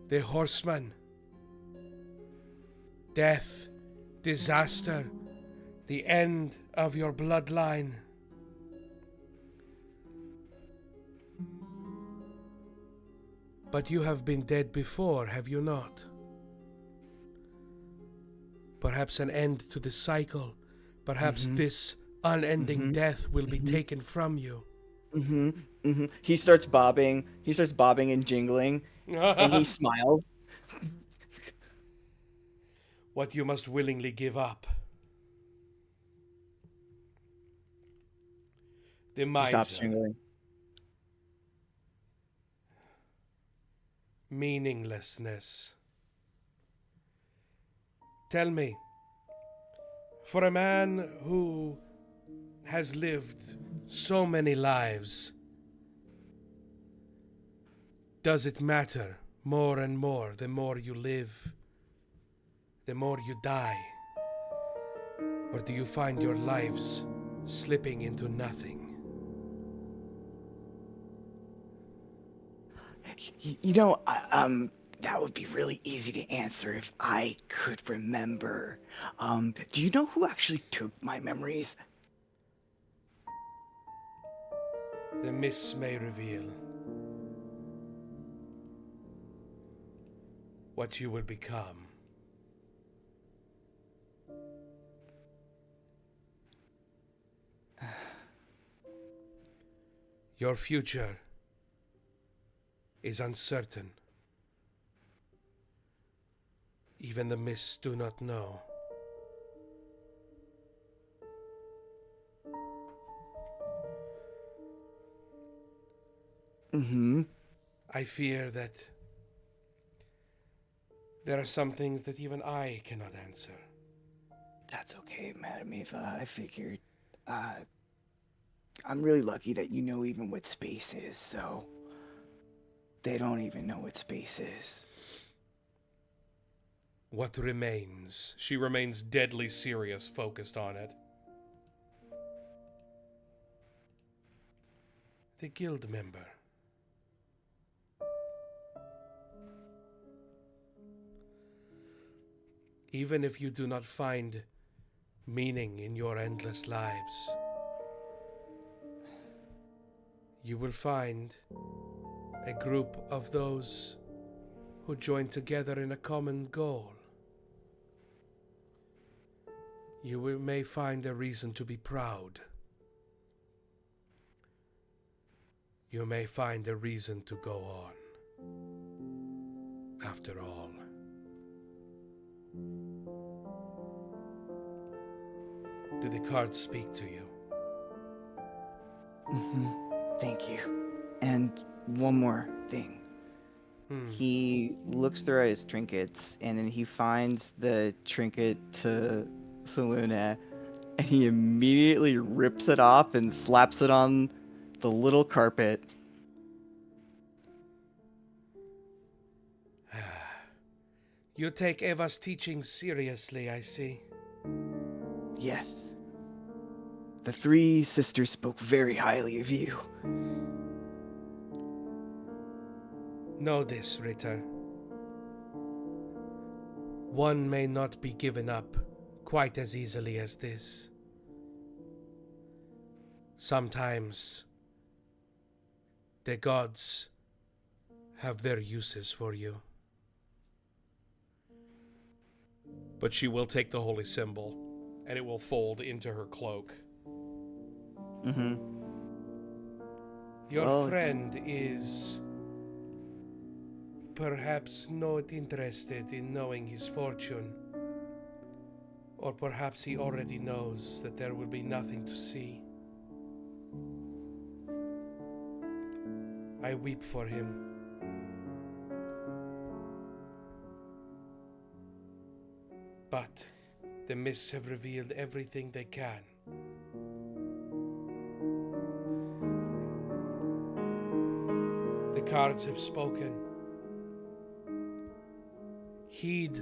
The horseman. Death, disaster, the end of your bloodline. But you have been dead before, have you not? Perhaps an end to the cycle. Perhaps this unending death will be taken from you. He starts bobbing. He starts bobbing and jingling, and he smiles. What you must willingly give up. The He miser. stops jingling. Meaninglessness. Tell me, for a man who has lived so many lives, does it matter more and more the more you live, the more you die? Or do you find your lives slipping into nothing? That would be really easy to answer if I could remember. Do you know who actually took my memories? The mists may reveal what you will become. Your future is uncertain. Even the mists do not know. I fear that there are some things that even I cannot answer. That's okay, Madam Eva. I figured. I'm really lucky that you know even what space is, so they don't even know what space is. What remains? She remains deadly serious, focused on it. The guild member. Even if you do not find meaning in your endless lives, you will find a group of those who join together in a common goal. May find a reason to be proud. You may find a reason to go on. After all. Do the cards speak to you? Thank you. And one more thing. He looks through his trinkets, and then he finds the trinket to Saluna, And he immediately rips it off and slaps it on the little carpet. You take Eva's teaching seriously, I see. Yes. The three sisters spoke very highly of you. Know this, Ritter. One may not be given up quite as easily as this. Sometimes the gods have their uses for you. But she will take the holy symbol, and it will fold into her cloak. Mm-hmm. Your friend is perhaps not interested in knowing his fortune. Or perhaps he already knows that there will be nothing to see. I weep for him. But the mists have revealed everything they can. The cards have spoken. Heed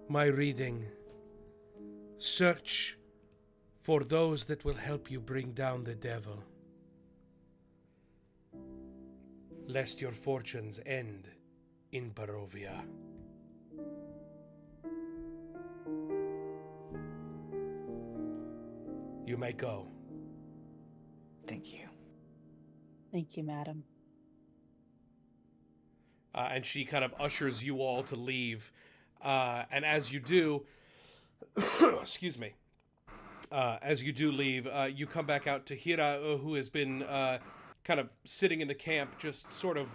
my reading. Search for those that will help you bring down the devil, lest your fortunes end in Barovia. You may go. Thank you. Thank you, madam. And she kind of ushers you all to leave. And as you do, excuse me, as you do leave, you come back out to Hira, who has been kind of sitting in the camp, just sort of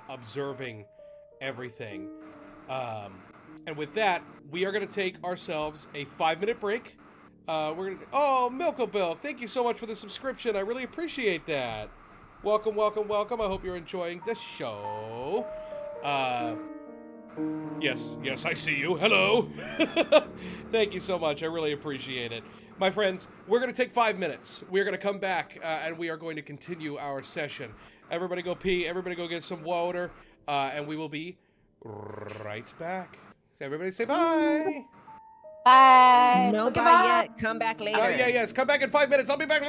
observing everything. And with that, we are going to take ourselves a 5-minute break. Oh, Milko thank you so much for the subscription. I really appreciate that. Welcome, welcome, welcome. I hope you're enjoying the show. Yes, I see you. Hello. Thank you so much. I really appreciate it. My friends, we're going to take 5 minutes. We're going to come back, and we are going to continue our session. Everybody go pee. Everybody go get some water. And we will be right back. Everybody say bye. Bye. No, Okay, bye bye. yet. Come back later. Yes. Come back in 5 minutes. I'll be back.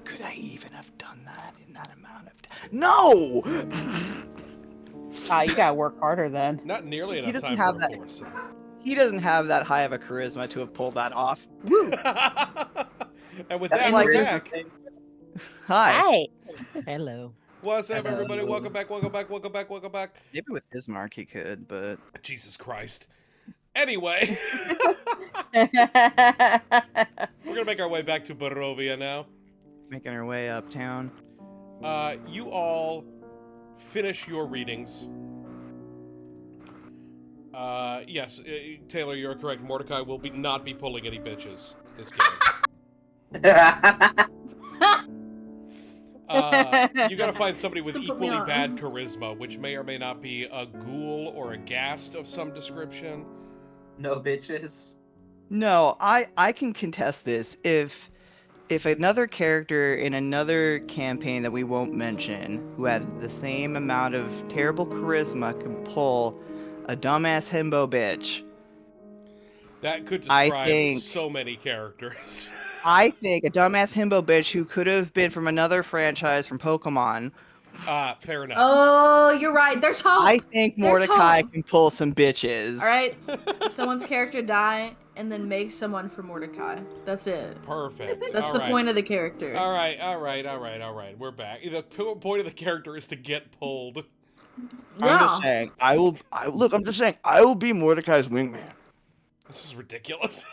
could I even have done that in that amount of time? No! You gotta work harder then. Not nearly He enough doesn't time have for a that. foursome. He doesn't have that high of a charisma to have pulled that off. Woo! And with That's that, like we're there's- back. Hi. Hello. What's up, Hello. everybody? Welcome back, welcome back, welcome back, welcome back. Maybe with his mark he could, but Jesus Christ. Anyway, We're we're gonna make our way back to Barovia now. making our way uptown. You all finish your readings. Yes, Taylor, you're correct. Mordecai will not be pulling any bitches this game. You gotta find somebody with Don't put me equally on. bad charisma, which may or may not be a ghoul or a ghast of some description. No bitches. No, I can contest this. If another character in another campaign that we won't mention, who had the same amount of terrible charisma, could pull a dumbass himbo bitch, That could I describe think- so many characters. I think a dumbass himbo bitch who could have been from another franchise from Pokemon, Fair enough. Oh, you're right. There's hope. I think There's Mordecai hope. can pull some bitches. All right, someone's character die, and then make someone for Mordecai. That's it. Perfect. That's All the right. point of the character. All right. We're back. The point of the character is to get pulled. I'm just saying, I'm just saying, I will be Mordecai's wingman. This is ridiculous.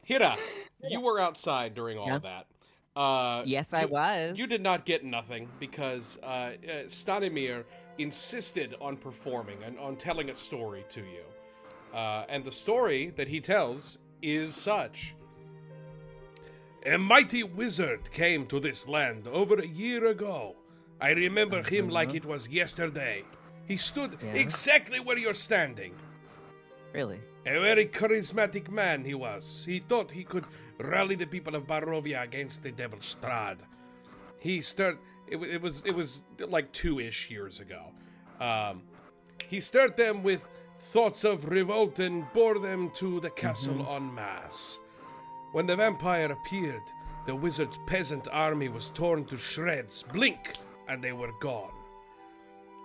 Hira, you were outside during all of that. Yes, I was. You did not get nothing because Stanimir insisted on performing and on telling a story to you. And the story that he tells is such. A mighty wizard came to this land over a year ago. I remember him like it was yesterday. He stood exactly where you're standing. Really? A very charismatic man he was. He thought he could rally the people of Barovia against the devil Strahd. It was like 2-ish years ago. He stirred them with thoughts of revolt and bore them to the castle en masse. When the vampire appeared, the wizard's peasant army was torn to shreds. Blink, and they were gone.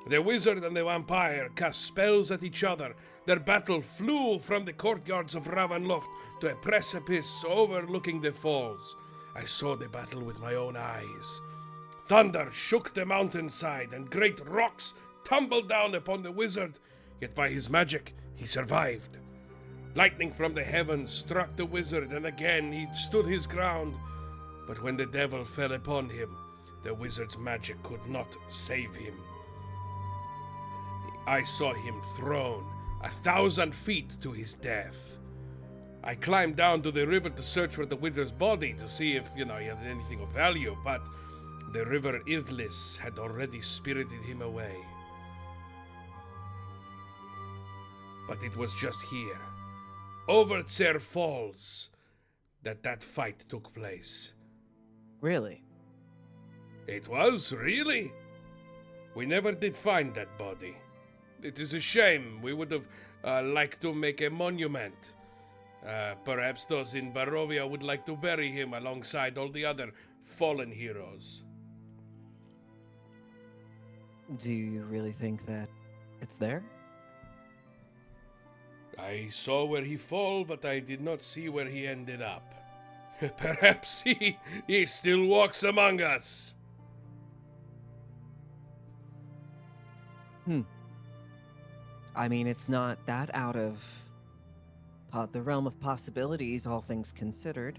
The wizard and the vampire cast spells at each other. Their battle flew from the courtyards of Ravenloft to a precipice overlooking the falls. I saw the battle with my own eyes. Thunder shook the mountainside, and great rocks tumbled down upon the wizard, yet by his magic he survived. Lightning from the heavens struck the wizard, and again he stood his ground. But when the devil fell upon him, the wizard's magic could not save him. I saw him thrown 1,000 feet to his death. I climbed down to the river to search for the wizard's body to see if, he had anything of value, but the river Ivlis had already spirited him away. But it was just here, over Tser Falls, that fight took place. Really? It was, really? We never did find that body. It is a shame. We would have liked to make a monument. Perhaps those in Barovia would like to bury him alongside all the other fallen heroes. Do you really think that it's there? I saw where he fell, but I did not see where he ended up. Perhaps he still walks among us. I mean, it's not that out of the realm of possibilities, all things considered.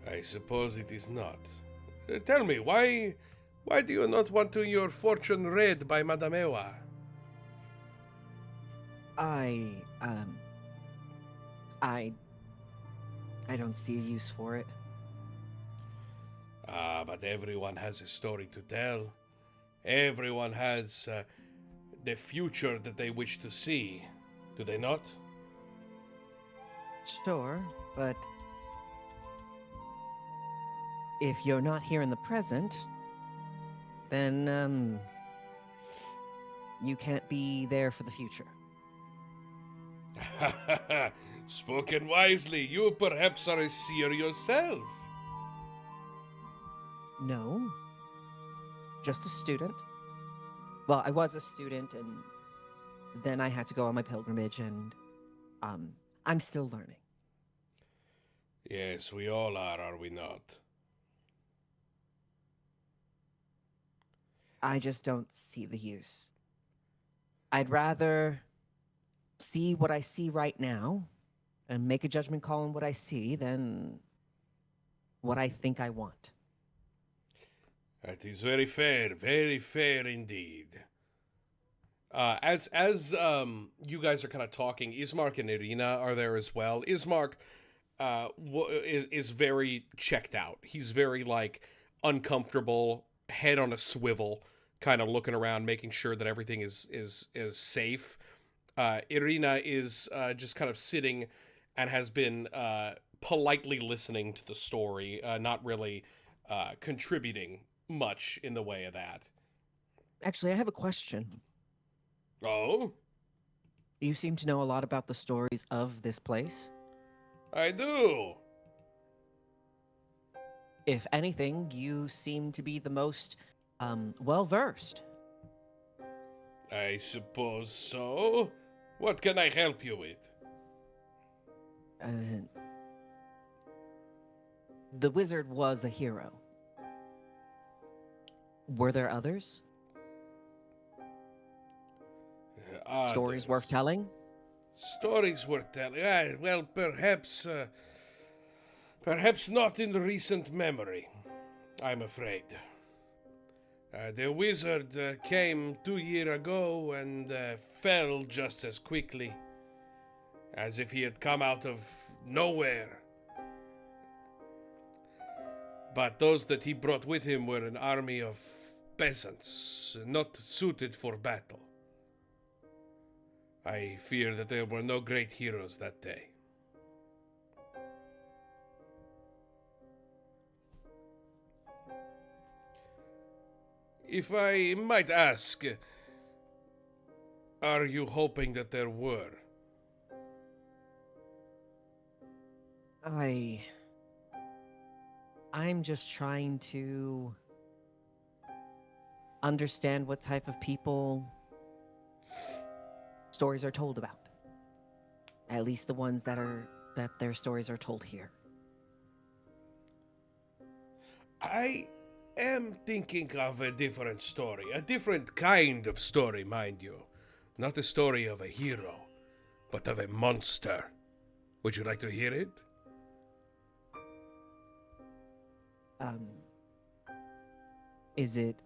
I suppose it is not. Tell me, why do you not want to your fortune read by Madame Ewa? I don't see a use for it. But everyone has a story to tell. Everyone has the future that they wish to see. Do they not? Sure, but if you're not here in the present, then you can't be there for the future. Spoken wisely. You perhaps are a seer yourself. No, just a student. Well, I was a student, and then I had to go on my pilgrimage, and I'm still learning. Yes, we all are we not? I just don't see the use. I'd rather see what I see right now and make a judgment call on what I see than what I think I want. That is very fair indeed. As you guys are kind of talking, Ismark and Irina are there as well. Ismark is very checked out. He's very like uncomfortable, head on a swivel, kind of looking around, making sure that everything is safe. Irina is just kind of sitting and has been politely listening to the story, not really contributing much in the way of that. Actually, I have a question. Oh, You seem to know a lot about the stories of this place. I do. If anything, you seem to be the most well versed. I suppose so. What can I help you with? The wizard was a hero. Were there others? Stories worth Others. telling? Stories worth telling. Well, perhaps not in recent memory, I'm afraid. The wizard came 2 years ago and fell just as quickly, as if he had come out of nowhere. But those that he brought with him were an army of peasants, not suited for battle. I fear that there were no great heroes that day. If I might ask, are you hoping that there were? I'm just trying to understand what type of people stories are told about. At least the ones that their stories are told here. I am thinking of a different story, a different kind of story, mind you. Not a story of a hero, but of a monster. Would you like to hear it? Is it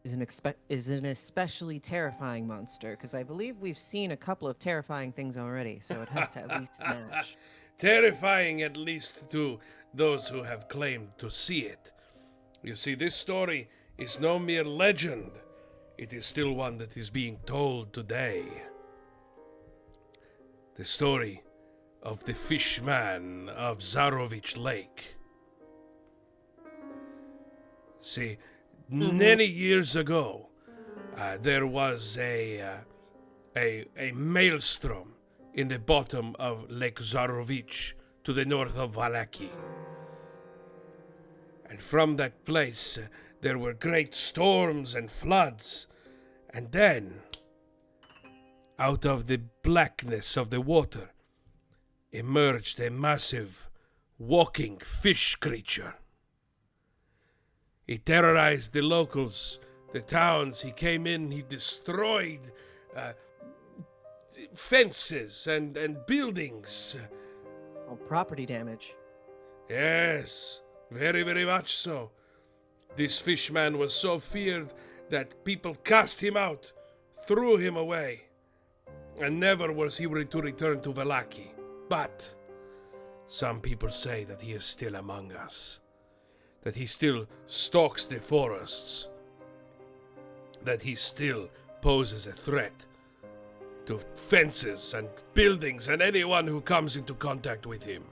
an especially terrifying monster? Because I believe we've seen a couple of terrifying things already, so it has to at least match. Terrifying, at least to those who have claimed to see it. You see, this story is no mere legend. It is still one that is being told today. The story of the fishman of Zarovich Lake. See, many years ago, there was a maelstrom in the bottom of Lake Zarovich to the north of Valaki. And from that place, there were great storms and floods. And then, out of the blackness of the water, emerged a massive, walking fish creature. He terrorized the locals, the towns. He came in, he destroyed fences and buildings. Oh, property damage. Yes, very, very much so. This fishman was so feared that people cast him out, threw him away, and never was he to return to Valaki. But some people say that he is still among us, that he still stalks the forests, that he still poses a threat to fences and buildings and anyone who comes into contact with him.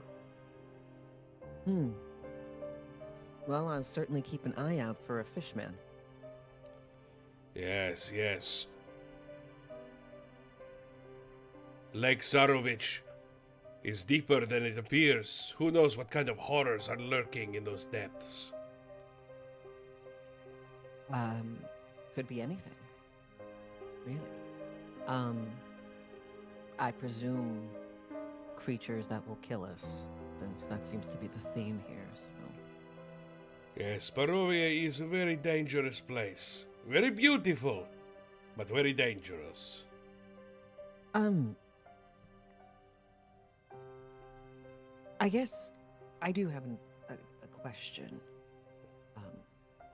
Well, I'll certainly keep an eye out for a fishman. Yes, yes. Lake Sarovich is deeper than it appears. Who knows what kind of horrors are lurking in those depths? Could be anything. Really. I presume creatures that will kill us, since that seems to be the theme here, so... Yes, Barovia is a very dangerous place. Very beautiful, but very dangerous. I guess I do have a question.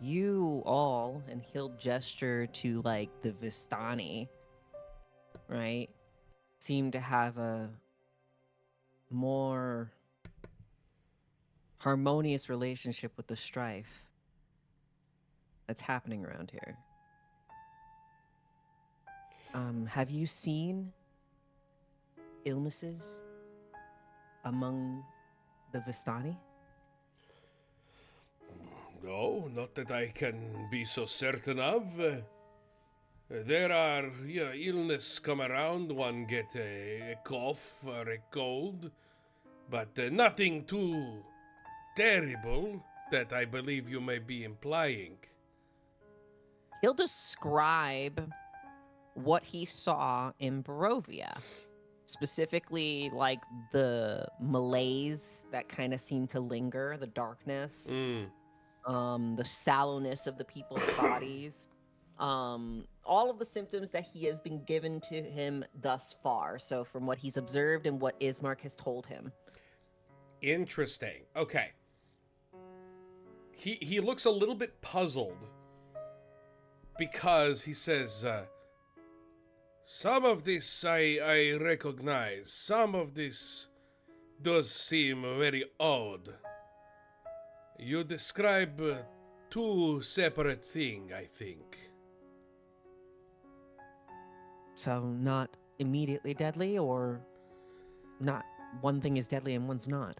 You all, and he'll gesture to, like, the Vistani, right, seem to have a more harmonious relationship with the strife that's happening around here. Have you seen illnesses among the Vistani? No, not that I can be so certain of. There are, illness come around. One get a cough or a cold, but nothing too terrible that I believe you may be implying. He'll describe what he saw in Barovia. Specifically, like, the malaise that kind of seemed to linger, the darkness, the sallowness of the people's bodies, all of the symptoms that he has been given to him thus far. So from what he's observed and what Ismark has told him. Interesting. Okay. He looks a little bit puzzled because he says, some of this I recognize. Some of this does seem very odd. You describe two separate things, I think. So not immediately deadly, or not one thing is deadly and one's not?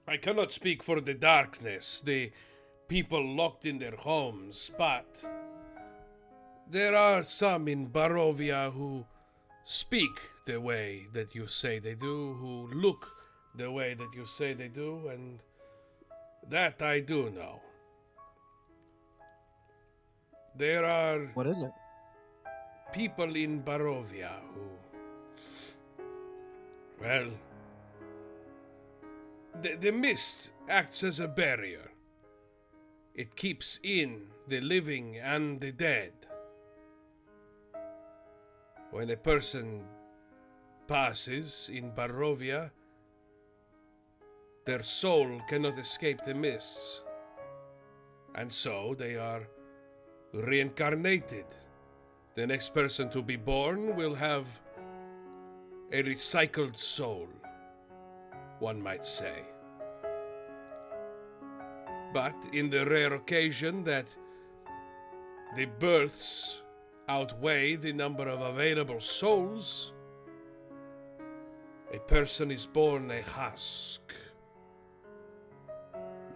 I cannot speak for the darkness, the people locked in their homes, but there are some in Barovia who speak the way that you say they do, who look the way that you say they do, and that I do know. There are... What is it? People in Barovia who... Well... The mist acts as a barrier. It keeps in the living and the dead. When a person passes in Barovia, their soul cannot escape the mists. And so they are reincarnated. The next person to be born will have a recycled soul, one might say. But in the rare occasion that the births outweigh the number of available souls, a person is born a husk.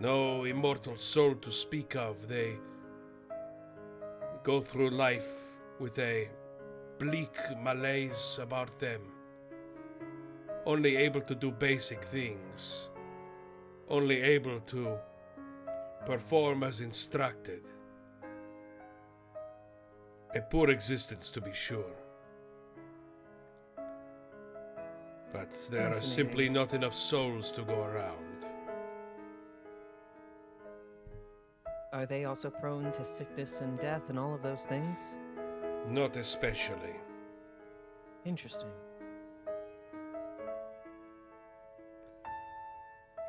No immortal soul to speak of. They go through life with a bleak malaise about them. Only able to do basic things. Only able to perform as instructed. A poor existence, to be sure. But there are simply not enough souls to go around. Are they also prone to sickness and death and all of those things? Not especially. Interesting.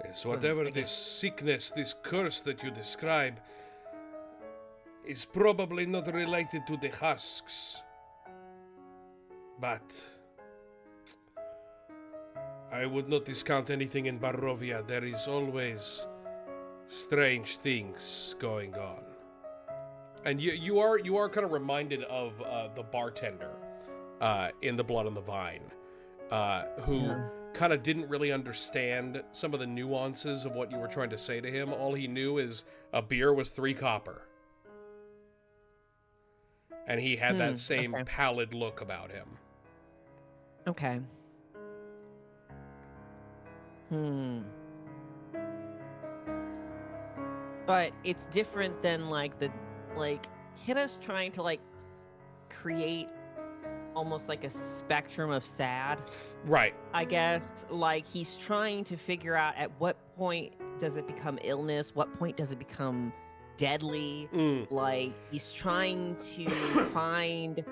Yes, whatever this sickness, this curse that you describe, is probably not related to the husks. But I would not discount anything in Barovia. There is always strange things going on. And you are kind of reminded of the bartender in The Blood on the Vine, who kind of didn't really understand some of the nuances of what you were trying to say to him. All he knew is a beer was 3 copper. And he had that same pallid look about him. Okay. But it's different than like Hida's trying to like create almost like a spectrum of sad, Right. I guess. Like he's trying to figure out at what point does it become illness, what point does it become deadly. Like he's trying to find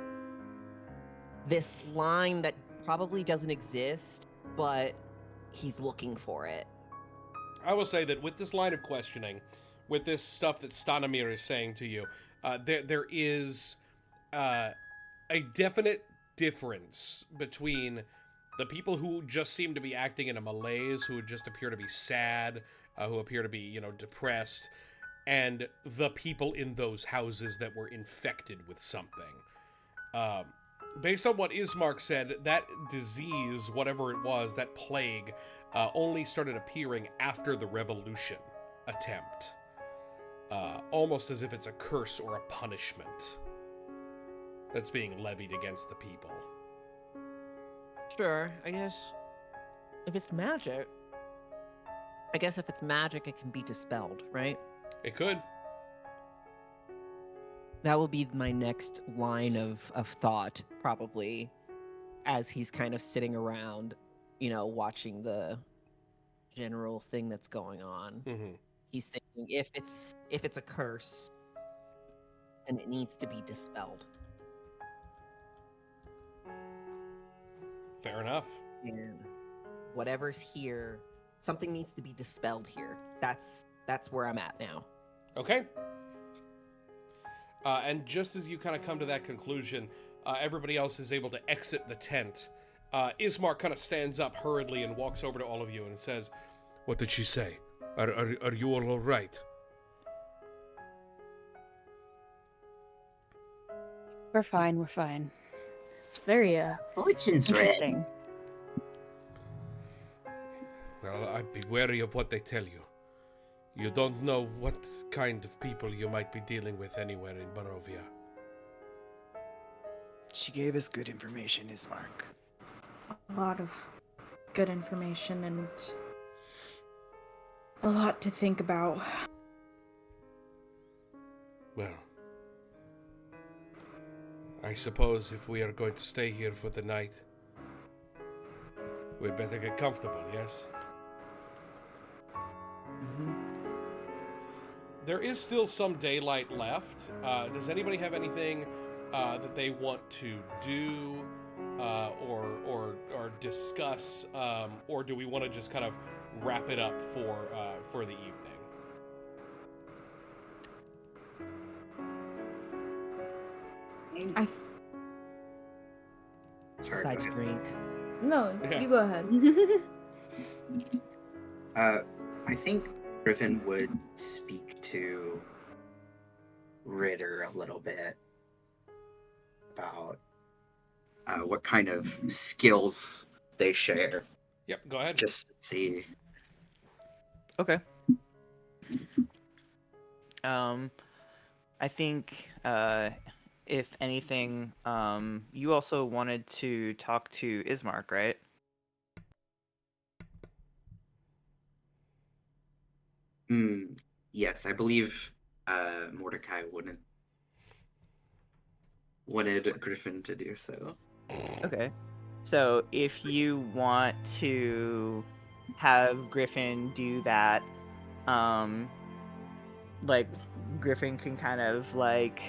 this line that probably doesn't exist, but he's looking for it. I will say that with this line of questioning, with this stuff that Stanimir is saying to you, there is a definite difference between the people who just seem to be acting in a malaise, who just appear to be sad, who appear to be, depressed, and the people in those houses that were infected with something. Based on what Ismark said, that disease, whatever it was, that plague, only started appearing after the revolution attempt. Almost as if it's a curse or a punishment that's being levied against the people. Sure, I guess if it's magic, it can be dispelled, right? It could. That will be my next line of thought, probably, as he's kind of sitting around, watching the general thing that's going on. Mm-hmm. He's thinking if it's a curse, then it needs to be dispelled. Fair enough. And whatever's here, something needs to be dispelled here. That's where I'm at now. Okay. And just as you kind of come to that conclusion, everybody else is able to exit the tent. Ismark kind of stands up hurriedly and walks over to all of you and says, "What did she say? Are you all right?" We're fine. It's very Fortune's red. interesting. Well, I'd be wary of what they tell you. You don't know what kind of people you might be dealing with anywhere in Barovia. She gave us good information, Ismark. A lot of good information and a lot to think about. Well, I suppose if we are going to stay here for the night, we'd better get comfortable, yes? Mm-hmm. There is still some daylight left. Does anybody have anything that they want to do or discuss, or do we want to just kind of wrap it up for the evening? Sorry, Besides go ahead. drink. No, Yeah. you go ahead. I think Griffin would speak to Ritter a little bit about what kind of skills they share. Yep, go ahead. Just to see. Okay. I think, if anything, you also wanted to talk to Ismark, right? Yes, I believe Mordecai wanted Griffin to do so. Okay. So if you want to have Griffin do that, like Griffin can kind of like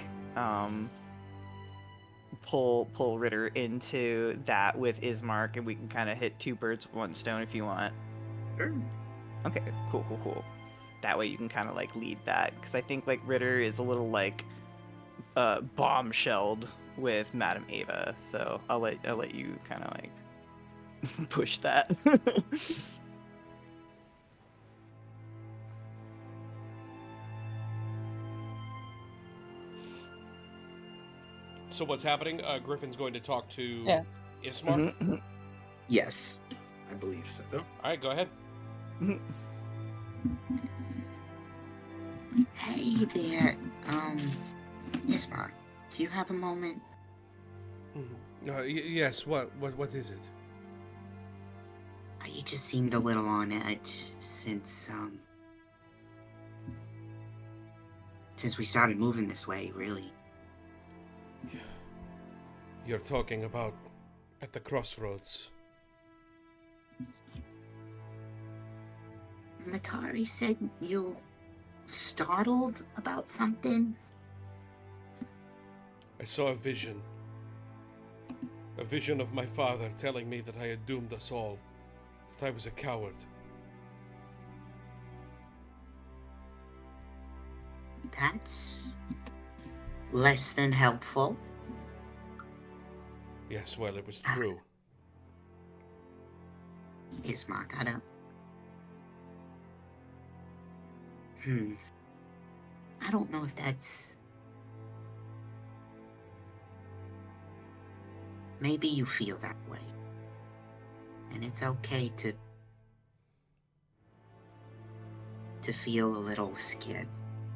pull Ritter into that with Ismark, and we can kind of hit two birds with one stone if you want. Sure. Okay, cool. That way you can kind of like lead that, because I think like Ritter is a little like bombshelled with Madame Ava, so I'll let you kind of like push that. So what's happening? Griffin's going to talk to Yeah. Ismark. Mhm. Yes, I believe so. All right, go ahead. Hey there, Ismark, do you have a moment? Yes. What is it? You just seemed a little on edge since we started moving this way, really. You're talking about at the crossroads. Matari said you startled about something. I saw a vision. A vision of my father telling me that I had doomed us all. That I was a coward. That's less than helpful. Yes, well, it was true. Ismark, I don't know if that's... Maybe you feel that way. And it's okay to feel a little scared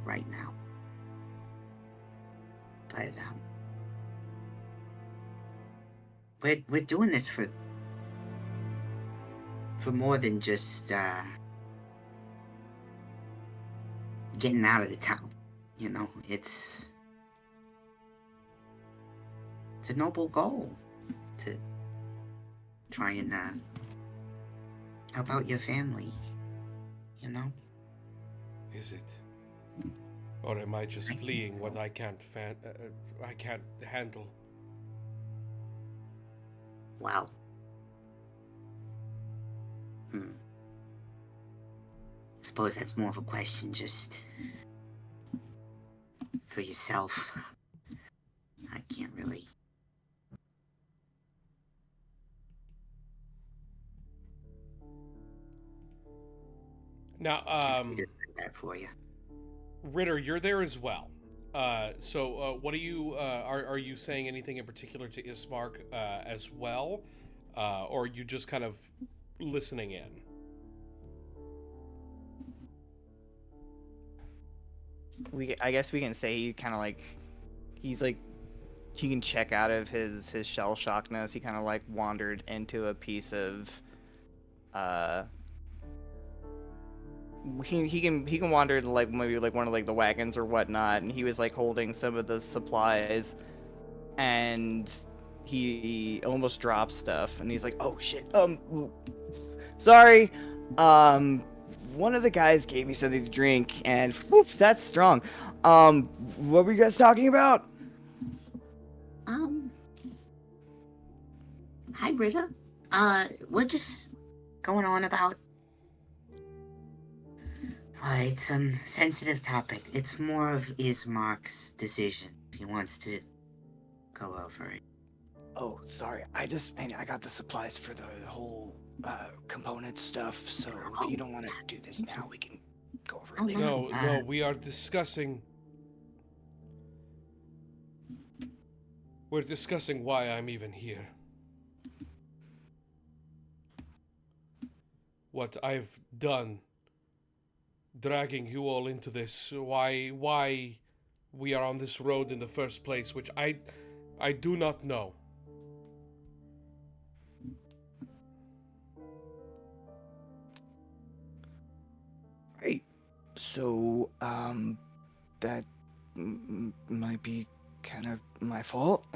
right now. But, we're doing this for more than just, getting out of the town. You know, it's a noble goal to try and, help out your family, you know? Is it? Or am I just fleeing what I can't handle? Well. Suppose that's more of a question just for yourself. I can't really. Now, Can't really decide that for you. Ritter, you're there as well. So what are you? Are you saying anything in particular to Ismark as well, or are you just kind of listening in? I guess we can say he kind of like, he's like, he can check out of his shell shockness. He kind of like wandered into a piece of, he can wander into like maybe like one of like the wagons or whatnot, and he was like holding some of the supplies, and he almost drops stuff, and he's like, oh shit, sorry, one of the guys gave me something to drink, and whew, that's strong. What were you guys talking about? Hi, Ritter. We're just going on about... it's some sensitive topic. It's more of Ismark's decision. If he wants to go over it. Oh, sorry. I got the supplies for the whole component stuff, so if you don't want to do this now, we can go over it later. No, we are discussing... We're discussing why I'm even here. What I've done, dragging you all into this, why we are on this road in the first place, which I do not know. Right. So, that might be kind of my fault.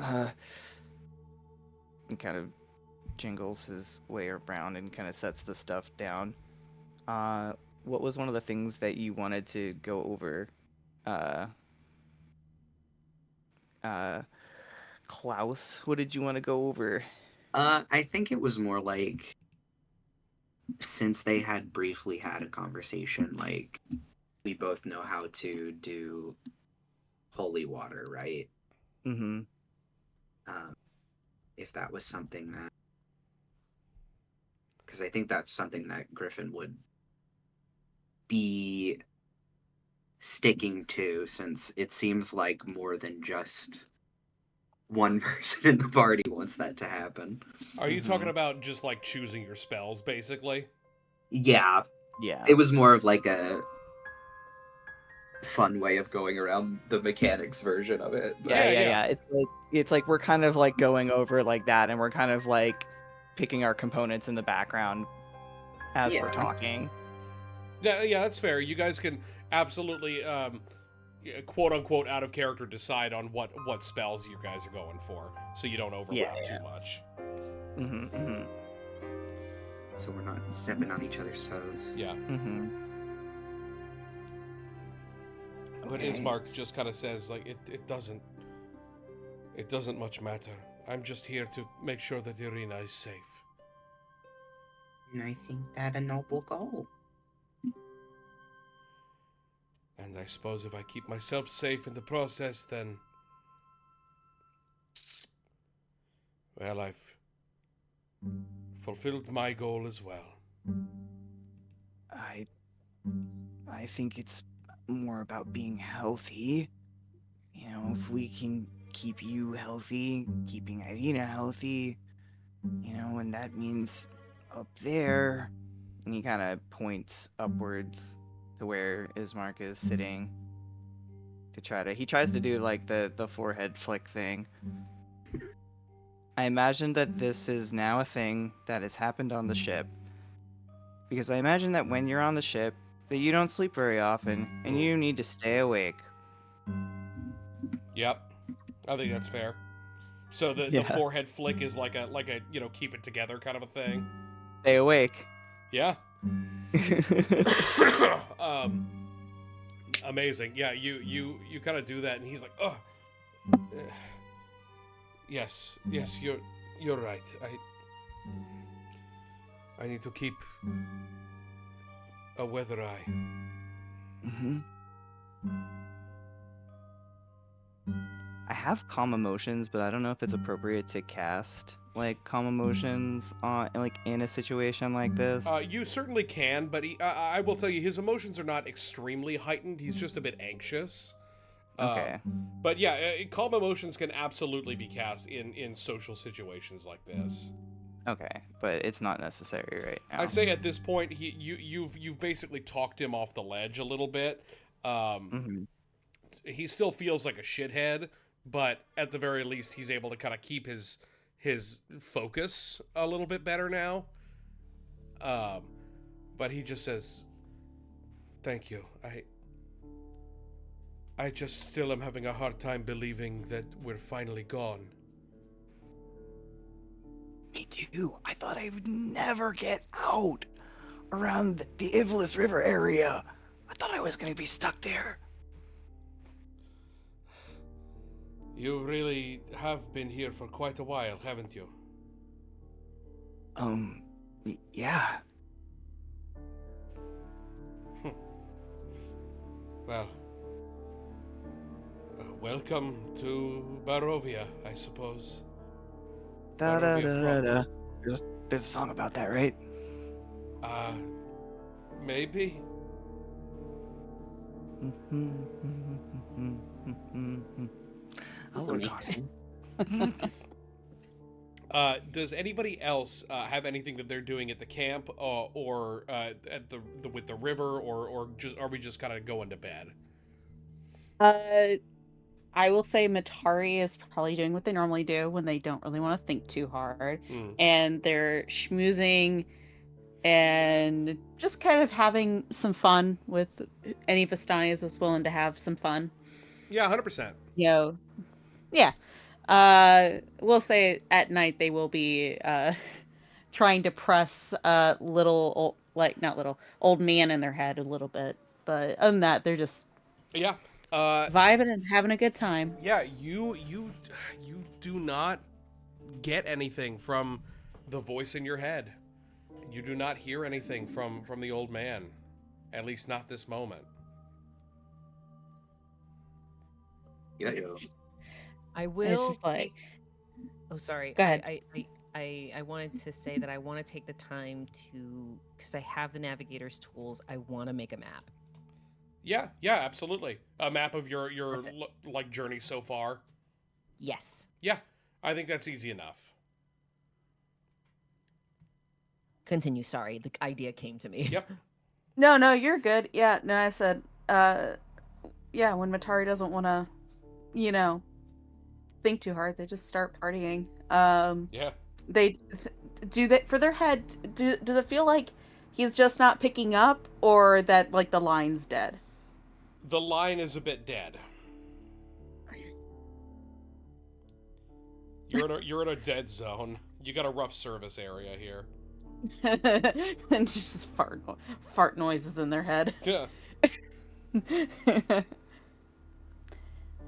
He kind of jingles his way around and kind of sets the stuff down. What was one of the things that you wanted to go over? Klaus, what did you want to go over? I think it was more like, since they had briefly had a conversation, like, we both know how to do holy water, right? Mm-hmm. If that was something that... Because I think that's something that Griffin would be sticking to, since it seems like more than just one person in the party wants that to happen. Are you talking about just like choosing your spells, basically? Yeah. Yeah. It was more of like a fun way of going around the mechanics version of it. But... Yeah. It's like we're kind of like going over like that, and we're kind of like picking our components in the background as Yeah. we're talking. Yeah, that's fair. You guys can absolutely, quote unquote, out of character, decide on what spells you guys are going for, so you don't overlap Yeah. too much. Mm-hmm, mm-hmm, So we're not stepping on each other's toes. Yeah. mm-hmm. But Okay. Ismark just kind of says, like, it doesn't much matter. I'm just here to make sure that Irina is safe. And I think that a noble goal. And I suppose if I keep myself safe in the process, then, well, I've fulfilled my goal as well. I think it's more about being healthy. You know, if we can keep you healthy, keeping Irina healthy, you know, and that means up there. And he kind of points upwards to where Ismark is sitting. He tries to do like the forehead flick thing. I imagine that this is now a thing that has happened on the ship. Because I imagine that when you're on the ship, that you don't sleep very often, and you need to stay awake. Yep, I think that's fair. So the Yeah. forehead flick is like a keep it together kind of a thing. Stay awake. Yeah. Amazing. Yeah, you kind of do that, and he's like, oh, yes, you're right. I need to keep a weather eye. Mm-hmm. I have calm emotions, but I don't know if it's appropriate to cast like calm emotions on like in a situation like this. You certainly can, but I will tell you, his emotions are not extremely heightened. He's just a bit anxious. Okay. But yeah, calm emotions can absolutely be cast in social situations like this. Okay, but it's not necessary right now. I'd say at this point, you've basically talked him off the ledge a little bit. He still feels like a shithead, but at the very least, he's able to kind of keep his focus a little bit better now. But he just says, "Thank you. I just still am having a hard time believing that we're finally gone." Me too. I thought I would never get out around the Ivlis River area. I thought I was going to be stuck there. You really have been here for quite a while, haven't you? Yeah. Well, welcome to Barovia, I suppose. Da da da da da. There's a song about that, right? Maybe? I'll work on it. Does anybody else have anything that they're doing at the camp or at the with the river or just are we just kind of going to bed? I will say Matari is probably doing what they normally do when they don't really want to think too hard. And they're schmoozing and just kind of having some fun with any Vistanias that's willing to have some fun. Yeah, 100%. You know, yeah. We'll say at night they will be trying to press old man in their head a little bit. But other than that, they're just vibing and having a good time. Yeah, you do not get anything from the voice in your head. You do not hear anything from the old man, at least not this moment. Yeah. I will. It's just like, oh, sorry. Go ahead. I wanted to say that I want to take the time to, because I have the navigator's tools, I want to make a map. Yeah, absolutely. A map of your like journey so far. Yes. Yeah, I think that's easy enough. Continue. Sorry, the idea came to me. Yep. No, you're good. Yeah, no, I said, yeah, when Matari doesn't want to, think too hard, they just start partying. Yeah. They do that for their head. Does it feel like he's just not picking up, or that like the line's dead? The line is a bit dead. You're in a dead zone. You got a rough service area here. And just fart noises in their head. Yeah.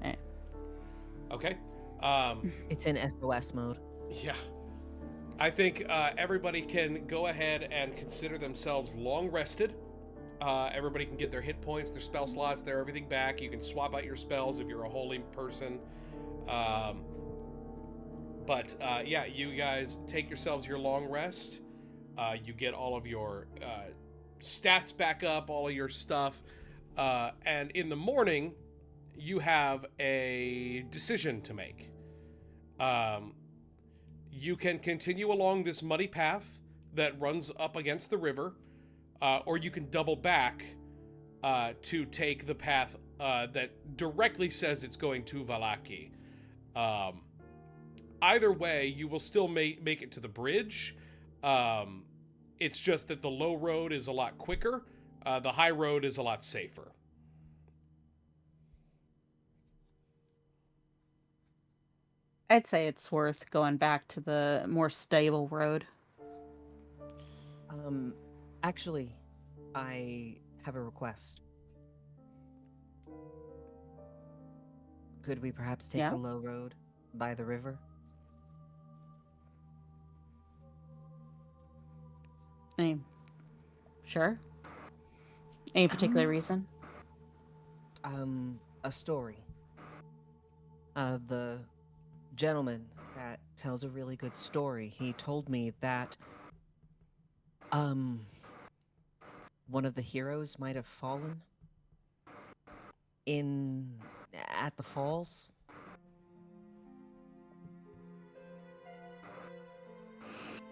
Alright. Okay. It's in SOS mode. Yeah. I think everybody can go ahead and consider themselves long rested. Everybody can get their hit points, their spell slots, their everything back. You can swap out your spells if you're a holy person. But yeah, you guys take yourselves your long rest. You get all of your stats back up, all of your stuff. And in the morning, you have a decision to make. You can continue along this muddy path that runs up against the river, or you can double back to take the path that directly says it's going to Valaki. Either way, you will still make it to the bridge. It's just that the low road is a lot quicker. The high road is a lot safer. I'd say it's worth going back to the more stable road. Actually, I have a request. Could we perhaps take Yeah? the low road by the river? Sure. Any particular reason? A story. The gentleman that tells a really good story, he told me that one of the heroes might have fallen at the falls.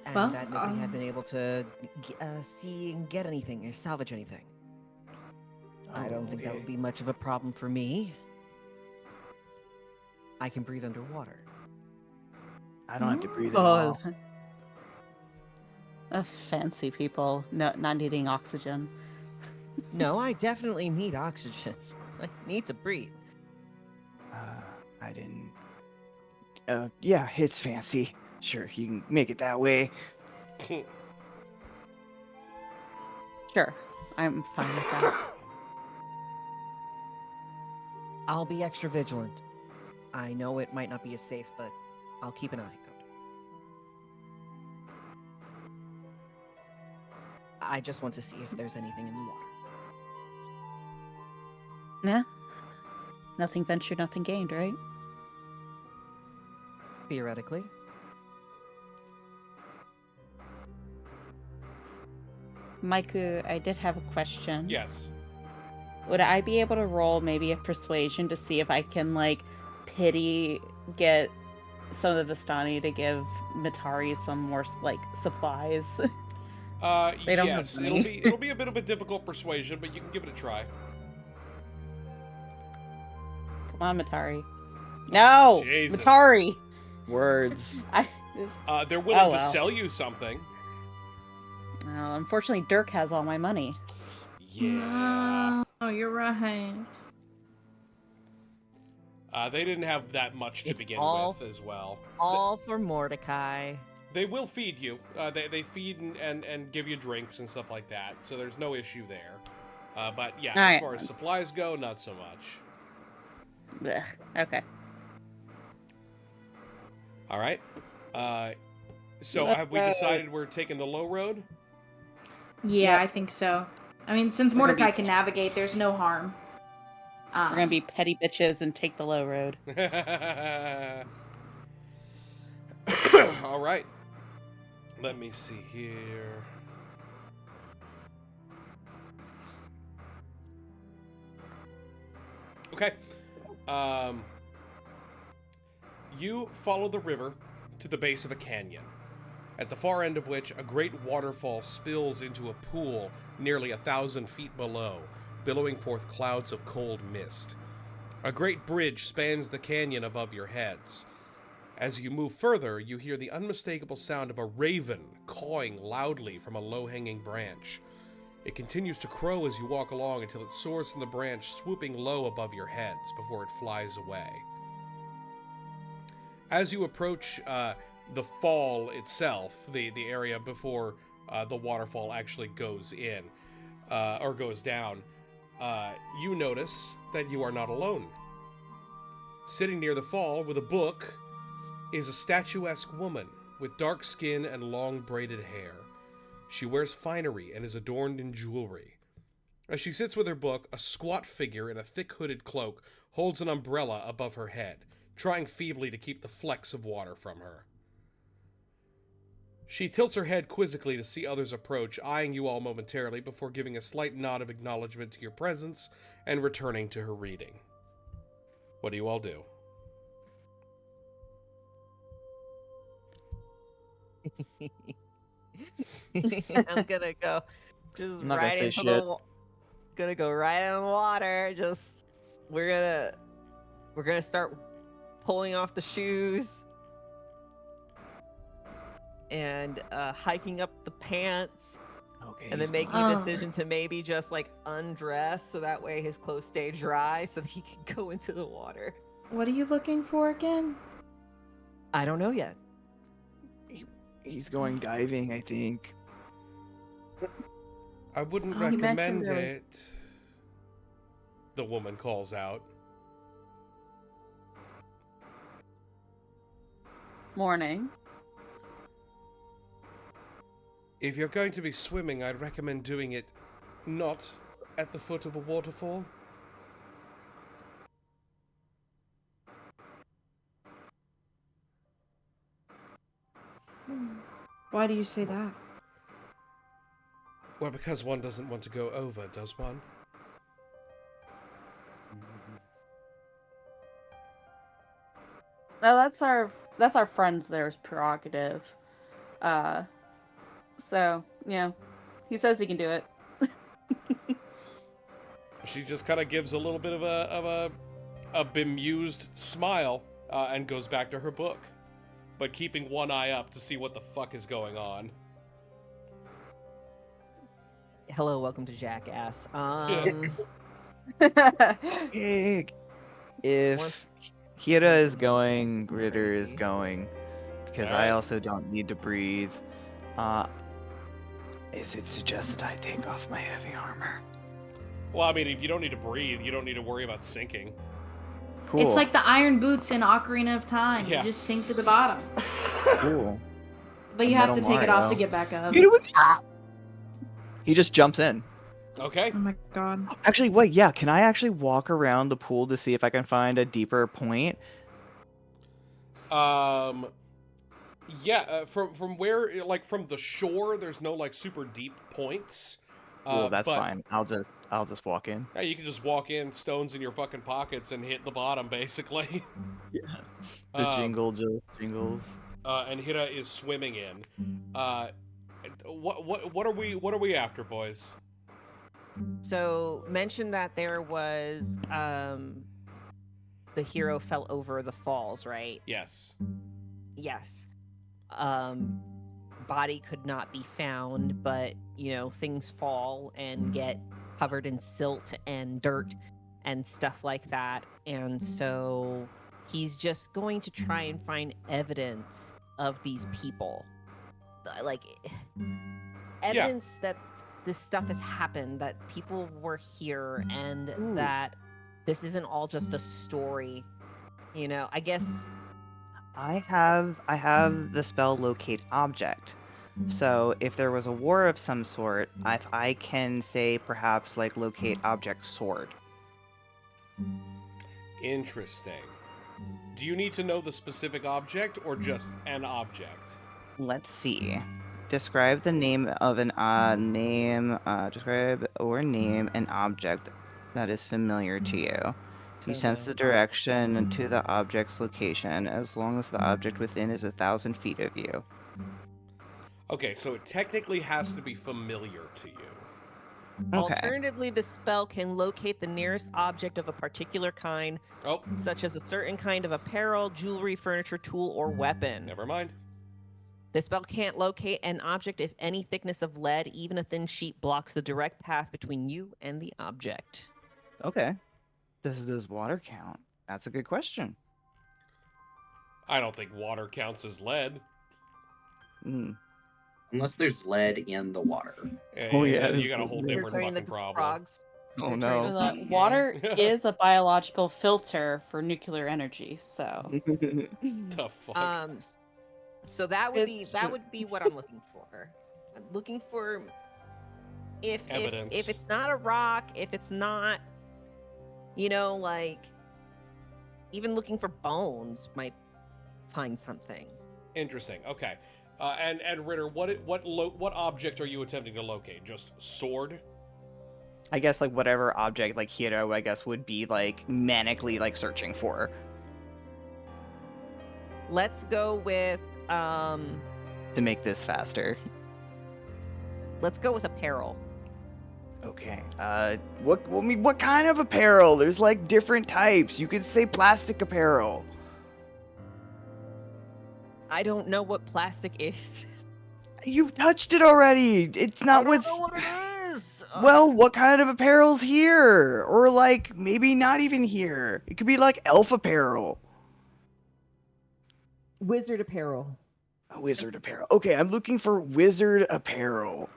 And Well, that nobody had been able to see and get anything or salvage anything. I don't think that would be much of a problem for me. I can breathe underwater. I don't have to breathe at all. Fancy people not needing oxygen. No, I definitely need oxygen. I need to breathe. I didn't. Yeah, it's fancy. Sure, you can make it that way. Sure, I'm fine with that. I'll be extra vigilant. I know it might not be as safe, but I'll keep an eye out. I just want to see if there's anything in the water. Yeah. Nothing ventured, nothing gained, right? Theoretically. Maiku, I did have a question. Yes. Would I be able to roll maybe a persuasion to see if I can, like, get some of the Vistani to give Mitari some more, like, supplies? They don't yes, have money. it'll be a bit of a difficult persuasion, but you can give it a try. Come on, Mitari. No! Jesus. Mitari! Words. They're willing to well. sell you something. Well, unfortunately, Dirk has all my money. Yeah. Oh, you're right. They didn't have that much to It's begin all- with as well. All for Mordecai. They will feed you. They feed and give you drinks and stuff like that, so there's no issue there. But yeah, as Alright. far as supplies go, not so much. Blech. Okay. All right. So have we decided we're taking the low road? Yeah, Yep. I think so. I mean, since We're gonna Mordecai be- can navigate, there's no harm. We're gonna be petty bitches and take the low road. All right. Let me see here. Okay. You follow the river to the base of a canyon, at the far end of which a great waterfall spills into a pool nearly 1,000 feet below, billowing forth clouds of cold mist. A great bridge spans the canyon above your heads. As you move further, you hear the unmistakable sound of a raven cawing loudly from a low-hanging branch. It continues to crow as you walk along until it soars from the branch, swooping low above your heads before it flies away. As you approach the fall itself, the area before the waterfall actually goes in, or goes down, you notice that you are not alone. Sitting near the fall with a book is a statuesque woman with dark skin and long braided hair. She wears finery and is adorned in jewelry. As she sits with her book, a squat figure in a thick hooded cloak holds an umbrella above her head, trying feebly to keep the flecks of water from her. She tilts her head quizzically to see others approach, eyeing you all momentarily before giving a slight nod of acknowledgement to your presence and returning to her reading. What do you all do? I'm gonna go just I'm not gonna right say into shit. gonna go right in the water. Just we're gonna start pulling off the shoes and hiking up the pants, Okay. and then making a decision to maybe just like undress so that way his clothes stay dry so that he can go into the water. What are you looking for again? I don't know yet. He's going diving, I think. I wouldn't Oh, he mentioned recommend there was- it, the woman calls out. Morning. If you're going to be swimming, I'd recommend doing it not at the foot of a waterfall. Why do you say that? Well, because one doesn't want to go over, does one? No, that's our friends there's prerogative. So, yeah. He says he can do it. She just kind of gives a little bit of a bemused smile and goes back to her book, but keeping one eye up to see what the fuck is going on. Hello, welcome to Jackass. Big. If Hira is Once going, again, Ritter is crazy. going, because Alright. I also don't need to breathe. Is it suggested I take off my heavy armor? Well, I mean, if you don't need to breathe, you don't need to worry about sinking. Cool. It's like the iron boots in Ocarina of Time. Yeah. You just sink to the bottom. cool. But you A have to Metal take it off to Mario. get back up. He just jumps in. Okay. Oh my god. Actually, wait, yeah, can I actually walk around the pool to see if I can find a deeper point? Yeah, from where, like, from the shore, there's no, like, super deep points. Well, that's but, fine. I'll just walk in. Yeah, you can just walk in, stones in your fucking pockets, and hit the bottom, basically. Yeah. The Um, jingle just jingles. And Hira is swimming in. What are we after, boys? So mention that there was the hero fell over the falls, right? Yes. Yes. Body could not be found, but things fall and get covered in silt and dirt and stuff like that. And so he's just going to try and find evidence of these people. Like evidence that this stuff has happened, that people were here, and that this isn't all just a story. I guess I have the spell locate object. So if there was a war of some sort, I can say perhaps like locate object sword. Interesting. Do you need to know the specific object or just an object? Let's see. Describe the name of an describe or name an object that is familiar to you. You sense the direction to the object's location as long as the object within is 1,000 feet of you. Okay, so it technically has to be familiar to you. Okay. Alternatively, the spell can locate the nearest object of a particular kind, Oh, such as a certain kind of apparel, jewelry, furniture, tool, or weapon. never mind. The spell can't locate an object if any thickness of lead, even a thin sheet, blocks the direct path between you and the object. Okay. Does water count? That's a good question. I don't think water counts as lead. Hmm. Unless there's lead in the water. Oh, yeah, Then you it's got a the whole lead. They're different turning the fucking problem. frogs. Oh, They're turning no. the frogs gay. Water is a biological filter for nuclear energy, so The fuck? So that would It's be what I'm looking for. I'm looking for if Evidence. if it's not a rock, if it's not, like even looking for bones might find something. Interesting. Okay. And Ritter, what object are you attempting to locate? Just sword? I guess like whatever object like Hiro, I guess, would be like manically like searching for. Let's go with To make this faster. let's go with apparel. Okay. What kind of apparel? There's like different types. You could say plastic apparel. I don't know what plastic is. You've touched it already. It's I not don't what's know what it is. Well, what kind of apparel's here? Or like maybe not even here. It could be like elf apparel. Wizard apparel. Wizard apparel. Okay, I'm looking for wizard apparel.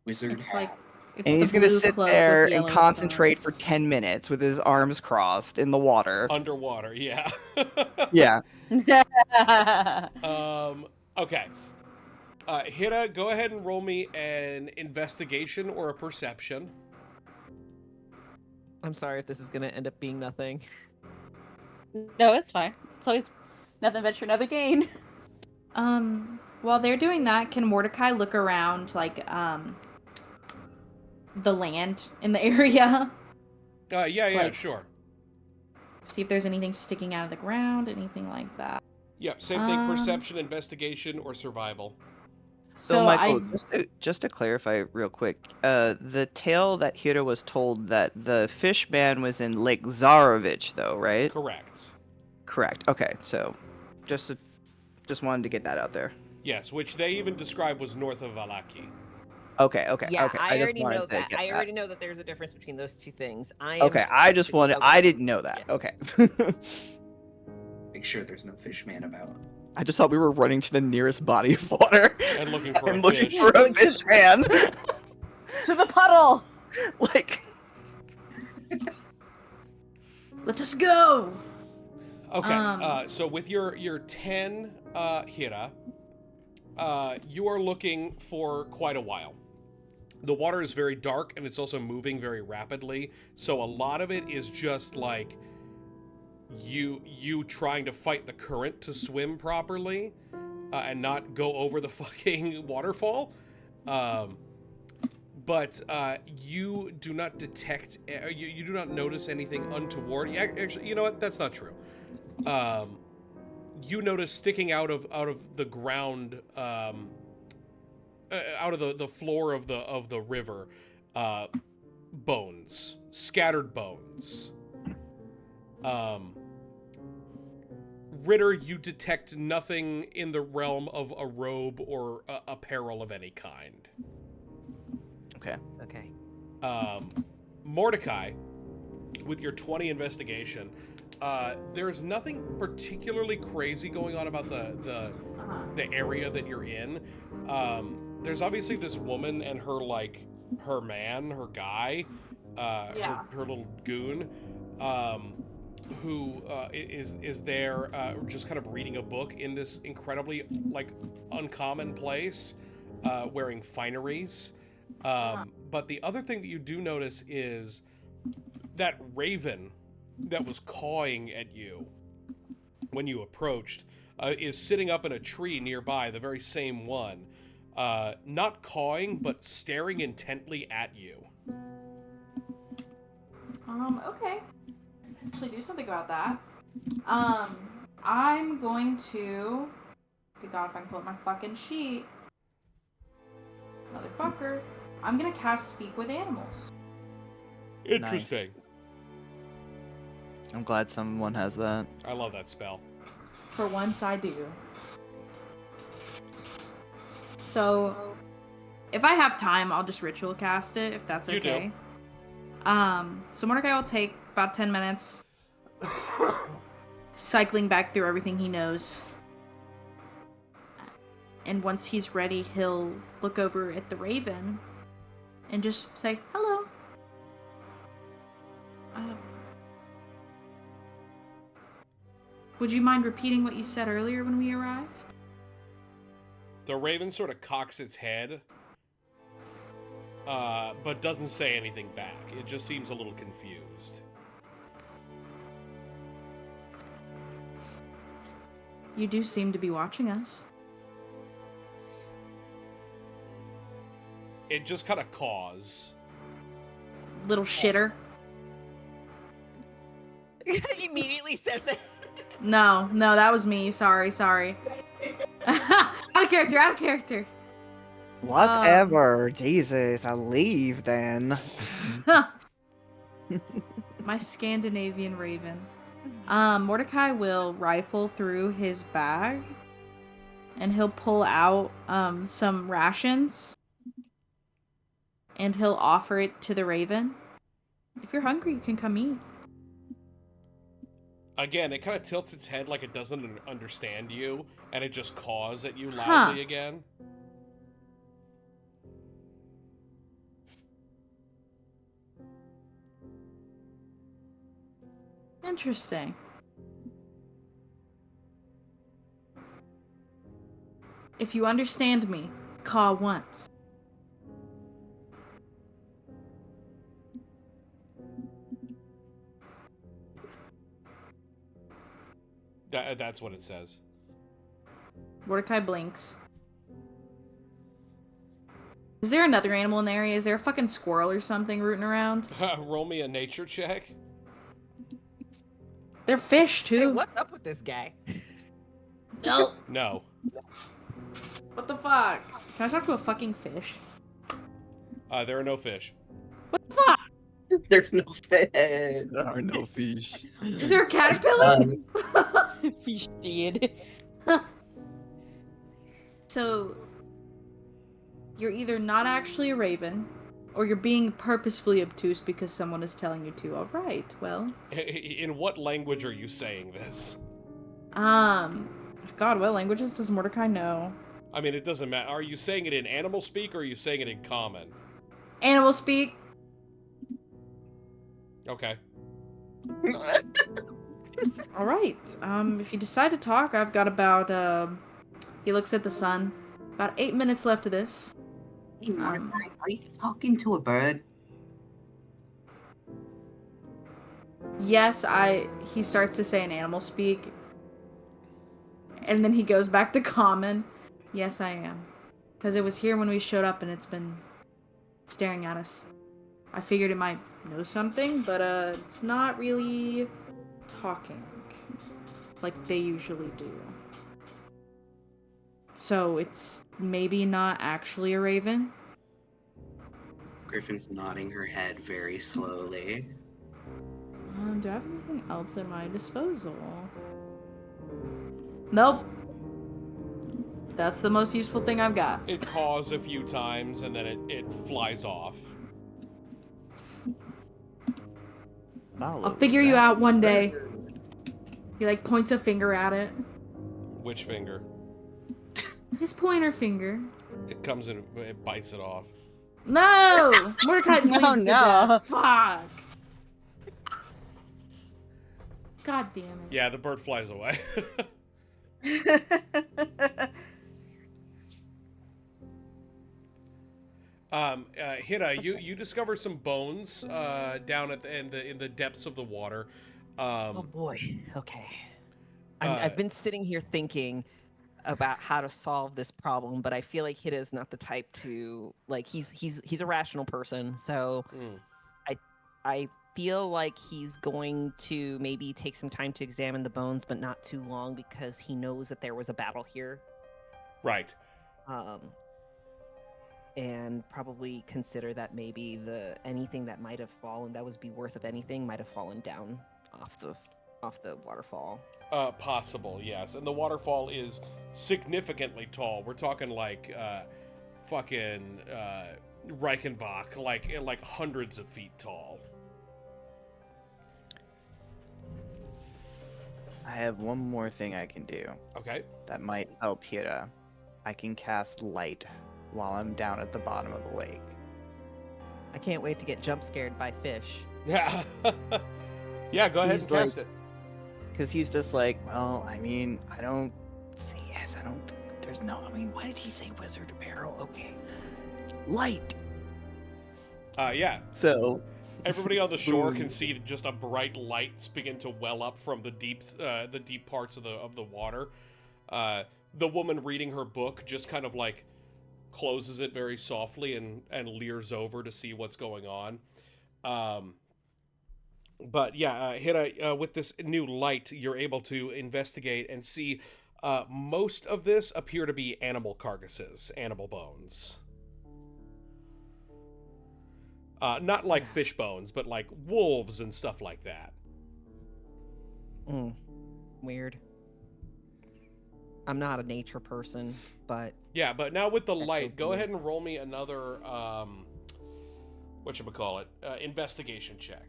Wizard It's hat. like it's And the he's gonna blue sit cloak with there and yellow concentrate for stars. 10 minutes with his arms crossed in the water. Underwater, yeah. Yeah. Okay. Hira, go ahead and roll me an investigation or a perception. I'm sorry if this is gonna end up being nothing. no, it's fine. It's always nothing venture, another gain. While they're doing that, can Mordecai look around like the land in the area? Yeah, Like- sure. See if there's anything sticking out of the ground, anything like that. Yep, same thing, perception, investigation, or survival. So Michael, just to clarify real quick, the tale that Hiro was told that the fish man was in Lake Zarovich, though, right? Correct. Correct. Okay, so just wanted to get that out there. Yes, which they even described was north of Valaki. Okay. Yeah, Okay. I just already wanted know to that. get I that. already know that there's a difference between those two things. Okay, I just wanted. I didn't know that. Yeah. Okay. Make sure there's no fish man about. I just thought we were running to the nearest body of water And looking for and a looking fish. for a fish man. To the puddle! Like, Let us go. Okay, so with your 10 Hira, you are looking for quite a while. The water is very dark and it's also moving very rapidly, so a lot of it is just like you trying to fight the current to swim properly and not go over the fucking waterfall. But you do not detect, you do not notice anything untoward. Actually, you know what? That's not true. You notice sticking out of the ground, out of the floor of the river, bones, scattered bones. Ritter, you detect nothing in the realm of a robe or apparel of any kind. Okay. Mordecai, with your 20 investigation, there's nothing particularly crazy going on about the area that you're in. There's obviously this woman and her man, her guy, her little goon, who is there just kind of reading a book in this incredibly uncommon place, wearing fineries. But the other thing that you do notice is that raven that was cawing at you when you approached is sitting up in a tree nearby, the very same one, not cawing but staring intently at you. Okay. Actually do something about that. I'm going to... Good God, if I can pull up my fucking sheet. Motherfucker. I'm gonna cast Speak with Animals. Interesting. I'm glad someone has that. I love that spell. For once, I do. So, if I have time, I'll just ritual cast it, if that's You do. okay. So Mordecai will take about 10 minutes cycling back through everything he knows. And once he's ready, he'll look over at the raven and just say, hello. Would you mind repeating what you said earlier when we arrived? The raven sort of cocks its head, but doesn't say anything back. It just seems a little confused. You do seem to be watching us. It just kind of caws. Little shitter. Immediately says that. No, that was me. Sorry. Out of character. Whatever. Jesus, I'll leave then. My Scandinavian raven. Mordecai will rifle through his bag and he'll pull out some rations and he'll offer it to the raven. If you're hungry, you can come eat. Again, it kind of tilts its head like it doesn't understand you, and it just caws at you loudly again. Interesting. If you understand me, caw once. That's what it says. Mordecai blinks. Is there another animal in the area? Is there a fucking squirrel or something rooting around? Roll me a nature check. They're fish, too. Hey, what's up with this guy? No. No. What the fuck? Can I talk to a fucking fish? There are no fish. What the fuck? There's no fish. There are no fish. Is there a caterpillar? Fish did. So, you're either not actually a raven, or you're being purposefully obtuse because someone is telling you to. All right, well. In what language are you saying this? God, what languages does Mordecai know? I mean, it doesn't matter. Are you saying it in animal speak or are you saying it in common? Animal speak. Okay. All right. If you decide to talk, I've got about, he looks at the sun, about 8 minutes left of this. Hey, Mordecai, are you talking to a bird? Yes, he starts to say an animal speak. And then he goes back to common. Yes, I am. Because it was here when we showed up and it's been staring at us. I figured it might know something, but it's not really talking like they usually do. So it's maybe not actually a raven. Griffin's nodding her head very slowly. Do I have anything else at my disposal? Nope. That's the most useful thing I've got. It caws a few times and then it flies off. I'll figure you out one day. He like points a finger at it. Which finger? His pointer finger. It comes in, it bites it off. No! Mordecai bleeds to no. death. Fuck. God damn it. Yeah, the bird flies away. Hina, you discover some bones down at in the depths of the water. Oh boy. Okay. I've been sitting here thinking about how to solve this problem, but I feel like Hida is not the type to like. He's a rational person, so I feel like he's going to maybe take some time to examine the bones, but not too long because he knows that there was a battle here. Right. and probably consider that maybe anything that might have fallen that was be worth of anything might have fallen down off the waterfall. Possible, yes. And the waterfall is significantly tall. We're talking like fucking Reichenbach, like hundreds of feet tall. I have one more thing I can do Okay. that might help Hira. I can cast light while I'm down at the bottom of the lake. I can't wait to get jump scared by fish. Yeah. Yeah, go ahead He's and cast like- it. Because he's just like, well, I mean, I don't see, yes, I don't, there's no, I mean, why did he say wizard apparel? Okay. Light. Yeah. So, Everybody on the shore Boom. can see just a bright light begin to well up from the deep parts of the water. The woman reading her book just kind of like closes it very softly and leers over to see what's going on. But yeah, Hira, with this new light, you're able to investigate and see most of this appear to be animal carcasses, animal bones. Not like fish bones, but like wolves and stuff like that. Weird. I'm not a nature person, but Yeah, but now with the That light, feels go weird. ahead and roll me another, whatchamacallit, investigation check.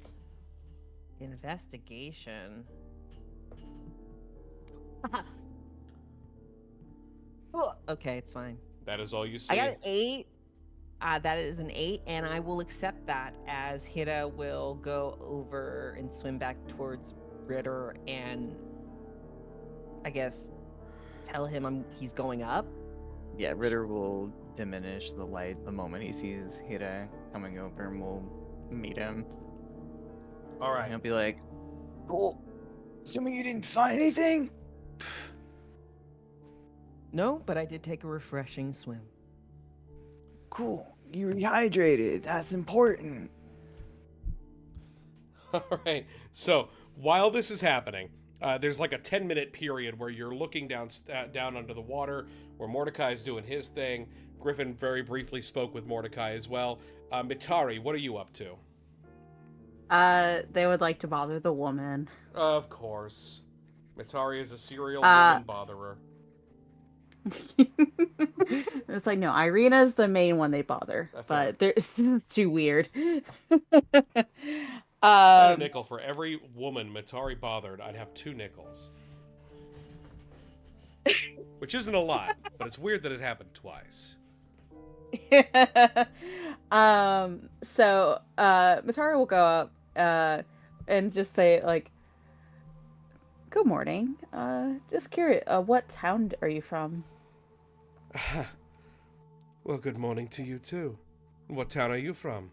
investigation. Okay, it's fine. That is all you see. I got an 8. That is an 8, and I will accept that as Hira will go over and swim back towards Ritter and I guess tell him he's going up. yeah, Ritter will diminish the light the moment he sees Hira coming over and will meet him. All And right. he'll be like, cool. Assuming you didn't find anything? No, but I did take a refreshing swim. Cool. You rehydrated. That's important. All right. So while this is happening, there's like a 10-minute period where you're looking down under the water, where Mordecai's doing his thing. Griffin very briefly spoke with Mordecai as well. Mitari, what are you up to? They would like to bother the woman. Of course. Mitari is a serial Uh, woman botherer. It's like, no, Irina's the main one they bother, Fair. but this is too weird. If I had a nickel for every woman Mitari bothered, I'd have 2 nickels. Which isn't a lot, but it's weird that it happened twice. So Matara will go up and just say, like, good morning. Just curious, what town are you from? Well, good morning to you too. What town are you from?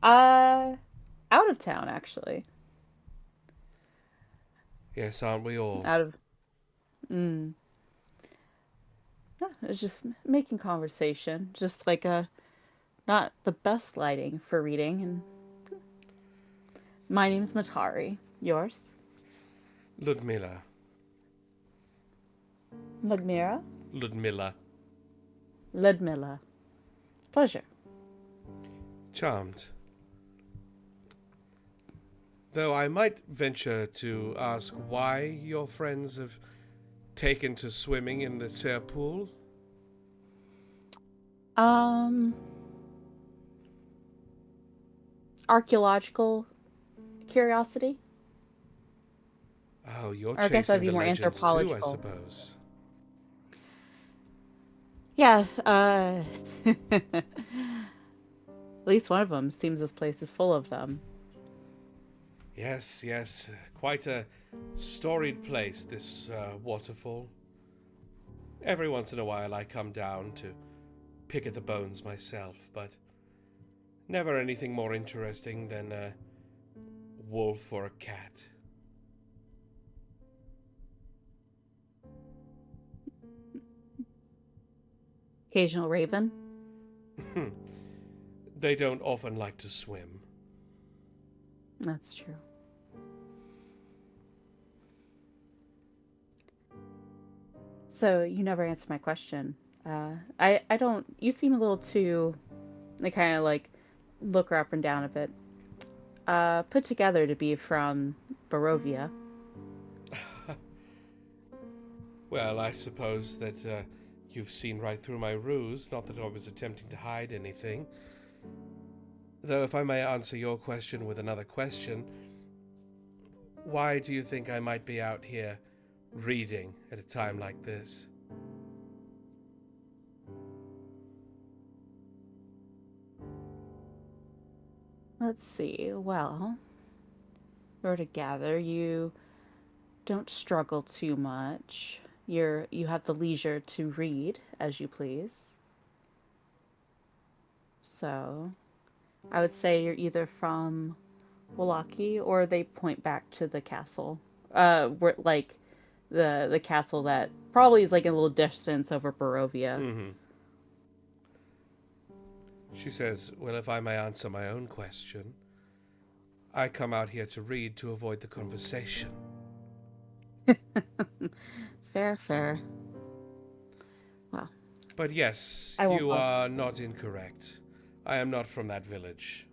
Out of town, actually. Yes, aren't we all? Out of no, it's just making conversation. Just like not the best lighting for reading. And my name's Matari. Yours? Ludmilla. Ludmira? Ludmilla. Ludmilla. Pleasure. Charmed. Though I might venture to ask why your friends have taken to swimming in the Ser pool? Archaeological curiosity? Oh, you're Or I guess that'd chasing be the more legends too, I anthropological. suppose. Yeah, at least one of them seems this place is full of them. Yes, yes. Quite a storied place, this waterfall. Every once in a while I come down to pick at the bones myself, but never anything more interesting than a wolf or a cat. Occasional raven? They don't often like to swim. That's true. So, you never answered my question. I don't. You seem a little too. They kind of like look her up and down a bit. Put together to be from Barovia. Well, I suppose that you've seen right through my ruse, not that I was attempting to hide anything. Though, if I may answer your question with another question, why do you think I might be out here reading at a time like this? Let's see. Well, we're together. You don't struggle too much. You have the leisure to read as you please. So, I would say you're either from Wallaki or they point back to the castle. Where like the castle that probably is like a little distance over Barovia. Mm-hmm. She says, well, if I may answer my own question, I come out here to read to avoid the conversation. Fair, fair. Well, But yes, I won't you bother. are not incorrect. I am not from that village.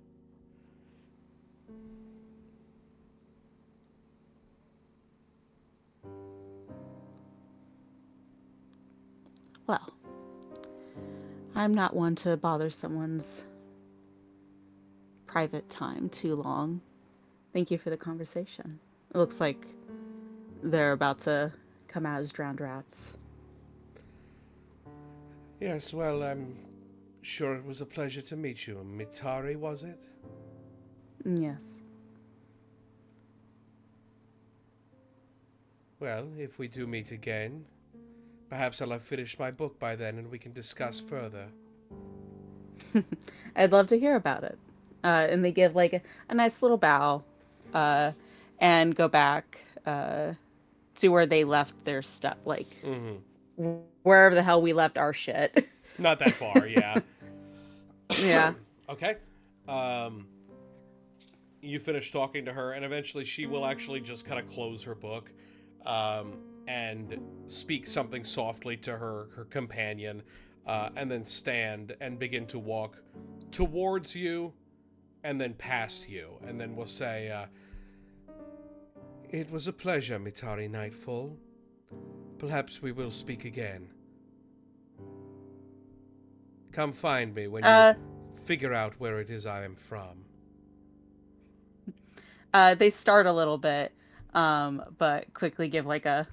Well, I'm not one to bother someone's private time too long. Thank you for the conversation. It looks like they're about to come out as drowned rats. Yes, well, I'm sure it was a pleasure to meet you. Mitari, was it? Yes. Well, if we do meet again, perhaps I'll have finished my book by then and we can discuss further. I'd love to hear about it. And they give like a nice little bow and go back to where they left their stuff, like wherever the hell we left our shit. Not that far, yeah. Yeah. Okay. You finish talking to her, and eventually she will actually just kind of close her book and speak something softly to her companion, and then stand and begin to walk towards you and then past you. And then we'll say, it was a pleasure, Mitari Nightfall. Perhaps we will speak again. Come find me when you figure out where it is I am from. They start a little bit, but quickly give like a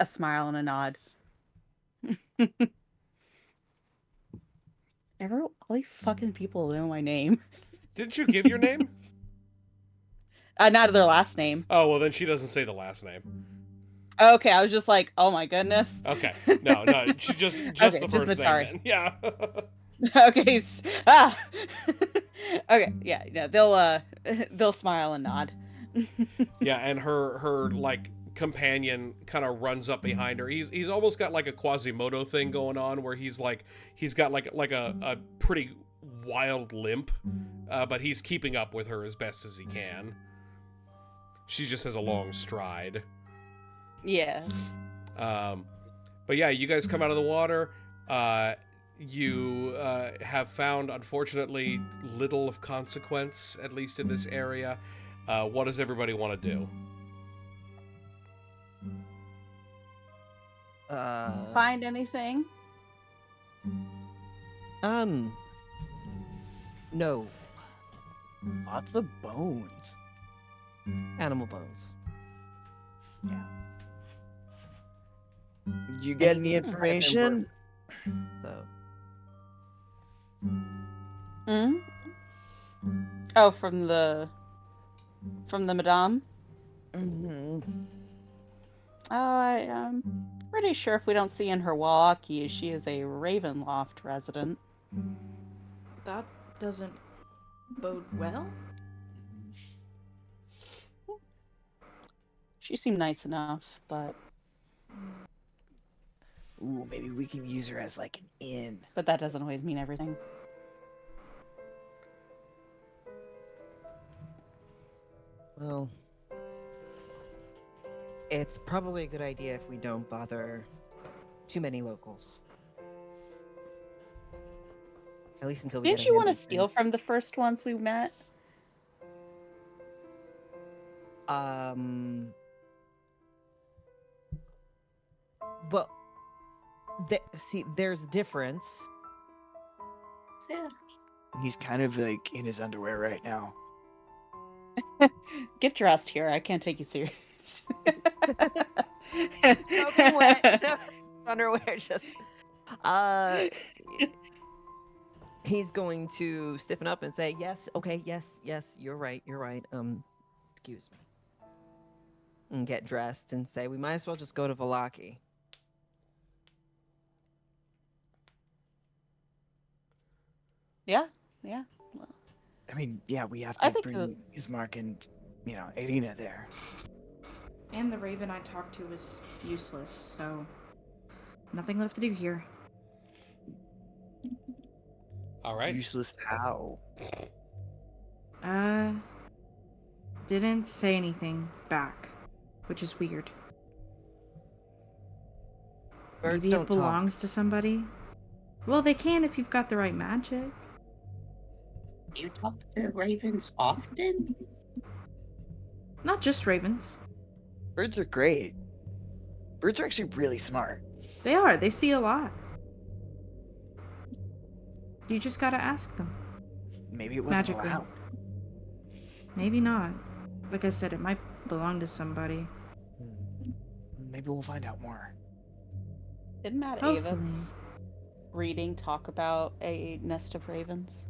smile and a nod. All these fucking people know my name. Didn't you give your name? Not their last name. Oh, well, then she doesn't say the last name. Okay, I was just like, oh my goodness. Okay, no, she just Okay, the just first Mitari. name then. Yeah. Okay. Okay, yeah, they'll smile and nod. Yeah, and her like companion kind of runs up behind her. He's almost got like a Quasimodo thing going on where he's got like a pretty wild limp, but he's keeping up with her as best as he can. She just has a long stride. Yes. But yeah, you guys come out of the water. You have found, unfortunately, little of consequence, at least in this area. What does everybody want to do? Find anything? No. Lots of bones. Animal bones. Yeah. Did you get any information? Though. Hmm? Oh, from the madame? Mm-hmm. I'm pretty sure if we don't see in her walkie, she is a Ravenloft resident. That doesn't bode well. She seemed nice enough, but Ooh, maybe we can use her as like an in. that doesn't always mean everything. Well, it's probably a good idea if we don't bother too many locals. At least until we Didn't get a you want to handle steal things. from the first ones we met? But see, there's a difference. Yeah. He's kind of like in his underwear right now. Get dressed here. I can't take you serious. Soaking wet. Underwear just he's going to stiffen up and say, yes, okay, yes, you're right. Excuse me. And get dressed and say, we might as well just go to Valaki. Yeah. I mean, yeah, we have I to think bring Ismark and, Irina there. And the raven I talked to was useless, so nothing left to do here. All right. Useless how? Didn't say anything back, which is weird. Birds Maybe it don't talk. belongs to somebody. Well, they can if you've got the right magic. You talk to ravens often? Not just ravens. Birds are great. Birds are actually really smart. They are. They see a lot. You just gotta ask them. Maybe it wasn't Magically. allowed. Maybe not. Like I said, it might belong to somebody. Maybe we'll find out more. Didn't Matt Hopefully. Avens reading talk about a nest of ravens?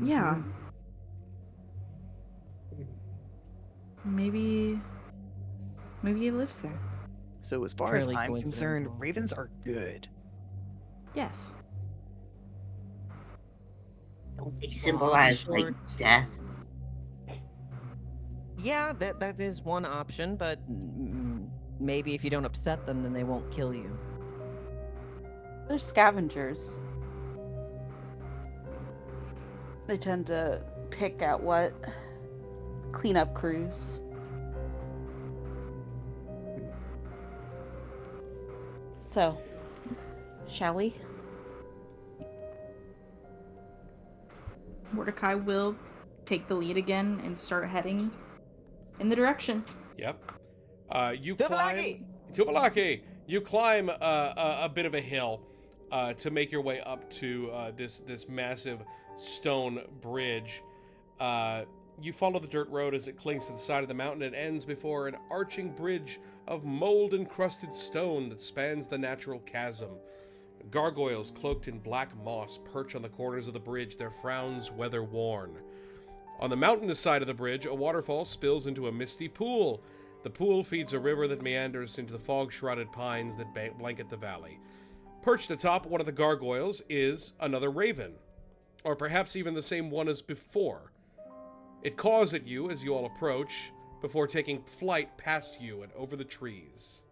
Yeah. Mm-hmm. Maybe he lives there. So as far Fairly as I'm concerned, coincidental. ravens are good. Yes. Don't they symbolize, like, Short. death? Yeah, that is one option, but maybe if you don't upset them, then they won't kill you. They're scavengers. They tend to pick at what? Cleanup crews. So, shall we? Mordecai will take the lead again and start heading in the direction. Yep. You Tubalaki! climb. Tubalaki! You climb a bit of a hill to make your way up to this massive stone bridge. You follow the dirt road as it clings to the side of the mountain and ends before an arching bridge of mold-encrusted stone that spans the natural chasm. Gargoyles cloaked in black moss perch on the corners of the bridge, their frowns weather-worn. On the mountainous side of the bridge, a waterfall spills into a misty pool. The pool feeds a river that meanders into the fog-shrouded pines that blanket the valley. Perched atop one of the gargoyles is another raven, or perhaps even the same one as before. It caws at you as you all approach, before taking flight past you and over the trees.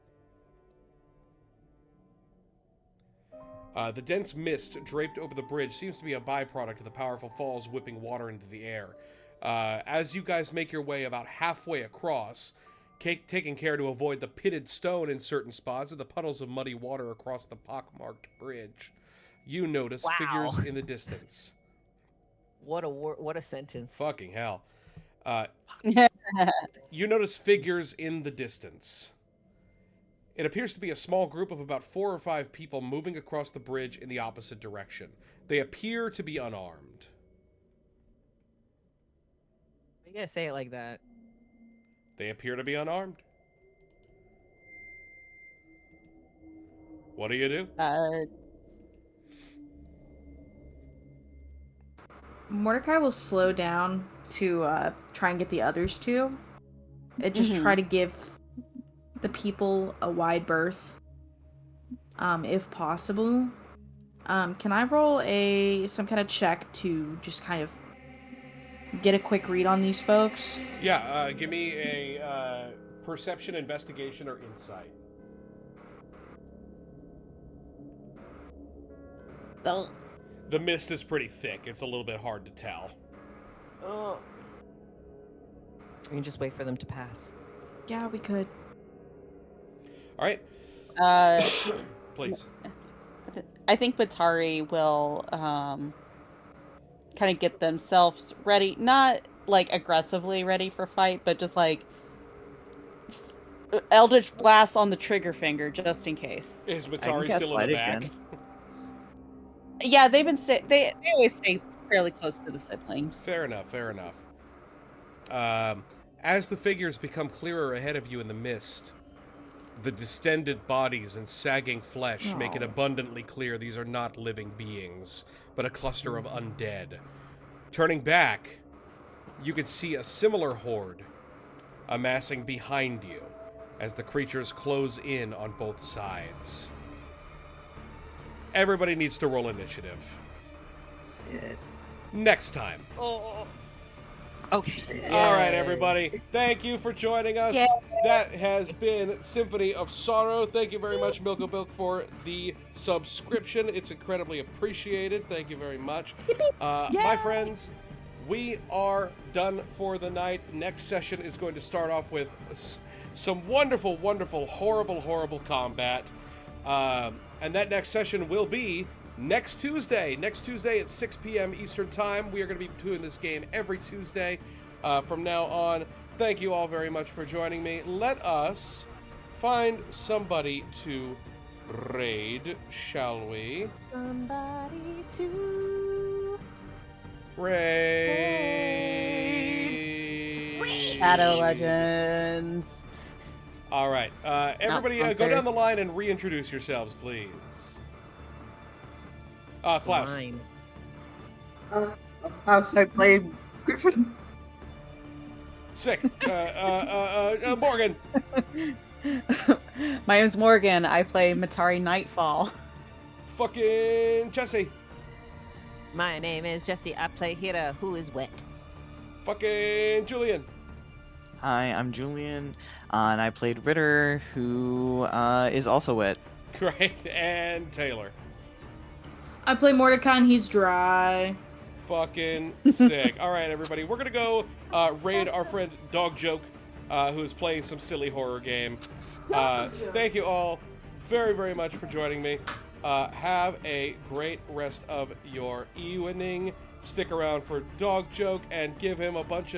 The dense mist draped over the bridge seems to be a byproduct of the powerful falls whipping water into the air. As you guys make your way about halfway across, taking care to avoid the pitted stone in certain spots and the puddles of muddy water across the pockmarked bridge, you notice Wow. figures in the distance. What a sentence. Fucking hell. You notice figures in the distance. It appears to be a small group of about 4 or 5 people moving across the bridge in the opposite direction. They appear to be unarmed. You gotta say it like that. They appear to be unarmed. What do you do? Mordecai will slow down to try and get the others to. And just try to give the people a wide berth, if possible. Can I roll some kind of check to just kind of get a quick read on these folks? Yeah, give me a perception, investigation, or insight. The mist is pretty thick. It's a little bit hard to tell. Oh. You can just wait for them to pass. Yeah, we could. All right. Uh, Please. I think Batari will kind of get themselves ready, not like aggressively ready for fight, but just like Eldritch Blast on the trigger finger just in case. Is I can Matari cast still in the light back? again. Yeah, they've been they always stay fairly close to the siblings. Fair enough, fair enough. As the figures become clearer ahead of you in the mist, the distended bodies and sagging flesh make it abundantly clear these are not living beings, but a cluster of undead. Turning back, you can see a similar horde amassing behind you as the creatures close in on both sides. Everybody needs to roll initiative. Next time. Okay. All right, everybody. Thank you for joining us. Yay. That has been Symphony of Sorrow. Thank you very much, Milko Bilk, for the subscription. It's incredibly appreciated. Thank you very much. My friends, we are done for the night. Next session is going to start off with some wonderful, wonderful, horrible, horrible combat. And that next session will be next Tuesday. Next Tuesday at 6 p.m. Eastern Time. We are going to be doing this game every Tuesday from now on. Thank you all very much for joining me. Let us find somebody to raid, shall we? Somebody to Raid. Shadow Legends. All right. Everybody I'm go sorry. down the line and reintroduce yourselves, please. Klaus. Mine. Klaus, I play Griffin. Sick. Morgan. My name's Morgan. I play Matari Nightfall. Fucking Jesse. My name is Jesse. I play Hira, who is wet. Fucking Julian. Hi, I'm Julian, and I played Ritter, who is also wet. Great. And Taylor. I play Mordecai and he's dry. Fucking sick. All right, everybody. We're going to go raid our friend Dog Joke, who is playing some silly horror game. Thank you all very, very much for joining me. Have a great rest of your evening. Stick around for Dog Joke and give him a bunch of